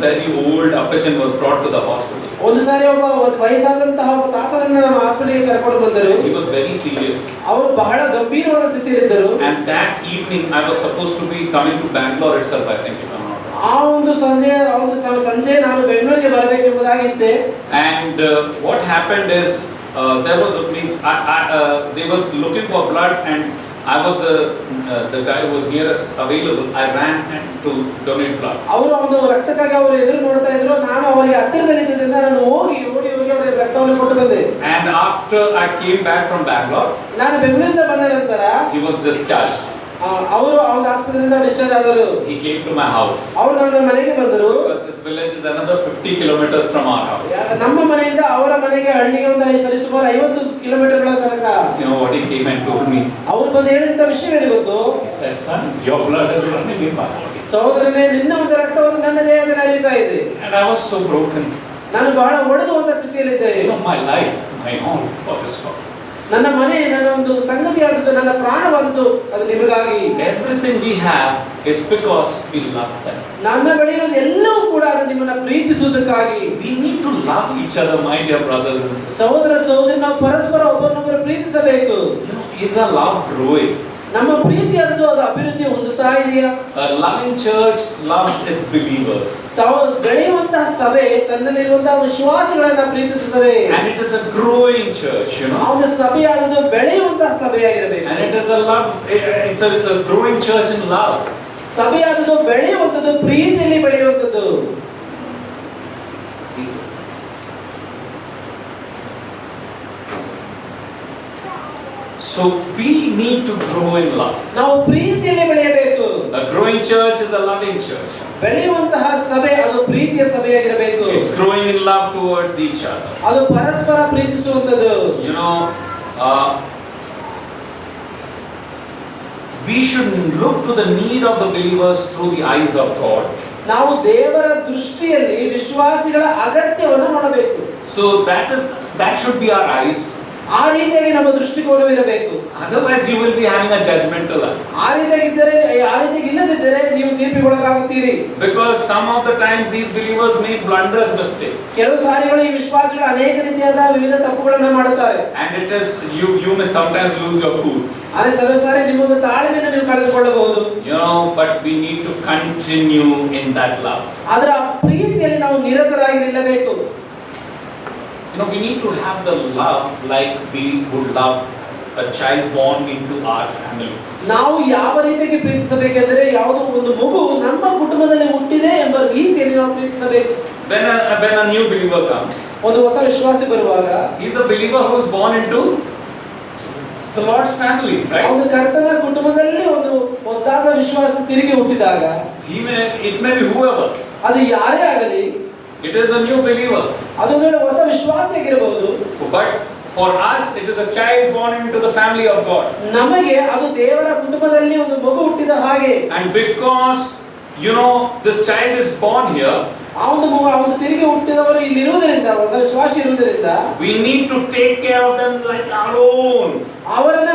very old Appachan was brought to the hospital. ಒಂದು ಸಾರಿ ಒಬ್ಬ ವಯಸ್ಸಾದಂತಹ ಒಬ್ಬ ತಾತನನ್ನು ನಮ್ಮ ಹಾಸ್ಪಿಟಲ್ಗೆ ಕರ್ಕೊಂಡು ಬಂದರು. He was very serious. ಅವರು ಬಹಳ ಗಂಭೀರವಾದ ಸ್ಥಿತಿಯಲ್ಲಿದ್ದರು. And that evening I was supposed to be coming to Bangalore itself, I think, if I'm not wrong. ಆ ಒಂದು ಸಂಜೆ ನಾನು ಬೆಂಗಳೂರಿಗೆ ಬರಬೇಕೆಂಬುದಾಗಿದ್ದೆ. And what happened is there was they was looking for blood, and I was the guy who was nearest available. I ran to donate blood. ಅವರು ಒಂದು ರಕ್ತಕ್ಕಾಗಿ ಅವರು ಎದುರು ನೋಡ್ತಾ ಇದ್ರು. ನಾನು ಅವರಿಗೆ ಹತ್ತಿರದಲ್ಲಿದ್ದರಿಂದ ನಾನು ಓಡಿ ಅವರಿಗೆ ರಕ್ತವನ್ನು ಕೊಟ್ಟು ಬಂದೆ. And after I came back from Bangalore, ನಾನು ಬೆಂಗಳೂರಿಂದ ಬಂದ ನಂತರ he was discharged. ಅವರು ಅವನ ಆಸ್ಪತ್ರೆಯಿಂದ ಡಿಸ್ಚಾರ್ಜ್ ಆದರು. He came to my house. ಅವರು ನನ್ನ ಮನೆಗೆ ಬಂದರು. Because his village is another 50 kilometers from our house. ನಮ್ಮ ಮನೆಯಿಂದ ಅವರ ಮನೆಗೆ ಹಳ್ಳಿಗೆ ಒಂದು ಸರಿಸುಮಾರು 50 ಕಿಲೋಮೀಟರ್ಗಳ ತನಕ. You know what he came and told me? ಅವರು ಬಂದು ಹೇಳಿದ ವಿಷಯ ಏನು ಗೊತ್ತು? He said, "Son, your blood is running in my body." ಸಹೋದರನೇ, ನಿನ್ನ ಒಂದು ರಕ್ತವು ನನ್ನ ದೇಹದಲ್ಲಿ ಹರಿಯುತ್ತಾ ಇದೆ. And I was so broken. ನಾನು ಬಹಳ ಒಡೆದುವಂತ ಸ್ಥಿತಿಯಲ್ಲಿದ್ದೆ. My life, my home was destroyed. ನನ್ನ ಮನೆ, ನನ್ನ ಒಂದು ಸಂಗತಿಯಾದದ್ದು, ನನ್ನ ಪ್ರಾಣವಾದದ್ದು ಅದು ನಿಮಗಾಗಿ. Everything we have is because we love them. ನನ್ನ ಬಳಿ ಇರೋದು ಎಲ್ಲವೂ ಕೂಡ ಅದು ನಿಮ್ಮನ್ನ ಪ್ರೀತಿಸುವುದಕ್ಕಾಗಿ. We need to love each other, my dear brothers and sisters. ಸಹೋದರಿ ನಾವು ಪರಸ್ಪರ ಒಬ್ಬರನ್ನೊಬ್ಬರು ಪ್ರೀತಿಸಬೇಕು. Is our love growing? ನಮ್ಮ ಪ್ರೀತಿಯಾದದ್ದು ಅದು ಅಭಿವೃದ್ಧಿ ಹೊಂದುತ್ತಾ ಇದೆಯಾ? A loving church loves its believers. ಬೆಳೆಯುವಂತಹ ಸಭೆ ತನ್ನಲ್ಲಿರುವಂತಹ ವಿಶ್ವಾಸಿಗಳನ್ನ ಪ್ರೀತಿಸುತ್ತದೆ. And it is a growing church, ಆ ಒಂದು ಸಭೆಯಾದದ್ದು ಬೆಳೆಯುವಂತಹ ಸಭೆಯಾಗಿರಬೇಕು. And it is it's a growing church in love. ಸಭೆಯಾದದ್ದು ಬೆಳೆಯುವಂತದ್ದು, ಪ್ರೀತಿಯಲ್ಲಿ ಬೆಳೆಯುವಂತದ್ದು. So we need to grow in love. ನಾವು ಪ್ರೀತಿಯಲ್ಲಿ ಬೆಳೆಯಬೇಕು. A growing church is a loving church. ಬೆಳೆಯುವಂತಹ ಸಭೆ ಅದು ಪ್ರೀತಿಯ ಸಭೆಯಾಗಿರಬೇಕು. It's growing in love towards each other. ಅದು ಪರಸ್ಪರ ಪ್ರೀತಿಸುವಂತದ್ದು. We should look to the need of the believers through the eyes of God. ನಾವು ದೇವರ ದೃಷ್ಟಿಯಲ್ಲಿ ವಿಶ್ವಾಸಿಗಳ ಅಗತ್ಯವನ್ನು ನೋಡಬೇಕು. So that should be our eyes. ಆ ರೀತಿಯಾಗಿ ನಮ್ಮ ದೃಷ್ಟಿಕೋನವಿರಬೇಕು. Otherwise you will be having a judgmental eye. ಆ ರೀತಿಯಾಗಿ ಇಲ್ಲದಿದ್ದರೆ ನೀವು ತೀರ್ಪಿಗೊಳಗಾಗುತ್ತೀರಿ. Because some of the times these believers make blunders, mistakes. ಕೆಲವು ಸಾರಿಗಳು ಈ ವಿಶ್ವಾಸಿಗಳು ಅನೇಕ ರೀತಿಯಾದ ವಿವಿಧ ತಪ್ಪುಗಳನ್ನು ಮಾಡುತ್ತಾರೆ. And it is you may sometimes lose your cool. ಆದರೆ ಕೆಲವು ಸಾರಿ ನಿಮ್ಮ ತಾಳ್ಮೆಯನ್ನು ನೀವು ಕಳೆದುಕೊಳ್ಳಬಹುದು. But we need to continue in that love. ಅದರ ಪ್ರೀತಿಯಲ್ಲಿ ನಾವು ನಿರತರಾಗಿ ನಿಲ್ಲಬೇಕು. We need to have the love like we would love a child born into our family. ನಾವು ಯಾವ ರೀತಿಯಾಗಿ ಪ್ರೀತಿಸಬೇಕೆಂದರೆ ಯಾವುದೋ ಒಂದು ಮಗು ನಮ್ಮ ಕುಟುಂಬದಲ್ಲಿ ಹುಟ್ಟಿದೆ ಎಂಬ ರೀತಿಯಲ್ಲಿ ನಾವು ಪ್ರೀತಿಸಬೇಕು. When a new believer comes, ಒಂದು ಹೊಸ ವಿಶ್ವಾಸಿ ಬರುವಾಗ, he is a believer who is born into the Lord's family, right? ಒಂದು ಕರ್ತನ ಕುಟುಂಬದಲ್ಲಿ ಒಂದು ಹೊಸದಾದ ವಿಶ್ವಾಸ ತಿರುಗಿ ಹುಟ್ಟಿದಾಗ, it may be whoever. ಅದು ಯಾರೇ ಆಗಲಿ, it is a new believer. ಅದೊಂದು ಹೊಸ ವಿಶ್ವಾಸಿಯಾಗಿರಬಹುದು. But for us it is a child born into the family of God. ನಮಗೆ ಅದು ದೇವರ ಕುಟುಂಬದಲ್ಲಿ ಒಂದು ಮಗು ಹುಟ್ಟಿದ ಹಾಗೆ. And because this child is born here, ಆ ಒಂದು ತಿರುಗಿ ಹುಟ್ಟಿದವರು ಇಲ್ಲಿ ಇರುವುದರಿಂದ, ಹೊಸ ವಿಶ್ವಾಸಿ ಇರುವುದರಿಂದ, we need to take care of them like our own. ಅವರನ್ನ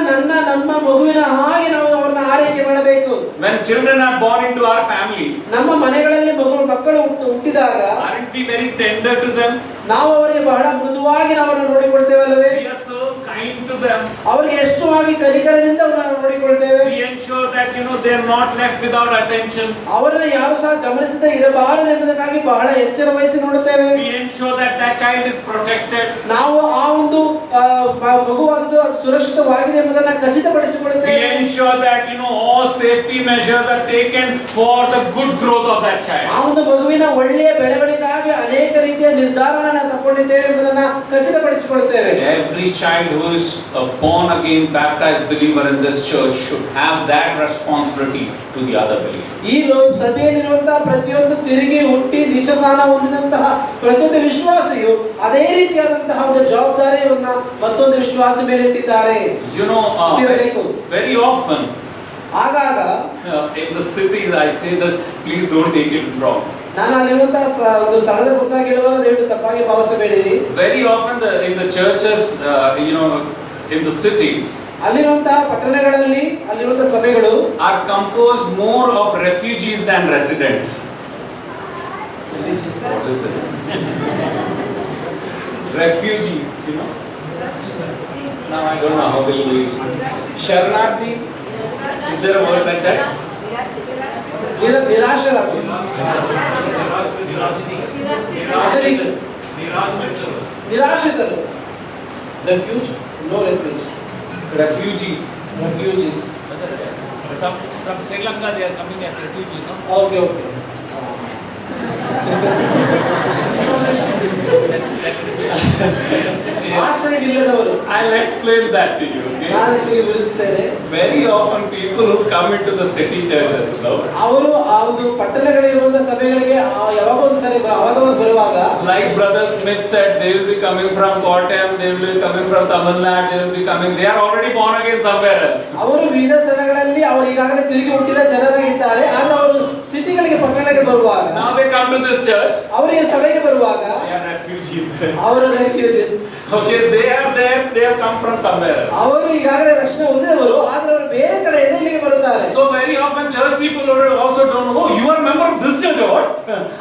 ನಮ್ಮ ಮಗುವಿನ ಹಾಗೆ ನಾವು ಅವರನ್ನ ಆರೈಕೆ ಮಾಡಬೇಕು. When children are born into our family, ನಮ್ಮ ಮನೆಗಳಲ್ಲಿ ಮಕ್ಕಳು ಹುಟ್ಟಿದಾಗ aren't we very tender to them? ನಾವು ಅವರಿಗೆ ಬಹಳ ಮೃದುವಾಗಿ ಅವರನ್ನು ನೋಡಿಕೊಳ್ತೇವಲ್ಲವೇ? We are so kind to them. ಅವರಿಗೆ ಎಷ್ಟು ಆಗಿ ಕನಿಕರದಿಂದ ಅವರನ್ನು ನೋಡಿಕೊಳ್ತೇವೆ. We ensure that they are not left without attention. ಅವರನ್ನು ಯಾರು ಸಹ ಗಮನಿಸದೆ ಇರಬಾರದು ಎಂಬುದಕ್ಕಾಗಿ ಬಹಳ ಎಚ್ಚರ ವಹಿಸಿ ನೋಡುತ್ತೇವೆ. We ensure that that child is protected. ನಾವು ಆ ಒಂದು ಮಗುವಾದದ್ದು ಅದು ಸುರಕ್ಷಿತವಾಗಿದೆ ಎಂಬುದನ್ನು ಖಚಿತಪಡಿಸಿಕೊಳ್ಳುತ್ತೇವೆ. We ensure that all safety measures are taken for the good growth of that child. ಆ ಒಂದು ಮಗುವಿನ ಒಳ್ಳೆಯ ಬೆಳವಣಿಗೆಗಾಗಿ ಅನೇಕ ರೀತಿಯ ನಿರ್ಧಾರಗಳನ್ನು ತಗೊಂಡಿದ್ದೇವೆ ಎಂಬುದನ್ನು ಖಚಿತಪಡಿಸಿಕೊಳ್ಳುತ್ತೇವೆ. Every child who is a born again baptized believer in this church should have that responsibility to the other believers. ಈ ಸಭೆಯಲ್ಲಿರುವಂತಹ ಪ್ರತಿಯೊಂದು ತಿರುಗಿ ಹುಟ್ಟಿ ದೀಕ್ಷಾಸ್ನಾನ ಹೊಂದಿದಂತಹ ಪ್ರತಿಯೊಂದು ವಿಶ್ವಾಸಿಯು ಅದೇ ರೀತಿಯಾದಂತಹ ಒಂದು ಜವಾಬ್ದಾರಿಯನ್ನ ಮತ್ತೊಂದು ವಿಶ್ವಾಸ ಮೇಲೆ ಇಟ್ಟಿದ್ದಾರೆ. Very often ಆಗಾಗ in the cities I say this, please don't take it wrong. ನಾನು ಅಲ್ಲಿರುವಂತಹ ಒಂದು ಸ್ಥಳದ ಕುರಿತಾಗಿ ಹೇಳುವಾಗ ದಯವಿಟ್ಟು ತಪ್ಪಾಗಿ ಭಾವಿಸಬೇಡಿರಿ. Very often in the churches, in the cities, ಅಲ್ಲಿರುವಂತಹ ಪಟ್ಟಣಗಳಲ್ಲಿ ಅಲ್ಲಿರುವಂತಹ ಸಭೆಗಳು are composed more of refugees than residents. What is this? Refugees, Now I don't know how will we. Sharanarthi, is there a word like that? ನಿರಾಶರಾದರು. ನಿರಾಶ್ರಿತರು. Refuge? No refuge. Refugees. Refugees. From Sri Lanka they are coming as refugees, no? Okay. ಆಶ್ರಯವಿಲ್ಲದವರು. I'll explain that to you. ನಾನು ನಿಮಗೆ ವಿವರಿಸುತ್ತೇನೆ. Very often people who come into the city churches, ಅವರು ಆ ಒಂದು ಪಟ್ಟಣಗಳಿರುವಂತ ಸಭೆಗಳಿಗೆ ಯಾವಾಗ ಒಂದ್ಸರಿ ಬರುವಾಗ, like Brother Smith said, they will be coming from Kottayam, they will be coming from Tamil Nadu, they will be coming. They are already born again somewhere else. ಅವರು ವಿವಿಧ ಸ್ಥಳಗಳಲ್ಲಿ ಅವರು ಈಗಾಗಲೇ ತಿರುಗಿ ಹುಟ್ಟಿದ ಜನರಾಗಿದ್ದಾರೆ. ಆದ್ರೆ ಅವರು ಸಿಟಿಗಳಿಗೆ ಪಟ್ಟಣಗಳಿಗೆ ಬರುವಾಗ, now they come to this church, ಅವರು ಈ ಸಭೆಗೆ ಬರುವಾಗ they are refugees. ಅವರು refugees. Okay, they are there, they have come from somewhere else. ಅವರು ಈಗಾಗಲೇ ರಕ್ಷಣೆ ಹೊಂದಿದವರು, ಆದ್ರೆ ಅವರು ಬೇರೆ ಕಡೆಯಿಂದ ಇಲ್ಲಿಗೆ ಬರುತ್ತಾರೆ. So very often church people also don't know, oh, you are a member of this church or what?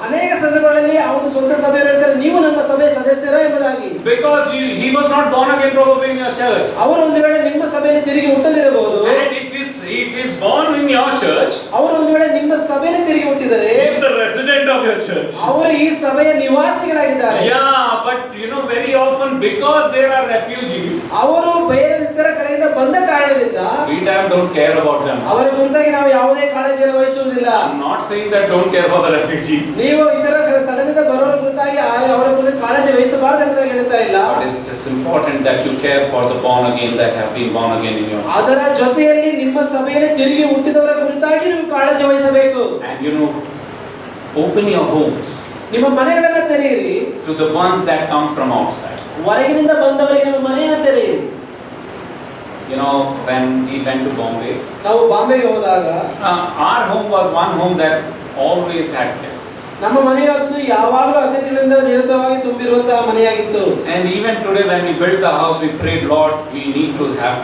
ಅನೇಕ ಸಂದರ್ಭಗಳಲ್ಲಿ ಅವರು ಸ್ವಂತ ಸಭೆಯಲ್ಲಿ ಹೇಳ್ತಾರೆ, ನೀವು ನಮ್ಮ ಸಭೆಯ ಸದಸ್ಯರ ಎಂಬುದಾಗಿ. Because he was not born again probably in your church. ಅವರು ಒಂದು ವೇಳೆ ನಿಮ್ಮ ಸಭೆಯಲ್ಲಿ ತಿರುಗಿ ಹುಟ್ಟದಿರಬಹುದು. And if he's born in your church, ಅವರು ಒಂದು ವೇಳೆ ನಿಮ್ಮ ಸಭೆಯಲ್ಲಿ ತಿರುಗಿ ಹುಟ್ಟಿದರೆ, he is the resident of your church. ಅವರು ಈ ಸಭೆಯ ನಿವಾಸಿಗಳಾಗಿದ್ದಾರೆ. Yeah, but very often because they are refugees, ಅವರು ಬೇರೆ ಇತರ ಕಡೆಯಿಂದ ಬಂದ ಕಾರಣದಿಂದ we don't care about them. ಅವರ ಕುರಿತಾಗಿ ನಾವು ಯಾವುದೇ ಕಾಳಜಿಯನ್ನು ವಹಿಸುವುದಿಲ್ಲ. I'm not saying that don't care for the refugees. ನೀವು ಇತರ ಸ್ಥಳದಿಂದ ಬರೋರ ಕುರಿತಾಗಿ ಅವರ ಕುರಿತು ಕಾಳಜಿ ವಹಿಸಬಾರದು ಅಂತ ಹೇಳ್ತಾ ಇಲ್ಲ. But it's important that you care for the born again that have been born again in your church. ಅದರ ಜೊತೆಯಲ್ಲಿ ನಿಮ್ಮ ಸಭೆಯಲ್ಲಿ ತಿರುಗಿ ಹುಟ್ಟಿದವರ ಕುರಿತಾಗಿ ನೀವು ಕಾಳಜಿ ವಹಿಸಬೇಕು. And open your homes ನಿಮ್ಮ ಮನೆಗಳನ್ನು ತೆರೆಯಿರಿ. to the ones that come from outside. ಹೊರಗಿನಿಂದ ಬಂದವರಿಗೆ ನಿಮ್ಮ ಮನೆಯನ್ನು ತೆರೆಯಿರಿ. When we went to Bombay, ನಾವು ಬಾಂಬೆಗೆ ಹೋದಾಗ our home was one home that always had guests. ನಮ್ಮ ಮನೆಯಾದದ್ದು ಯಾವಾಗಲೂ ಅತಿಥಿಗಳಿಂದ ನಿರಂತರವಾಗಿ ತುಂಬಿರುವಂತಹ ಮನೆಯಾಗಿತ್ತು. And even today when we built the house, we prayed, Lord, we need to have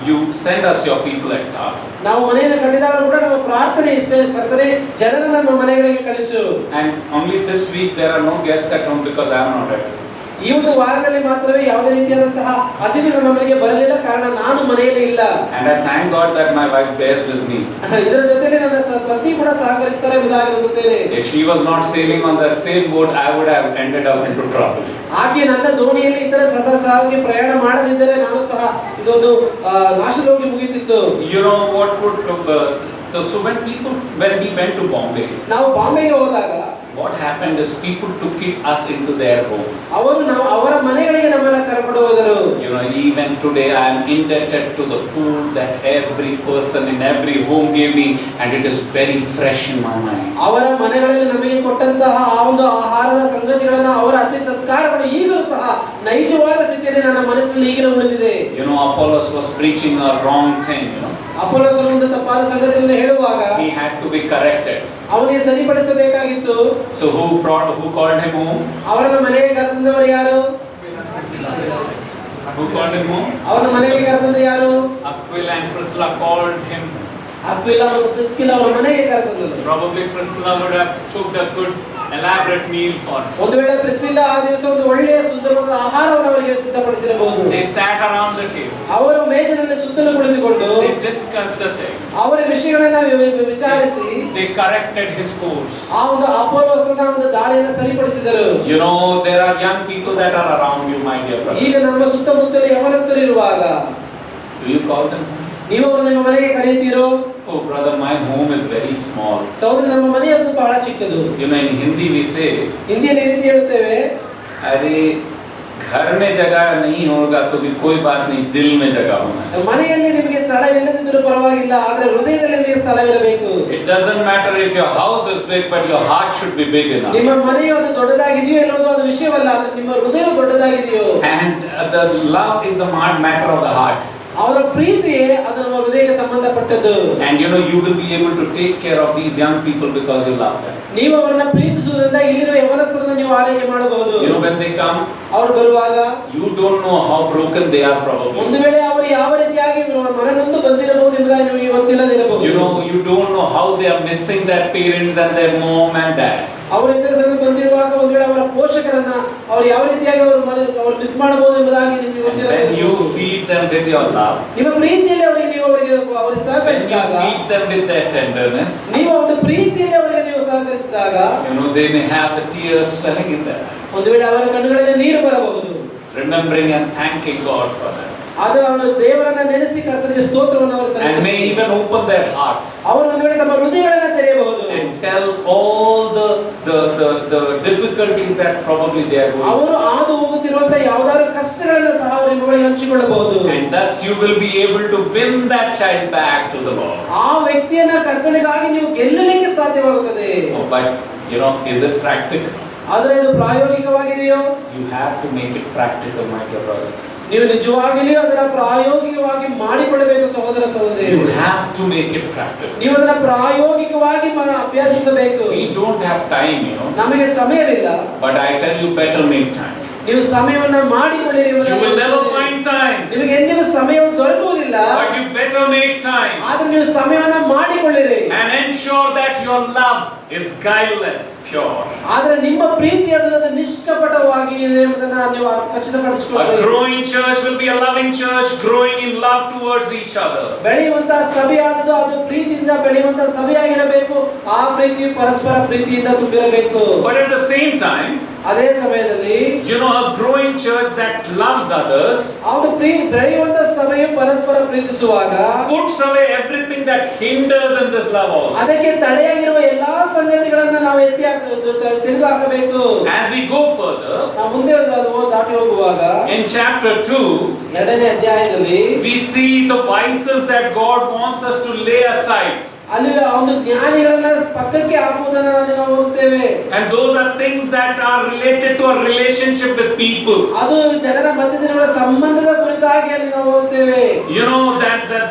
you send us your people at our home. ನಾವು ಮನೆಯನ್ನು ಕಟ್ಟಿದಾಗ ಕೂಡ ನಮ್ಮ ಪ್ರಾರ್ಥನೆ ಇಷ್ಟೇ, ಕರ್ತನೇ ಜನರನ್ನು ನಮ್ಮ ಮನೆಗಳಿಗೆ ಕಳಿಸು. And only this week there are no guests at home because I am not at home. ಈ ಒಂದು ವಾರದಲ್ಲಿ ಮಾತ್ರವೇ ಯಾವುದೇ ರೀತಿಯಾದಂತಹ ಅತಿಥಿಗಳು ನಮ್ಮನೆಗೆ ಬರಲಿಲ್ಲ, ಕಾರಣ ನಾನು ಮನೆಯಲ್ಲಿ ಇಲ್ಲ. And I thank God that my wife bears with me. ಇದರ ಜೊತೆಲಿ ನನ್ನ ಪತ್ನಿ ಕೂಡ ಸಹಕರಿಸುತ್ತಾರೆ ಎಂಬುದಾಗಿ ನಂಬುತ್ತೇನೆ. If she was not sailing on that same boat, I would have ended up into trouble. ಆಕೆ ನನ್ನ ದೋಣಿಯಲ್ಲಿ ಇತರ ಸದಸ್ಯರಾಗಿ ಪ್ರಯಾಣ ಮಾಡದಿದ್ದರೆ ನಾನು ಸಹ ಇದೊಂದು ನಾಶಲೋಗಿ ಮುಗಿತಿತ್ತು. What would so when we went to Bombay, ನಾವು ಬಾಂಬೆಗೆ ಹೋದಾಗ what happened is people took us into their homes. ಅವರ ಮನೆಗಳಿಗೆ ನಮ್ಮನ್ನು ಕರೆಕೊಂಡು ಹೋದರು. Even today I am indebted to the food that every person in every home gave me, and it is very fresh in my mind. ಅವರ ಮನೆಗಳಲ್ಲಿ ನಮಗೆ ಕೊಟ್ಟಂತಹ ಆ ಒಂದು ಆಹಾರದ ಸಂಗತಿಗಳನ್ನು, ಅವರ ಅತಿ ಸತ್ಕಾರಗಳು ಈಗಲೂ ಸಹ ನೈಜವಾದ ಸ್ಥಿತಿಯಲ್ಲಿ ನನ್ನ ಮನಸ್ಸಿನಲ್ಲಿ ಈಗಲೂ ಉಳಿದಿದೆ. Apollos was preaching a wrong thing. ಅಪೊಲ್ಲೋಸನು ಒಂದು ತಪ್ಪಾದ ಸಂಗತಿಯನ್ನು ಹೇಳುವಾಗ he had to be corrected. ಅವನಿಗೆ ಸರಿಪಡಿಸಬೇಕಾಗಿತ್ತು. So who called him home? ಅವರನ್ನು ಮನೆಗೆ ಕರೆತಂದವರು ಯಾರು? Who called him home? ಅವನ ಮನೆಗೆ ಕರೆತಂದ ಯಾರು? Aquila and Priscilla called him. Aquila ಮತ್ತು ಪ್ರಿಸ್ಕಿಲ ಅವರ ಮನೆಗೆ ಕರೆತಂದರು. Probably Priscilla would have cooked a good elaborate meal for him. ಒಂದು ವೇಳೆ ಪ್ರಿಸ್ಕಿಲ ಆ ದಿವಸ ಒಂದು ಒಳ್ಳೆಯ ಸುಂದರವಾದ ಆಹಾರವನ್ನು ಅವರಿಗೆ ಸಿದ್ಧಪಡಿಸಿರಬಹುದು. They sat around the table. ಅವರ ಮೇಜಿನಲ್ಲಿ ಸುತ್ತಲೂ ಕುಳಿತುಕೊಂಡು They discussed the thing. ಅವರ ವಿಷಯಗಳನ್ನ ವಿಚಾರಿಸಿ They corrected his course. ಆ ಒಂದು ಅಪೋಲೋಸನ ಒಂದು ದಾರಿಯನ್ನು ಸರಿಪಡಿಸಿದರು. You know, there are young people that are around you, my dear brother. ಈಗ ನಮ್ಮ ಸುತ್ತಮುತ್ತಲು ಯವನಸ್ಥರು ಇರುವಾಗ Do you call them? ನೀವು ಅವರನ್ನು ನಿಮ್ಮ ಮನೆಗೆ ಕರೆಯುತ್ತೀರೋ? Oh brother, my home is very small. ಸಹೋದರ, ನಮ್ಮ ಮನೆಯದು ಬಹಳ ಚಿಕ್ಕದು. You know, in Hindi we say, ಹಿಂದಿಯಲ್ಲಿ ಈ ರೀತಿ ಹೇಳುತ್ತೇವೆ, अरे घर में जगह नहीं होगा तो भी कोई बात नहीं, दिल में जगह होना चाहिए. ಮನೆಯಲ್ಲಿ ನಿಮಗೆ ಸ್ಥಳವಿಲ್ಲದಿದ್ದರೂ ಪರವಾಗಿಲ್ಲ, ಆದ್ರೆ ಹೃದಯದಲ್ಲಿ ನಿಮಗೆ ಸ್ಥಳವಿರಬೇಕು. It doesn't matter if your house is big, but your heart should be big enough. ನಿಮ್ಮ ಮನೆಯು ಅದು ದೊಡ್ಡದಾಗಿದೆಯೋ ಇಲ್ಲವೋ ಅದು ವಿಷಯವಲ್ಲ, ಆದ್ರೆ ನಿಮ್ಮ ಹೃದಯವು ದೊಡ್ಡದಾಗಿದೆಯೋ. And the love is the matter of the heart. ಅವರ ಪ್ರೀತಿಯೇ ಅದು ನಮ್ಮ ಹೃದಯಕ್ಕೆ ಸಂಬಂಧಪಟ್ಟದ್ದು. And you know, you will be able to take care of these young people because you love them. ನೀವು ಅವರನ್ನ ಪ್ರೀತಿಸುವುದರಿಂದ ಇಲ್ಲಿರುವ ಯವನಸ್ಥರನ್ನು ನೀವು ಆರೈಕೆ ಮಾಡಬಹುದು. You know, when they come, ಅವರು ಬರುವಾಗ you don't know how broken they are probably. ಒಂದು ವೇಳೆ ಅವರು ಯಾವ ರೀತಿಯಾಗಿ ಮನನೊಂದು ಬಂದಿರಬಹುದು ಎಂಬುದಾಗಿ ನಿಮಗೆ ಗೊತ್ತಿಲ್ಲದಿರಬಹುದು. You know, you don't know how they are missing their parents and their mom and dad. ಅವರು ಇತರ ಸಲ ಬಂದಿರುವಾಗ ಒಂದು ವೇಳೆ ಅವರ ಪೋಷಕರನ್ನ ಅವರು ಯಾವ ರೀತಿಯಾಗಿ ಅವರು ಮಿಸ್ ಮಾಡಬಹುದು ಎಂಬುದಾಗಿ ನಿಮಗೆ When you ಗೊತ್ತಿರಬಹುದು. feed them with your love, ನಿಮ್ಮ ಪ್ರೀತಿಯಲ್ಲಿ ಅವರಿಗೆ ನೀವು ಅವರಿಗೆ ಸಹಕರಿಸಿದಾಗ, when you feed them with their tenderness, ನೀವು ಒಂದು ಪ್ರೀತಿಯಲ್ಲಿ ಅವರಿಗೆ ನೀವು ಸಹಕರಿಸಿದಾಗ, you know, they may have the tears swelling in their eyes, ಒಂದು ವೇಳೆ ಅವರ ಕಣ್ಣುಗಳಲ್ಲಿ ನೀರು ಬರಬಹುದು. remembering and thanking God for that. ಅದು ಅವರು ದೇವರನ್ನ ನೆನೆಸಿ ಕರ್ತನಿಗೆ ಸ್ತೋತ್ರವನ್ನು ಅವರು And may ಸಲ್ಲಿಸಬಹುದು. even open their hearts ಅವರು ಒಂದು ವೇಳೆ ತಮ್ಮ ಹೃದಯಗಳನ್ನು ತೆರೆಯಬಹುದು. and tell all the difficulties that probably they are going ಅವರು ಹಾದು ಹೋಗುತ್ತಿರುವಂತಹ ಯಾವುದಾದ್ರು ಕಷ್ಟಗಳನ್ನು ಸಹ ಅವರು ನಿಮ್ಮ ಬಳಿ ಹಂಚಿಕೊಳ್ಳಬಹುದು. through. And thus you will be able to win that child back to the Lord. ಆ ವ್ಯಕ್ತಿಯನ್ನ ಕರ್ತನಿಗಾಗಿ ನೀವು ಗೆಲ್ಲಲಿಕ್ಕೆ ಸಾಧ್ಯವಾಗುತ್ತದೆ. Oh, but you know, is it practical? ಆದರೆ ಇದು ಪ್ರಾಯೋಗಿಕವಾಗಿದೆಯೋ? You have to make it practical, my dear brothers. ನೀವು ನಿಜವಾಗಿಯೂ ಅದನ್ನ ಪ್ರಾಯೋಗಿಕವಾಗಿ ಮಾಡಿಕೊಳ್ಳಬೇಕು ಸಹೋದರ ಸಹೋದರಿಯರು. You have to make it practical. ನೀವು ಅದನ್ನ ಪ್ರಾಯೋಗಿಕವಾಗಿ ಅಭ್ಯಾಸಿಸಬೇಕು. We don't have time, you know. ನಮಗೆ ಸಮಯವಿಲ್ಲ. But I tell you, better make time. ನೀವು ಸಮಯವನ್ನ ಮಾಡಿಕೊಳ್ಳಿರಿ. You will never find time. ನಿಮಗೆ ಎಂದಿಗೂ ಸಮಯ ದೊರಕುವುದಿಲ್ಲ. But you better make time. ಆದ್ರೆ ನೀವು ಸಮಯವನ್ನ ಮಾಡಿಕೊಳ್ಳಿರಿ. And ensure that your love is guileless, pure. ಆದ್ರೆ ನಿಮ್ಮ ಪ್ರೀತಿ ಅದು ನಿಷ್ಕಪಟವಾಗಿ ಇದೆ ಎಂಬುದನ್ನ ನೀವು A ಖಚಿತಪಡಿಸಿಕೊಳ್ಳಿ. growing church will be a loving church, growing in love towards each other. ಬೆಳೆಯುವಂತಹ ಸಭೆಯಾದದ್ದು ಅದು ಪ್ರೀತಿಯಿಂದ ಬೆಳೆಯುವಂತಹ ಸಭೆಯಾಗಿರಬೇಕು. ಆ ಪ್ರೀತಿಯು ಪರಸ್ಪರ ಪ್ರೀತಿಯಿಂದ ತುಂಬಿರಬೇಕು. But at the same time, ಅದೇ ಸಮಯದಲ್ಲಿ you know, a growing church that loves others ಅವನು ಬೆಳೆಯುವಂತಹ ಸಭೆಯು ಪರಸ್ಪರ ಪ್ರೀತಿಸುವಾಗ puts away everything that hinders in this love also. ಅದಕ್ಕೆ ತಡೆಯಾಗಿರುವ ಎಲ್ಲಾ ಸಂಗತಿಗಳನ್ನ ನಾವು ತೆಗೆದು ಹಾಕಬೇಕು. As we go further, ನಾವು ಮುಂದೆ ದಾಟಿ ಹೋಗುವಾಗ in chapter 2, ಎರಡನೇ ಅಧ್ಯಾಯದಲ್ಲಿ we see the vices that God wants us to lay aside. ಅಲ್ಲಿ ಅವನು ಜ್ಞಾನಿಗಳನ್ನ ಪಕ್ಕಕ್ಕೆ ಹಾಕುವುದನ್ನು ನಾವು ಓದುತ್ತೇವೆ. And those are things that are related to a relationship with people. ಅದು ಜನರ ಮಧ್ಯದಲ್ಲಿರುವ ಸಂಬಂಧದ ಕುರಿತಾಗಿ ಅಲ್ಲಿ ನಾವು ಓದುತ್ತೇವೆ. You know,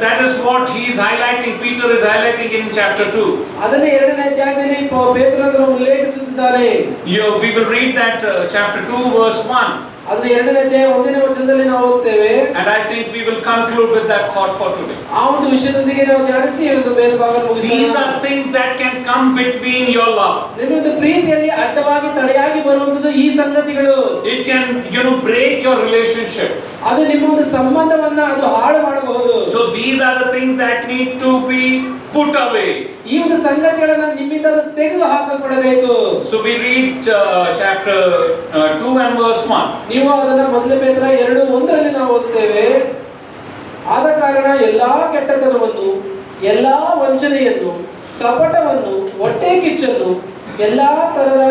that is what he is highlighting, Peter is highlighting in chapter 2. ಅದನ್ನೇ ಎರಡನೇ ಅಧ್ಯಾಯದಲ್ಲಿ ಪೇತ್ರನು ಉಲ್ಲೇಖಿಸುತ್ತಿದ್ದಾನೆ. We will read that chapter 2 verse 1. ಅದನ್ನ ಎರಡನೇ ಅಧ್ಯಾಯ 1ನೇ ವಚನದಲ್ಲಿ ನಾವು ಓದುತ್ತೇವೆ. And I think we will conclude with that thought for today. ಆ ಒಂದು ವಿಷಯದೊಂದಿಗೆ ನಾವು ಧ್ಯಾನಿಸಿ ಇವತ್ತು ಬೇರೆ ಭಾಗವನ್ನು ಮುಗಿಸೋಣ. These are things that can come between your love. ನಿಮ್ಮ ಒಂದು ಪ್ರೀತಿಯಲ್ಲಿ ಅಡ್ಡವಾಗಿ ತಡೆಯಾಗಿ ಬರುವಂತದ್ದು ಈ ಸಂಗತಿಗಳು. It can, you know, break your relationship. ಅದು ನಿಮ್ಮ ಒಂದು ಸಂಬಂಧವನ್ನ ಅದು ಹಾಳು ಮಾಡಬಹುದು. So these are the things that need to be put away. ಈ ಒಂದು ಸಂಗತಿಗಳನ್ನ ನಿಮ್ಮಿಂದ ಅದು ತೆಗೆದು ಹಾಕಲ್ಪಡಬೇಕು. So we read chapter 2 and verse 1. ನೀವು ಅದನ್ನ ಮೊದಲನೇ ಪೇತ್ರ 2:1 ನಾವು ಓದುತ್ತೇವೆ. ಆದ ಕಾರಣ ಎಲ್ಲಾ ಕೆಟ್ಟತನವನ್ನು, ಎಲ್ಲಾ ವಂಚನೆಯನ್ನು, ಕಪಟವನ್ನು, ಹೊಟ್ಟೆ ಕಿಚ್ಚನ್ನು, ಎಲ್ಲಾ ತರಹದ